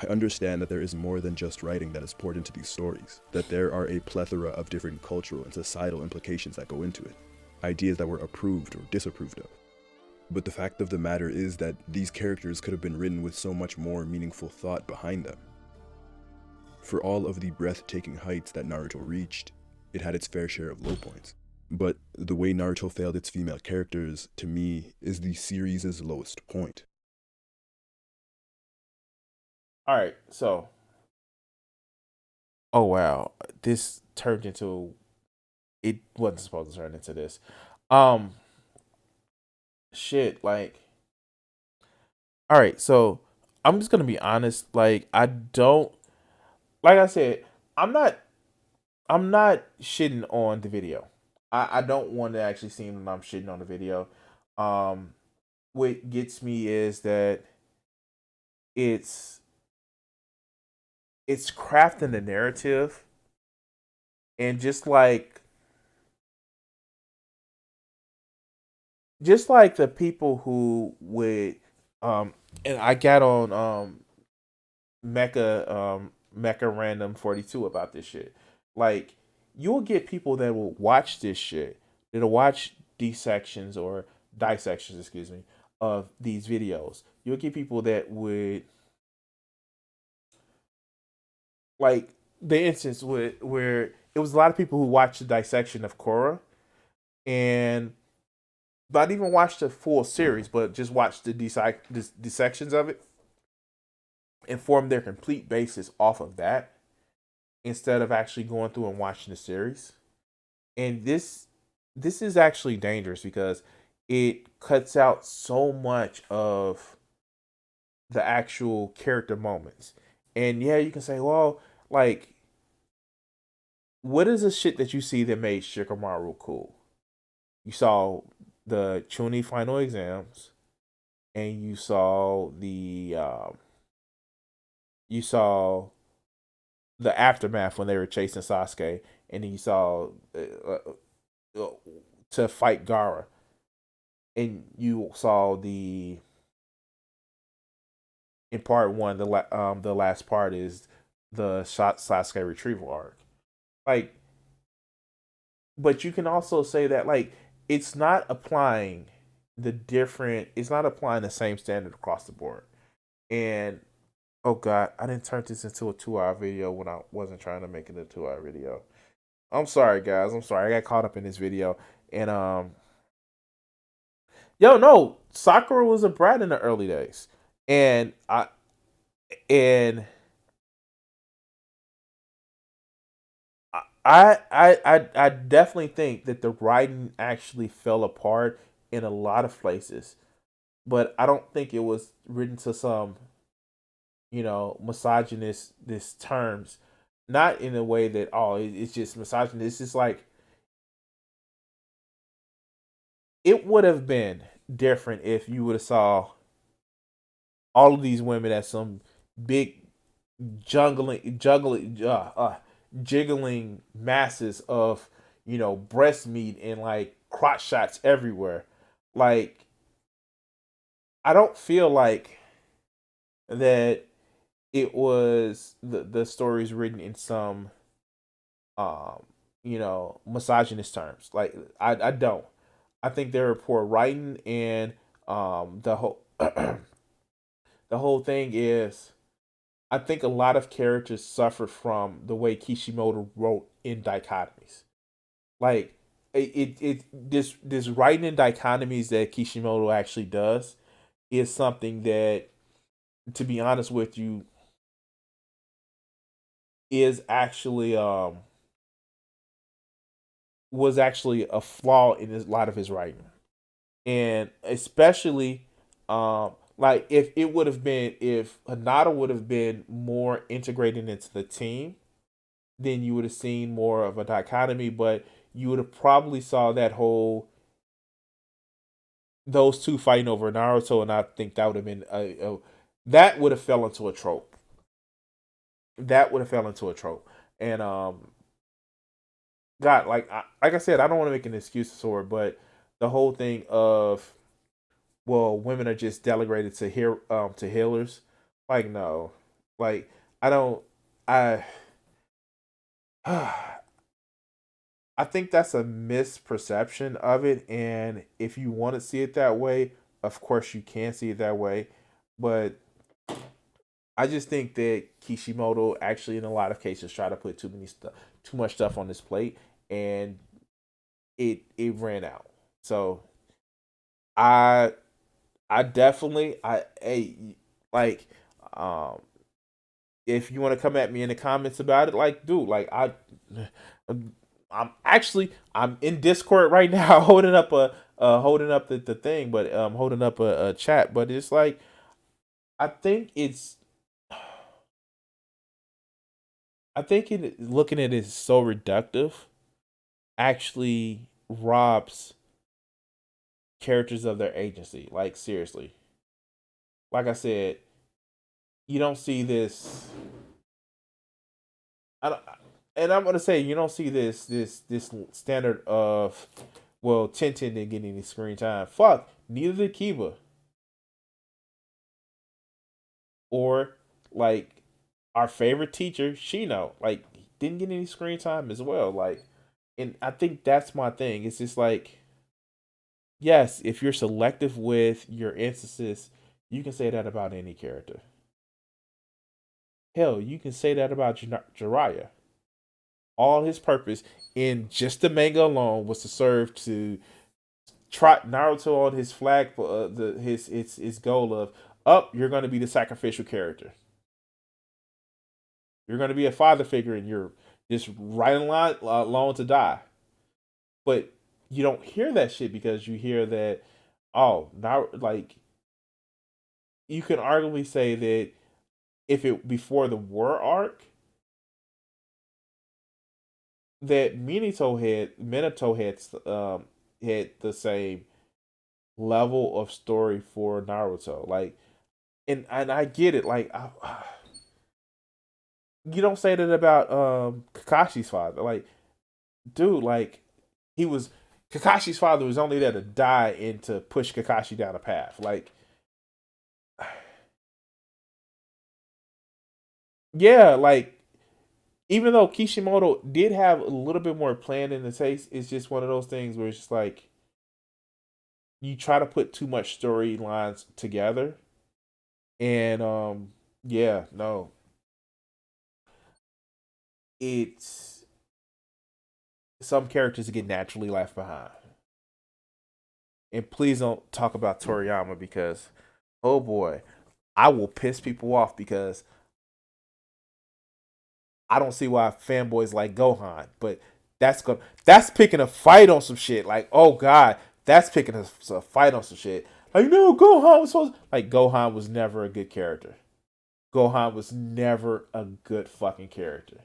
I understand that there is more than just writing that is poured into these stories, that there are a plethora of different cultural and societal implications that go into it, ideas that were approved or disapproved of. But the fact of the matter is that these characters could have been written with so much more meaningful thought behind them. For all of the breathtaking heights that Naruto reached, it had its fair share of low points. But the way Naruto failed its female characters, to me, is the series' lowest point. All right, so oh wow, this turned into it wasn't supposed to turn into this. Shit, like all right, so I'm just gonna be honest. Like I don't like I said, I'm not shitting on the video. I don't want to actually seem that I'm shitting on the video. What gets me is that it's crafting the narrative and just like the people who would and I got on Mecha Random 42 about this shit. Like you'll get people that will watch this shit. That'll watch dissections or dissections, excuse me, of these videos. You'll get people that would like the instance where it was a lot of people who watched the dissection of Korra and not even watched the full series, but just watched the dissections of it and formed their complete basis off of that instead of actually going through and watching the series. And this is actually dangerous because it cuts out so much of the actual character moments. And yeah, you can say, well, like, what is the shit that you see that made Shikamaru cool? You saw the Chunin final exams, and you saw the the aftermath when they were chasing Sasuke, and he saw uh, to fight Gara, and you saw the in part one, the last part is the Sasuke retrieval arc. Like, but you can also say that like it's not applying it's not applying the same standard across the board. And oh god, I didn't turn this into a 2 hour video when I wasn't trying to make it a 2 hour video. I'm sorry guys, I'm sorry. I got caught up in this video. And yo, no, Sakura was a brat in the early days. And and I definitely think that the writing actually fell apart in a lot of places, but I don't think it was written to some, misogynist this terms, not in a way that it's just misogynist. It's just like it would have been different if you would have saw all of these women as some big jiggling masses of breast meat and like crotch shots everywhere. Like I don't feel like that it was the stories written in some misogynist terms. Like I don't. I think they were poor writing, and the whole the whole thing is I think a lot of characters suffer from the way Kishimoto wrote in dichotomies. Like this writing in dichotomies that Kishimoto actually does is something that, to be honest with you, is actually was actually a flaw in a lot of his writing. And especially like if Hinata would have been more integrated into the team, then you would have seen more of a dichotomy, but you would have probably saw those two fighting over Naruto, and I think that would have been that would have fell into a trope. That would have fell into a trope. And God, like I said, I don't want to make an excuse for it, but the whole thing of, well, women are just delegated to healers. Like no, like I don't. I I think that's a misperception of it, and if you want to see it that way, of course you can see it that way. But I just think that Kishimoto actually, in a lot of cases, try to put too much stuff on his plate, and it ran out. So I I definitely like if you want to come at me in the comments about it, like dude, like I'm in Discord right now holding up holding up the thing, but holding up a chat, but it's like I think it's looking at it so reductive actually robs characters of their agency. Like seriously. Like I said, you don't see this. I don't, and I'm gonna say you don't see this standard of, well, Tintin didn't get any screen time. Fuck, neither did Kiba. Or like our favorite teacher, Shino, like didn't get any screen time as well. Like, and I think that's my thing. It's just like, yes, if you're selective with your instances, you can say that about any character. Hell, you can say that about Jiraiya. All his purpose in just the manga alone was to serve to trot Naruto on his flag for his goal of, up, you're going to be the sacrificial character. You're going to be a father figure, and you're just right in line alone to die. But you don't hear that shit because you hear that, oh, now like you can arguably say that if it before the war arc, that Minato had the same level of story for Naruto. Like, and I get it. Like, You don't say that about Kakashi's father. Like, dude, like he was Kakashi's father was only there to die and to push Kakashi down a path. Like, yeah, like even though Kishimoto did have a little bit more plan in the taste, it's just one of those things where it's just like you try to put too much storylines together, and yeah, no, it's some characters get naturally left behind. And please don't talk about Toriyama because, oh boy, I will piss people off because I don't see why fanboys like Gohan, but that's picking a fight on some shit. Like, oh god, that's picking a fight on some shit. Like, no, Gohan was supposed like Gohan was never a good character. Gohan was never a good fucking character.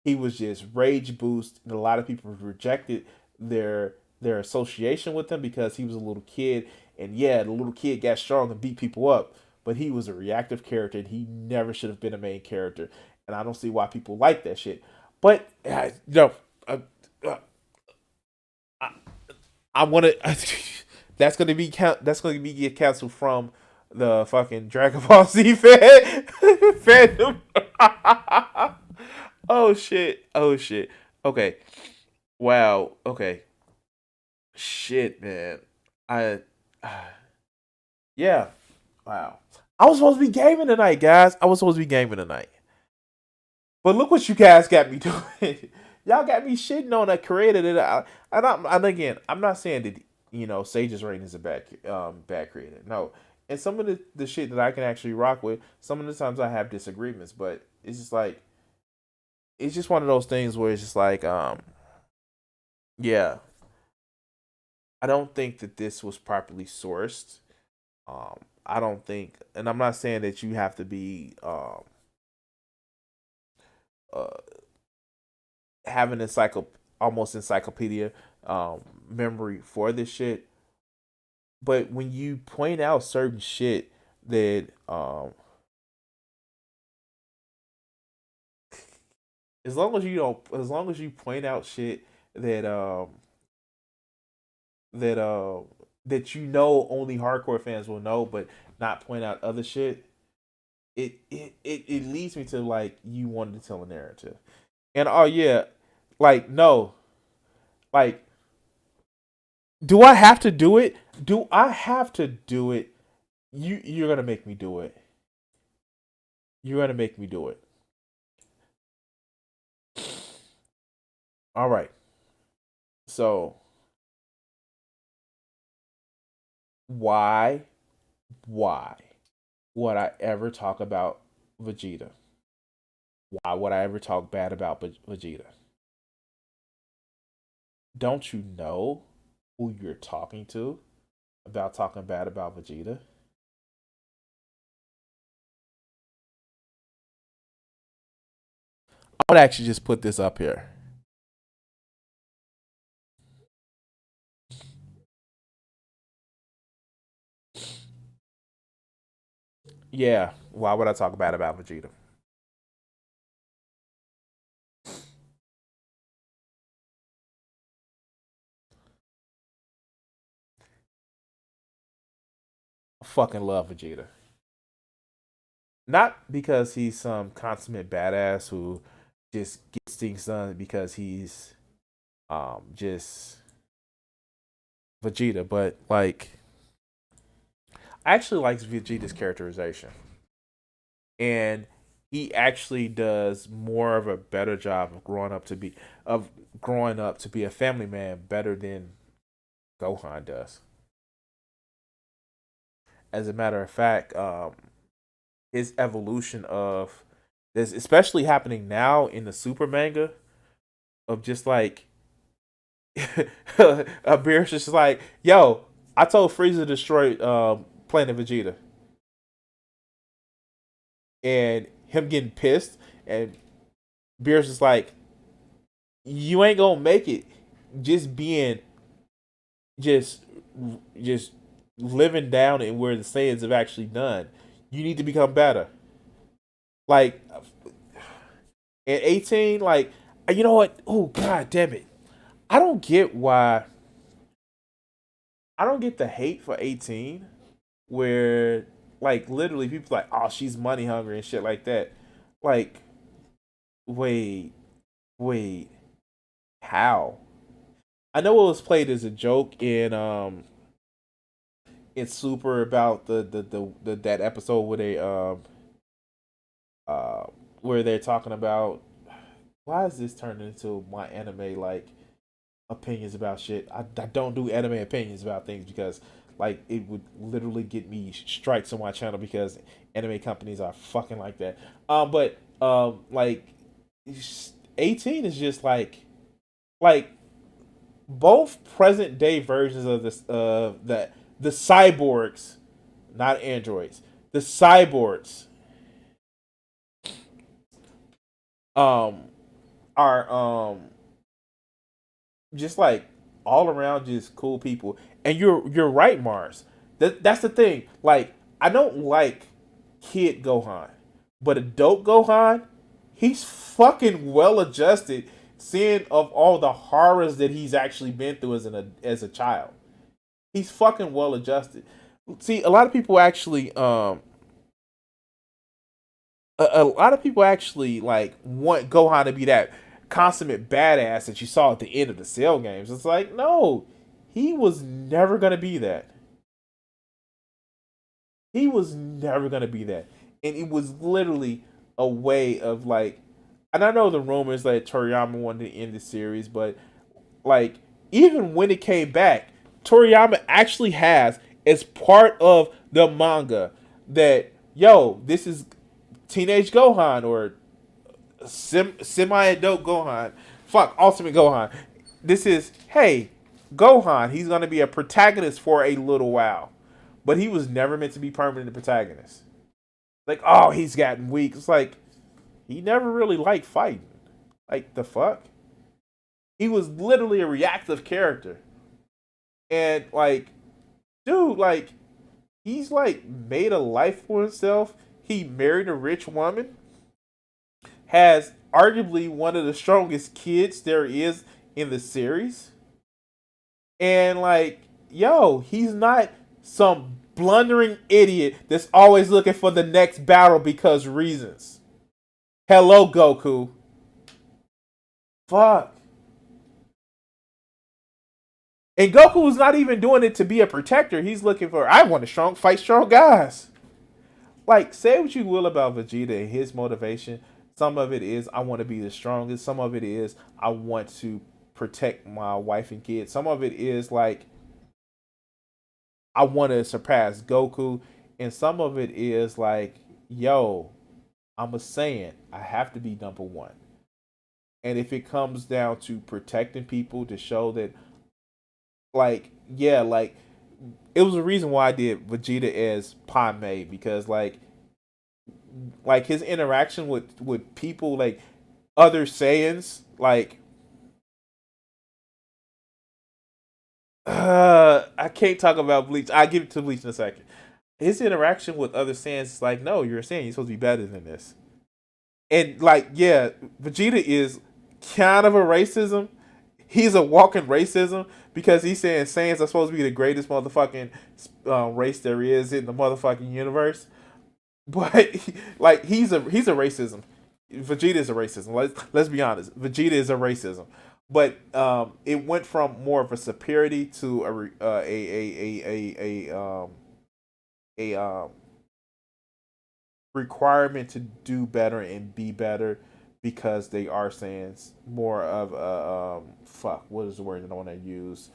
He was just rage boost, and a lot of people rejected their association with him because he was a little kid, and yeah, the little kid got strong and beat people up, but he was a reactive character, and he never should have been a main character, and I don't see why people like that shit. But no, uh, I, I want to. That's gonna be get canceled from the fucking Dragon Ball Z fandom. Oh shit! Oh shit! Okay. Wow. Okay. Shit, man. I. Yeah. Wow. I was supposed to be gaming tonight, guys. I was supposed to be gaming tonight. But look what you guys got me doing. Y'all got me shitting on a creator that and again, I'm not saying that Sage's Rain is a bad creator. No. And some of the shit that I can actually rock with, some of the times I have disagreements, but it's just like it's just one of those things where it's just like yeah. I don't think that this was properly sourced. I don't think, and I'm not saying that you have to be uh, have an almost encyclopedia memory for this shit. But when you point out certain shit that as long as you point out shit that that only hardcore fans will know, but not point out other shit, it leads me to like you wanted to tell a narrative. And oh yeah, like no, like do I have to do it? Do I have to do it? You're gonna make me do it. You're gonna make me do it. All right. So why would I ever talk about Vegeta? Why would I ever talk bad about Vegeta? Don't you know who you're talking to about talking bad about Vegeta? I would actually just put this up here. Yeah, why would I talk bad about Vegeta? I fucking love Vegeta. Not because he's some consummate badass who just gets things done because he's just Vegeta, but like I actually like Vegeta's characterization. And he actually does more of a better job of growing up to be a family man better than Gohan does. As a matter of fact, his evolution of this, especially happening now in the Super manga, of just like Beerus just like, yo, I told Frieza to destroy Planet Vegeta, and him getting pissed, and Beerus is like, you ain't gonna make it. Just being, just, just living down in where the Saiyans have actually done. You need to become better. Like, At 18, like, you know what? Oh, god damn it. I don't get why. I don't get the hate for 18, where, like, literally people like, oh, she's money hungry and shit like that. Like, wait, how? I know it was played as a joke in Super about the that episode uh where they're talking about, why is this turned into my anime like opinions about shit? I don't do anime opinions about things because like it would literally get me strikes on my channel because anime companies are fucking like that. But like 18 is just like both present day versions of this the cyborgs, not androids, the cyborgs um are just like all around just cool people. And you're right, Mars. That's the thing. Like, I don't like kid Gohan, but adult Gohan, he's fucking well adjusted, seeing of all the horrors that he's actually been through as a child. He's fucking well adjusted. See, a lot of people actually a lot of people actually like want Gohan to be that consummate badass that you saw at the end of the Cell games. It's like, no, he was never gonna be that. He was never gonna be that. And it was literally a way of like, and I know the rumors that Toriyama wanted to end the series, but like even when it came back, Toriyama actually has as part of the manga that, yo, this is Teenage Gohan or semi-adult Gohan. Fuck, Ultimate Gohan. This is, hey, Gohan. He's going to be a protagonist for a little while. But he was never meant to be permanent protagonist. Like, oh, he's gotten weak. It's like, he never really liked fighting. Like, the fuck? He was literally a reactive character. And, like, dude, like, he's, like, made a life for himself. He married a rich woman. Has arguably one of the strongest kids there is in the series. And, like, yo, he's not some blundering idiot that's always looking for the next battle because reasons. Hello, Goku. Fuck. And Goku was not even doing it to be a protector. He's looking for, I want to fight strong guys. Like, say what you will about Vegeta and his motivation. Some of it is, I want to be the strongest. Some of it is, I want to protect my wife and kids. Some of it is, like, I want to surpass Goku. And some of it is, like, yo, I'm a Saiyan. I have to be number one. And if it comes down to protecting people to show that, like, yeah, like, it was a reason why I did Vegeta as Pai because, like his interaction with people, like, other Saiyans, like, I can't talk about Bleach. I'll give it to Bleach in a second. His interaction with other Saiyans is like, no, you're a Saiyan. You're supposed to be better than this. And, like, yeah, Vegeta is kind of a racism. He's a walking racism because he's saying Saiyans are supposed to be the greatest motherfucking race there is in the motherfucking universe. But, like, he's a racism. Vegeta is a racism. Let's be honest. Vegeta is a racism. But it went from more of a superiority to a requirement to do better and be better because they are Saiyans. More of a fuck. What is the word that I want to use?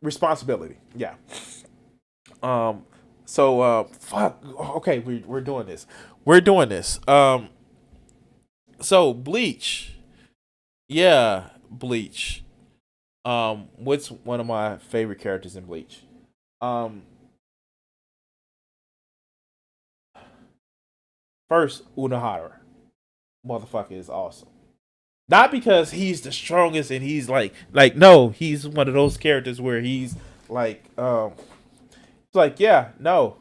Responsibility. Yeah. So fuck. Okay, we're doing this. We're doing this. So Bleach. Yeah, Bleach. What's one of my favorite characters in Bleach? First, Unohara. Motherfucker is awesome. Not because he's the strongest and he's like no, he's one of those characters where he's like it's like, yeah, no.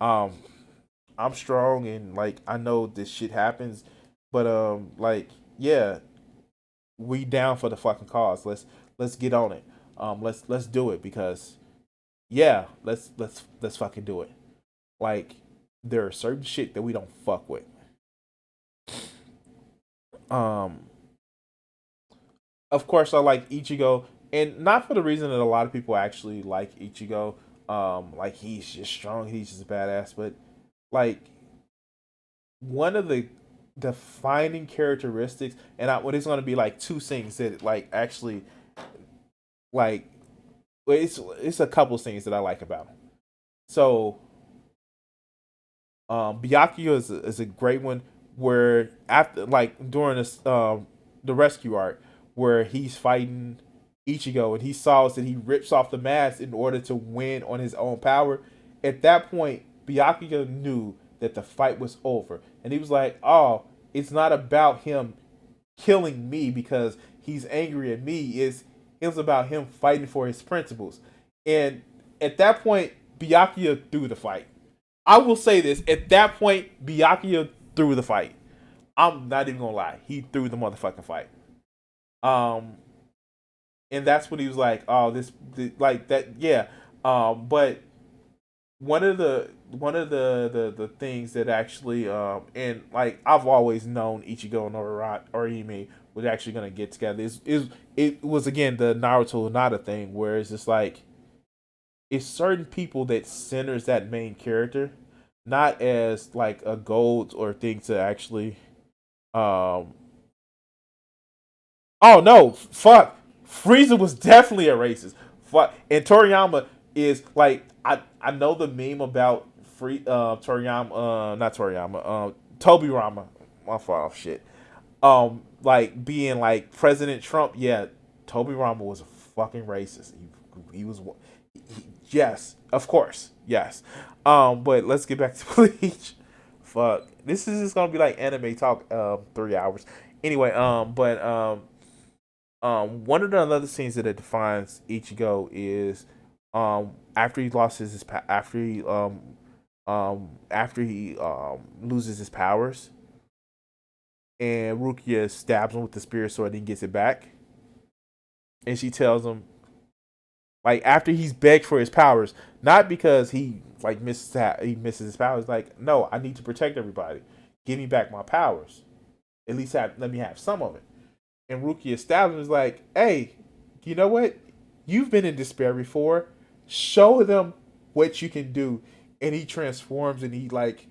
I'm strong and, like, I know this shit happens, But like, yeah, we down for the fucking cause. Let's get on it. Let's do it because yeah, let's fucking do it. Like, there are certain shit that we don't fuck with. Um, of course, I like Ichigo, and not for the reason that a lot of people actually like Ichigo. Like he's just strong, he's just badass, but like one of the defining characteristics, and what it's going to be like two things that like actually like it's a couple things that I like about him. So, Byakuya is a great one where after like during this the rescue arc where he's fighting Ichigo and he saws that he rips off the mask in order to win on his own power. At that point, Byakuya knew that the fight was over, and he was like, "Oh, it's not about him killing me because he's angry at me. It's about him fighting for his principles." And at that point, Byakuya threw the fight. I will say this: at that point, Byakuya threw the fight. I'm not even gonna lie; he threw the motherfucking fight. And that's when he was like, "Oh, like that, yeah." But one of the things that actually and like I've always known Ichigo and Orihime was actually gonna get together. It was again the Naruto Hinata thing where it's just like it's certain people that centers that main character, not as like a gold or thing to actually oh no, fuck. Frieza was definitely a racist. Fuck, and Toriyama is like I know the meme about Toriyama, not Toriyama, Tobirama. My fault, shit. Like being like President Trump. Yeah, Tobirama was a fucking racist. He was. Yes, of course, yes. But let's get back to Bleach. Fuck, this is just gonna be like anime talk. 3 hours. Anyway, one of the other scenes that it defines Ichigo is after he loses his powers and Rukia stabs him with the spirit sword and gets it back, and she tells him like after he's begged for his powers, not because he like misses his powers, like no, I need to protect everybody, give me back my powers, at least let me have some of it. And Rukia stabs him is like, hey, you know what? You've been in despair before. Show them what you can do. And he transforms and he like,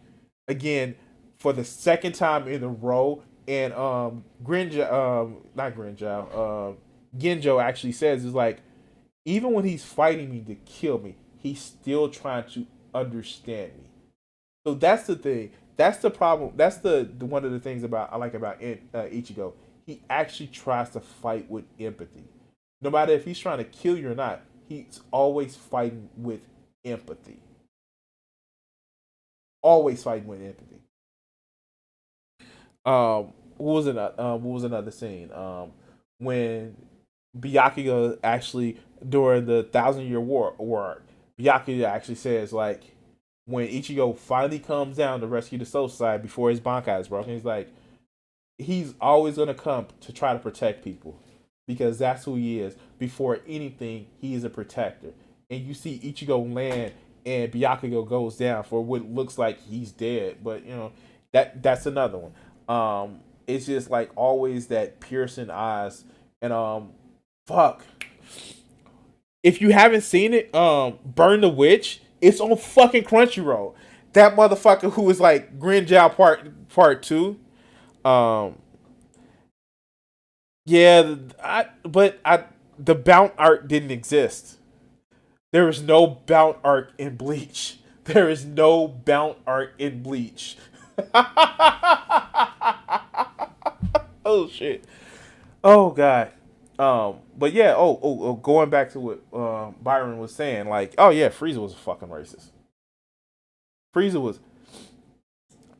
again, for the second time in a row. And Genjo actually says is like, even when he's fighting me to kill me, he's still trying to understand me. So that's the thing. That's the problem. That's the one of the things I like about Ichigo. He actually tries to fight with empathy. No matter if he's trying to kill you or not, he's always fighting with empathy. Always fighting with empathy. What was another scene? When Byakuya actually during the 1,000-Year War, Byakuya actually says like when Ichigo finally comes down to rescue the Soul Society before his Bankai is broken, he's like, he's always going to come to try to protect people because that's who he is. Before anything, he is a protector. And you see Ichigo land and Byakuya goes down for what looks like he's dead. But, you know, that's another one. It's just like always that piercing eyes. And, fuck. If you haven't seen it, Burn the Witch, it's on fucking Crunchyroll. That motherfucker who was like Grinjao part 2. Yeah, the Bount arc didn't exist. There is no Bount arc in Bleach. There is no Bount arc in Bleach. Oh shit. Oh god. But yeah. Going back to what Byron was saying, like, oh yeah, Frieza was a fucking racist. Frieza was,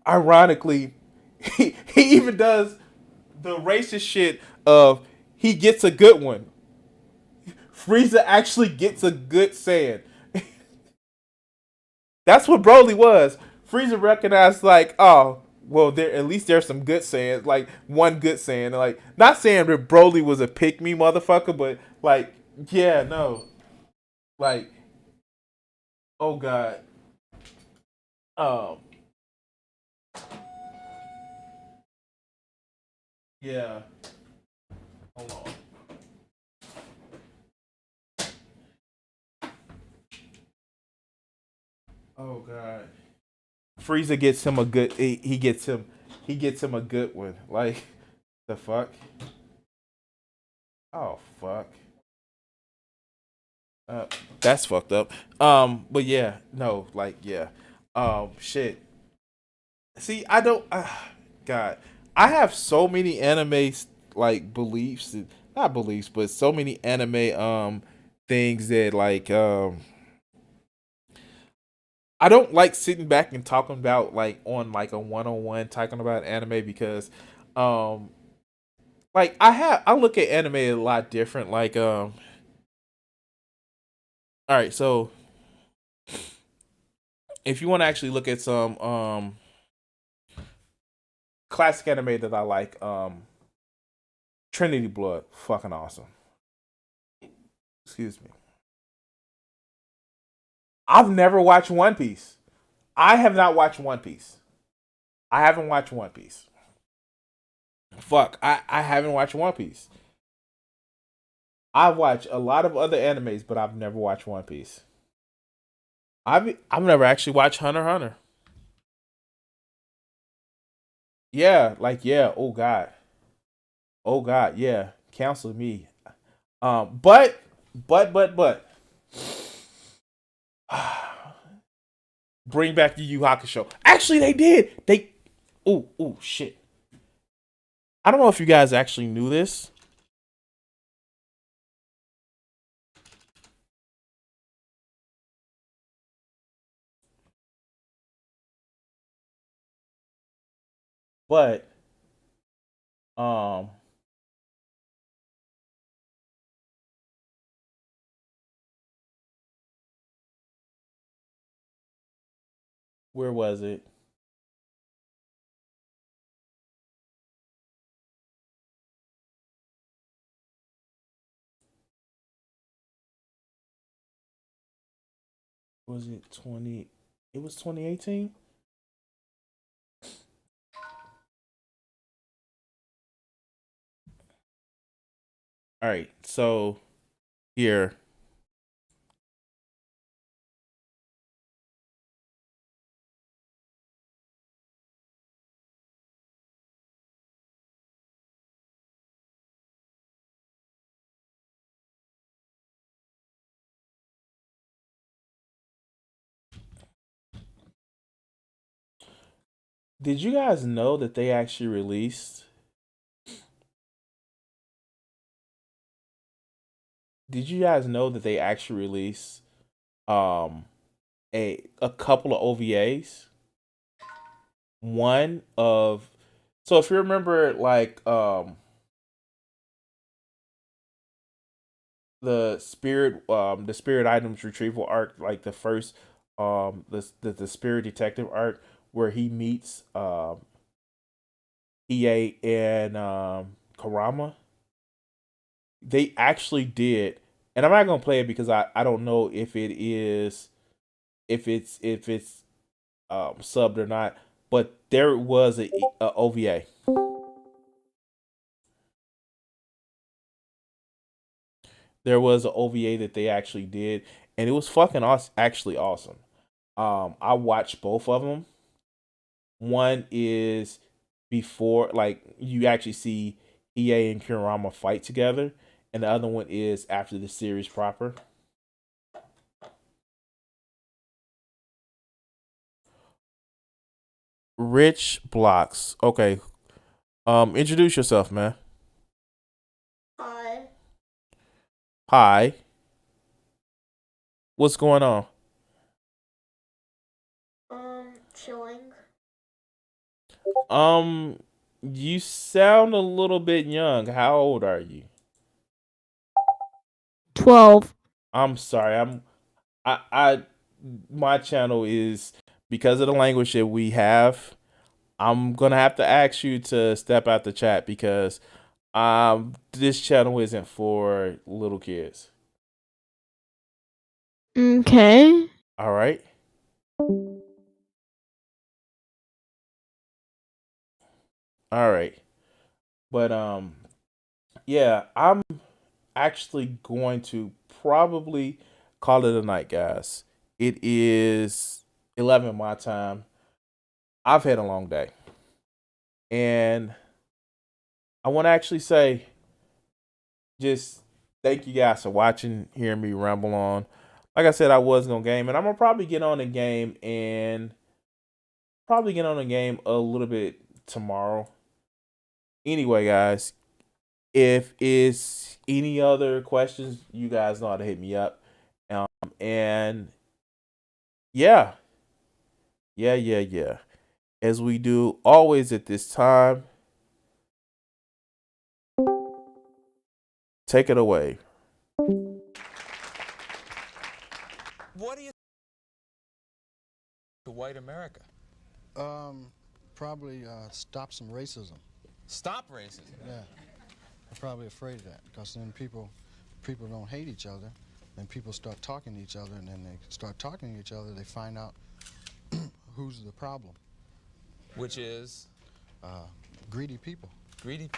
ironically, he even does the racist shit of he gets a good one. Frieza actually gets a good Saiyan. That's what Broly was. Frieza recognized like, oh, well, there at least there's some good saying, like one good saying, like not saying that Broly was a pick me motherfucker, but like yeah, no, like oh god, um, yeah, hold on. Oh god. Frieza gets him a good he gets him a good one. Like the fuck? Oh fuck. That's fucked up. But yeah, no, like yeah. Shit. See, I don't God. I have so many anime like beliefs, not beliefs, but so many anime things that like I don't like sitting back and talking about like on like a one-on-one talking about anime because um like I look at anime a lot different like all right, so if you want to actually look at some classic anime that I like Trinity Blood, fucking awesome. Excuse me. I've never watched One Piece. I have not watched One Piece. I haven't watched One Piece. Fuck, I haven't watched One Piece. I've watched a lot of other animes, but I've never watched One Piece. I've never actually watched Hunter x Hunter. Yeah, like yeah, oh god, yeah. Counsel me. But bring back the Yu Hakusho. Actually, they did. Oh shit. I don't know if you guys actually knew this. But um where was it? Was it 20? It was 2018? All right. So here did you guys know that they actually released Did you guys know that they actually released um a couple of OVAs? One of so if you remember like the spirit items retrieval arc, like the first the spirit detective arc where he meets EA and Karama, they actually did, and I'm not gonna play it because I don't know if it is if it's subbed or not, but there was a OVA. There was an OVA that they actually did, and it was fucking actually awesome. I watched both of them. One is before, like you actually see EA and Kurama fight together, and the other one is after the series proper. Rich Blocks. Okay. Introduce yourself, man. Hi. Hi. What's going on? Chilling. You sound a little bit young. How old are you? 12. I'm sorry. I my channel is because of the language that we have. I'm gonna have to ask you to step out the chat because this channel isn't for little kids. Okay. All right. All right. But yeah, I'm actually going to probably call it a night, guys. It is 11 my time. I've had a long day. And I want to actually say just thank you guys for watching, hearing me ramble on. Like I said, I was gonna game, and I'm gonna probably get on a game a little bit tomorrow. Anyway, guys, if it's any other questions, you guys know how to hit me up. And yeah. As we do always at this time, take it away. What do you to white America? Probably stop some racism. Stop racism. Yeah, I'm probably afraid of that because then people don't hate each other, then people start talking to each other, and then they start talking to each other, they find out who's the problem. Which is? Greedy people. Greedy.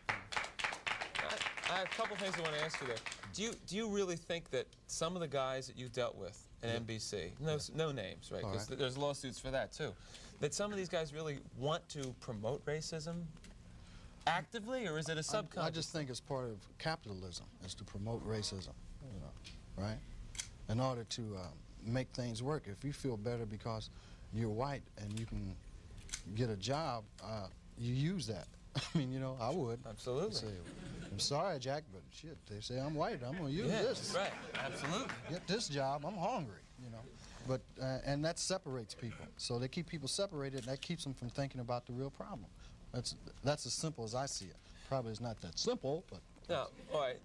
I have a couple things I want to ask you there. Do you really think that some of the guys that you dealt with at NBC, no names, right? Because there's lawsuits for that too, that some of these guys really want to promote racism actively, or is it a subconscious? I just think it's part of capitalism, is to promote racism, you know, right? In order to make things work. If you feel better because you're white and you can get a job, you use that. I mean, you know, I would. Absolutely. Say, I'm sorry, Jack, but shit, they say I'm white. I'm going to use this. Right. Absolutely. Get this job. I'm hungry, you know. But and that separates people. So they keep people separated, and that keeps them from thinking about the real problem. That's as simple as I see it. Probably it's not that simple, but. Now, all right,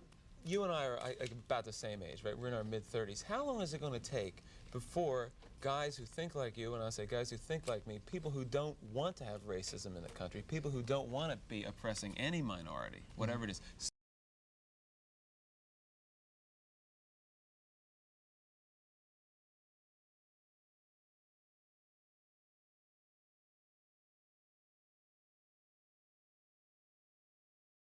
you and I are about the same age, right? We're in our mid-30s. How long is it going to take before guys who think like you, and I say guys who think like me, people who don't want to have racism in the country, people who don't want to be oppressing any minority, whatever it is,